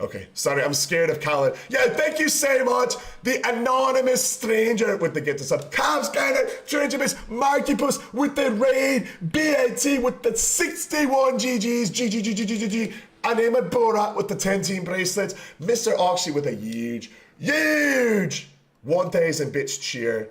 Okay, sorry, I'm scared of Colin. Yeah, thank you so much. The anonymous stranger with the gift of sub. Cavs Scanner, Trenjamus, Marky Puss with the raid, BAT with the 61 GGs, GG. And Emma Borat with the 10 team bracelets. Mr. Oxy with a huge 1,000 bits cheer.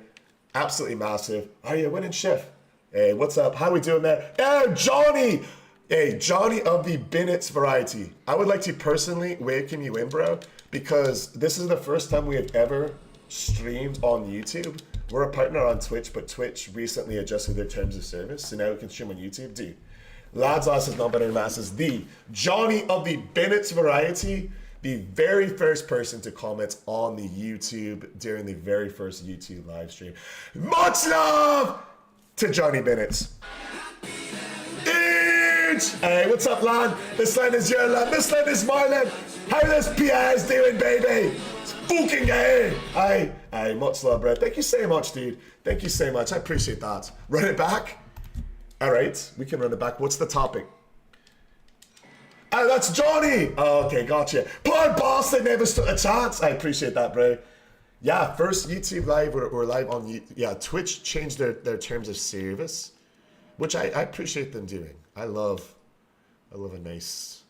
Absolutely massive. Are you winning, Chef? Hey, what's up? How we doing there? Oh, Johnny! Hey, Johnny of the Bennett's variety. I would like to personally welcome you in, bro, because this is the first time we have ever streamed on YouTube. We're a partner on Twitch, but Twitch recently adjusted their terms of service, so now we can stream on YouTube. Dude, lads, is not better than masses. The Johnny of the Bennett's variety, the very first person to comment on the YouTube during the very first YouTube live stream. Much love to Johnny Bennett's. Hey, what's up, Lan? This land is your land. This land is my land. How this PS doing, baby? It's fucking good. Hey, much love, bro. Thank you so much, dude. Thank you so much. I appreciate that. Run it back. All right, we can run it back. What's the topic? Oh, that's Johnny. Oh, okay, gotcha. Poor Boston never stood a chance. I appreciate that, bro. Yeah, first YouTube live. We're live on YouTube. Yeah, Twitch changed their terms of service, which I appreciate them doing. I love a nice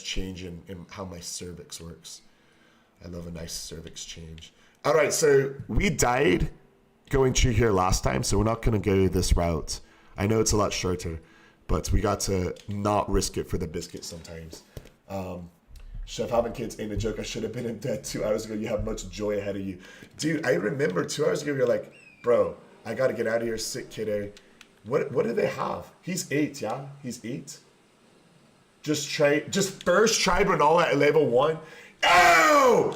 change in how my cervix works. I love a nice cervix change. All right, so we died going through here last time, so we're not gonna go this route. I know it's a lot shorter, but we got to not risk it for the biscuit sometimes. Chef, having kids ain't a joke. I should have been in bed 2 hours ago. You have much joy ahead of you. Dude, I remember 2 hours ago, you're like, bro, I gotta get out of here, sick kiddo. What do they have? He's 8, yeah? He's 8? Just first try Granola at level 1. Oh!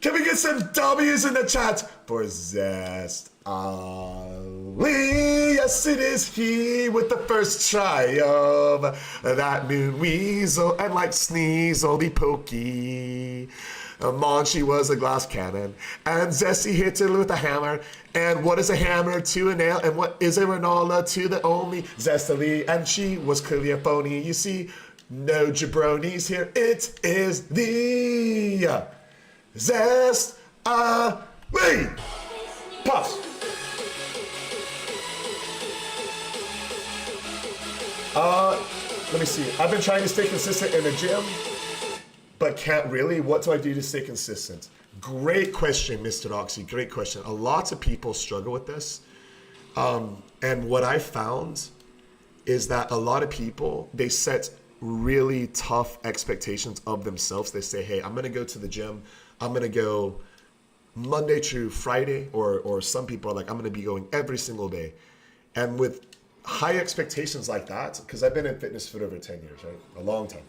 Can we get some W's in the chat? For Zest Ali. Yes, it is he with the first try of that moon weasel. And like Sneasel the Pokey. Monchi was a glass cannon, and Zesty hit it with a hammer. And what is a hammer to a nail? And what is a Granola to the only Zestily? And she was clearly a phony. You see, no jabronis here. It is the Zest Ali. Pause. Let me see. I've been trying to stay consistent in the gym, but can't really. What do I do to stay consistent? Great question, Mr. Oxy. Great question. A lot of people struggle with this. And what I found is that a lot of people, they set really tough expectations of themselves. They say, hey, I'm going to go to the gym. I'm going to go Monday through Friday, or some people are like, I'm going to be going every single day. And with high expectations like that, because I've been in fitness for over 10 years, right? A long time.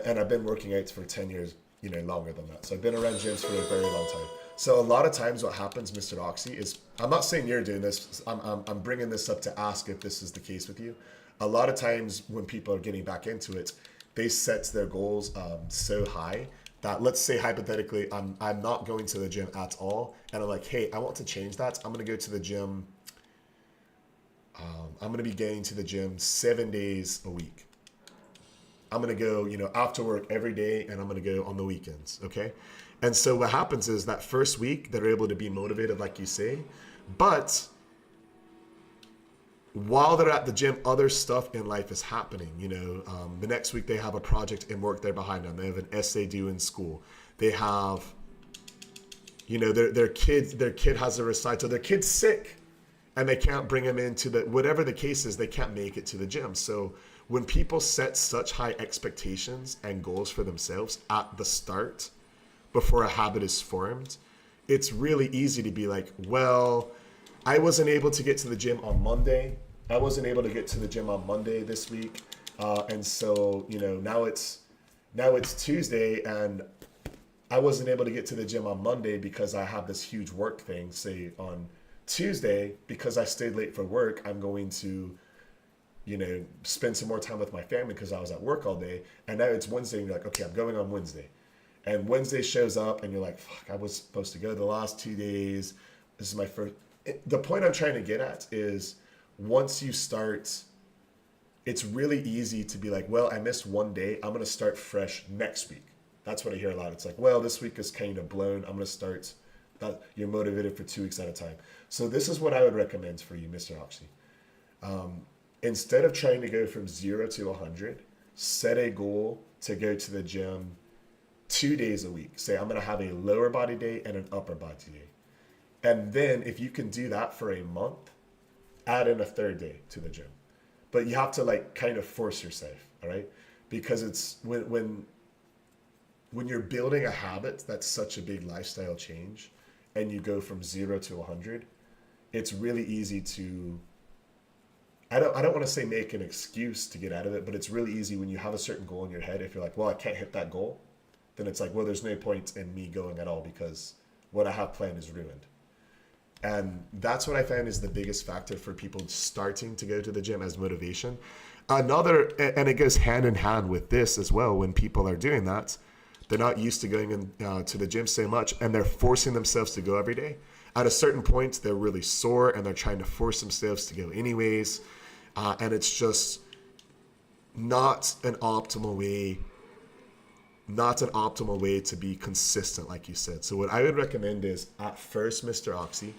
And I've been working out for 10 years, longer than that. So I've been around gyms for a very long time. So a lot of times what happens, Mr. Oxy, is, I'm not saying you're doing this, I'm bringing this up to ask if this is the case with you. A lot of times when people are getting back into it, they set their goals so high that, let's say hypothetically, I'm not going to the gym at all, and I'm like, hey, I want to change that. I'm going to go to the gym. I'm going to be going to the gym 7 days a week. I'm going to go, after work every day, and I'm going to go on the weekends. Okay. And so what happens is that first week, they're able to be motivated, like you say, but while they're at the gym, other stuff in life is happening. The next week they have a project in work they're behind on. They have an essay due in school. They have, their kid has a recital. Their kid's sick, and they can't bring him into whatever the case is, they can't make it to the gym. So when people set such high expectations and goals for themselves at the start, before a habit is formed, it's really easy to be like, well, I wasn't able to get to the gym on Monday. I wasn't able to get to the gym on Monday this week. And so, now it's Tuesday, and I wasn't able to get to the gym on Monday because I have this huge work thing. Say on Tuesday, because I stayed late for work, I'm going to, spend some more time with my family because I was at work all day. And now it's Wednesday, and you're like, okay, I'm going on Wednesday. And Wednesday shows up, and you're like, fuck, I was supposed to go the last 2 days. This is my first. The point I'm trying to get at is, once you start, it's really easy to be like, well, I missed 1 day. I'm going to start fresh next week. That's what I hear a lot. It's like, well, this week is kind of blown. I'm going to start. You're motivated for 2 weeks at a time. So this is what I would recommend for you, Mr. Oxy. Instead of trying to go from 0 to 100, set a goal to go to the gym 2 days a week. Say, I'm going to have a lower body day and an upper body day. And then if you can do that for a month, add in a third day to the gym. But you have to kind of force yourself, all right? Because it's when you're building a habit that's such a big lifestyle change, and you go from 0 to 100, it's really easy to, I don't want to say make an excuse to get out of it, but it's really easy when you have a certain goal in your head. If you're like, well, I can't hit that goal, then it's like, well, there's no point in me going at all because what I have planned is ruined. And that's what I found is the biggest factor for people starting to go to the gym as motivation. Another, and it goes hand in hand with this as well, when people are doing that, they're not used to going to the gym so much, and they're forcing themselves to go every day. At a certain point, they're really sore, and they're trying to force themselves to go anyways. And it's just not an optimal way to be consistent, like you said. So what I would recommend is, at first, Mr. Oxy,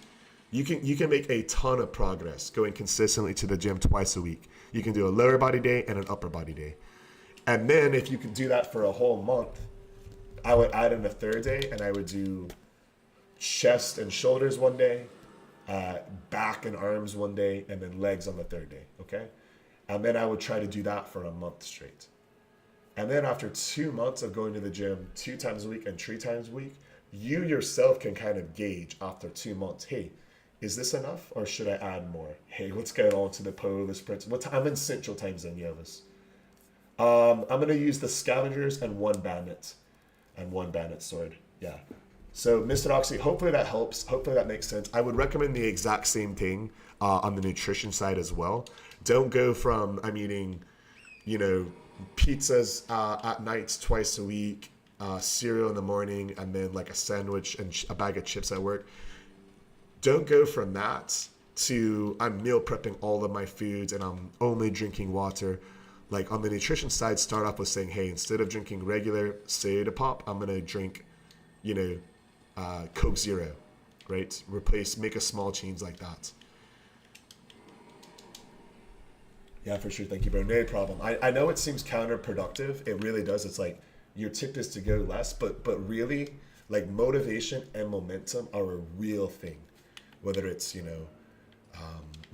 you can make a ton of progress going consistently to the gym twice a week. You can do a lower body day and an upper body day. And then if you can do that for a whole month, I would add in a third day, and I would do chest and shoulders one day, back and arms one day, and then legs on the third day, okay? And then I would try to do that for a month straight. And then after 2 months of going to the gym 2 times a week and 3 times a week, you yourself can kind of gauge after 2 months, hey, is this enough or should I add more? Hey, let's get on to the polar sprints. I'm in Central Time Zone, Yovis. I'm going to use the Scavengers and one Bandit sword. Yeah. So, Mr. Oxy, hopefully that helps. Hopefully that makes sense. I would recommend the exact same thing on the nutrition side as well. Don't go from, I'm eating, pizzas at night twice a week, cereal in the morning, and then like a sandwich and a bag of chips at work. Don't go from that to I'm meal prepping all of my foods and I'm only drinking water. Like on the nutrition side, start off with saying, hey, instead of drinking regular soda pop, I'm going to drink, Coke Zero, right? Make a small change like that. Yeah, for sure. Thank you, bro. No problem. I know it seems counterproductive. It really does. It's like your tip is to go less, but really, like motivation and momentum are a real thing. Whether it's,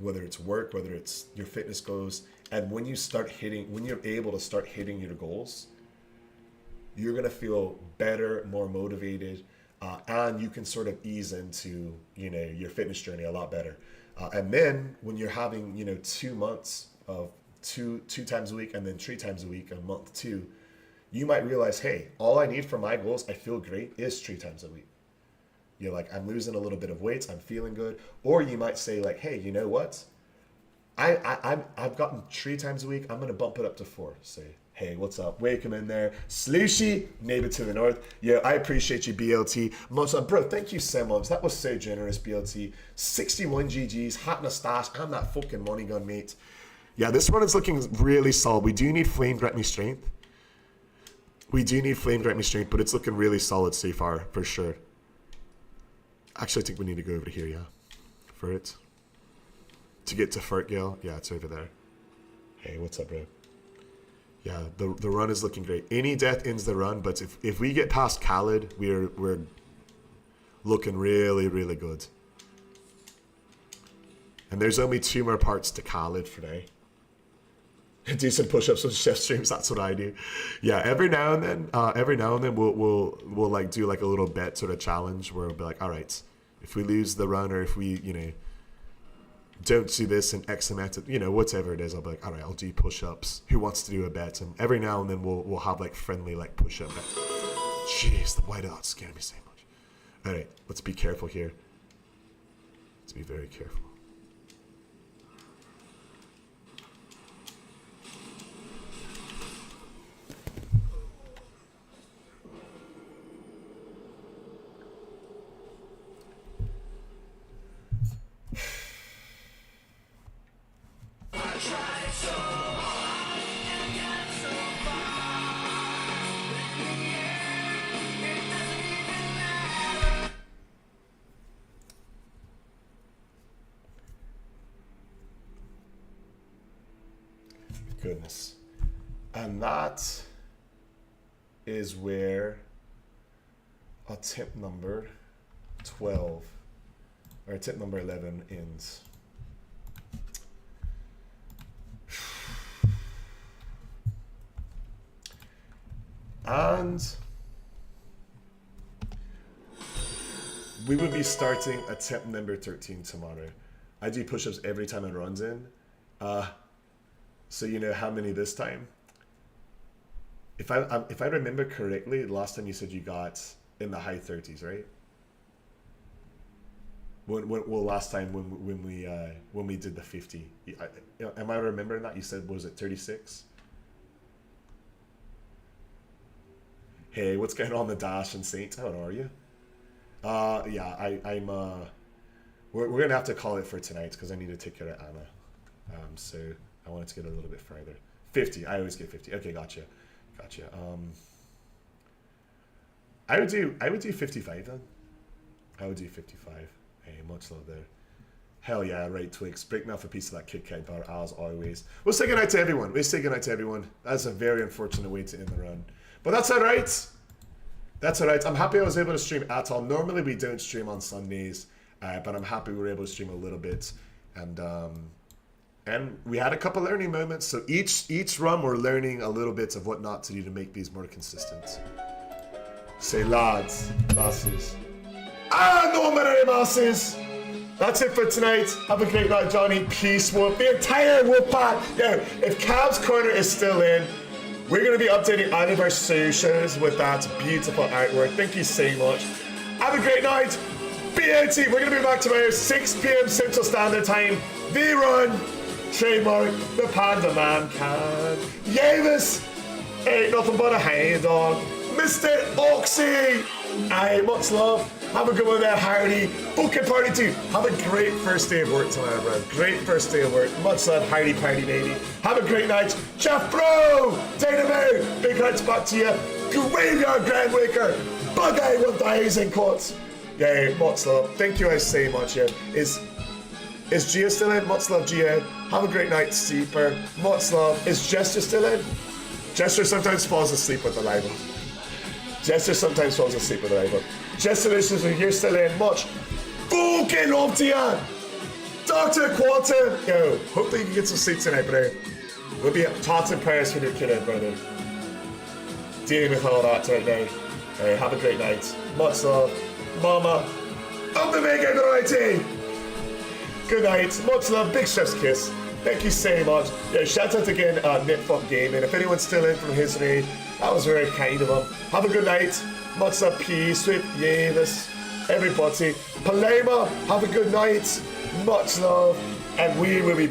whether it's work, whether it's your fitness goals. And when you're able to start hitting your goals, you're going to feel better, more motivated, and you can sort of ease into, your fitness journey a lot better. And then when you're having, 2 months of two times a week and then 3 times a week, a month 2, you might realize, hey, all I need for my goals, I feel great, is 3 times a week. You're like, I'm losing a little bit of weight, I'm feeling good. Or you might say like, hey, you know what? I've gotten 3 times a week, I'm gonna bump it up to 4. Say, hey, what's up? Wake him in there. Slooshy, neighbor to the north. Yeah, I appreciate you, BLT. Much love. Bro, thank you so much. That was so generous, BLT. 61 GGs, hat and a stash, and that fucking money gun, mate. Yeah, this one is looking really solid. We do need flame grant me strength. But it's looking really solid so far, for sure. Actually, I think we need to go over here, yeah, for it. To get to Fertgale, yeah, it's over there. Hey, what's up, bro? Yeah, the run is looking great. Any death ends the run, but if we get past Khaled, we're looking really, really good. And there's only 2 more parts to Khaled for today. Decent push-ups on chef streams, that's what I do. Yeah, every now and then we'll like do like a little bet sort of challenge where we'll be like, all right, if we lose the run or if we, don't do this in X amount of, whatever it is, I'll be like, all right, I'll do push-ups. Who wants to do a bet? And every now and then we'll have like friendly like push-up bet. Jeez, the white out scared me so much. All right, let's be careful here. Let's be very careful. Goodness. And that is where a tip number 12 or tip number 11 ends. And we will be starting a tip number 13 tomorrow. I do push-ups every time it runs in. So you know how many this time? If I remember correctly, last time you said you got in the high 30s, right? Last time when we did the 50, am I remembering that? You said, was it 36? Hey, what's going on the Dash and Saint? How are you? Yeah, I'm we're gonna have to call it for tonight because I need to take care of Anna. So I wanted to get a little bit further. 50. I always get 50. Okay, gotcha. I would do 55 then. I would do 55. Hey, much love there. Hell yeah, right, Twix. Break me off a piece of that Kit Kat bar as always. We'll say goodnight to everyone. That's a very unfortunate way to end the run. But that's alright. I'm happy I was able to stream at all. Normally we don't stream on Sundays, but I'm happy we were able to stream a little bit. And we had a couple learning moments. So each run we're learning a little bit of what not to do to make these more consistent. Say lads, lasses. No matter masses. That's it for tonight. Have a great night, Johnny. Peace, Wolf. The entire Wolf pack. Yo, if Cav's Corner is still in, we're going to be updating all of our socials with that beautiful artwork. Thank you so much. Have a great night. BAT, we're going to be back tomorrow, 6 p.m. Central Standard Time. The Run, trademark, the Panda Man can. Yavis, ain't nothing but a hand dog. Mr. Oxy, aye, much love. Have a good one there, Hardy. Booking party too. Have a great first day of work tomorrow, bro. Great first day of work. Much love, Hardy Party baby. Have a great night. Jeff Bro, Dynamo, big hearts back to you. Graveyard Grand Waker. Bug Eye 1000 quotes. Yeah, much love. Thank you guys so much. Yeah. Is Gia still in? Much love, Gia. Have a great night, Sleeper. Much love. Is Jester still in? Jester sometimes falls asleep with the live. Jester sometimes falls asleep with the live. Jester, if you're still in, much fucking love to you. Dr. Quantum, yo, hopefully you can get some sleep tonight, bro. We'll be thoughts and prayers for your kid, brother. Dealing with all that right now. Hey, have a great night. Much love. Mama, I'm the Mega Variety. Good night. Much love. Big chef's kiss. Thank you so much. Yeah, shout out again, Nitfuck Gaming. If anyone's still in from his raid, that was very kind of him. Have a good night. Much love, peace, sweet Yavis, everybody. Palema, have a good night. Much love. And we will be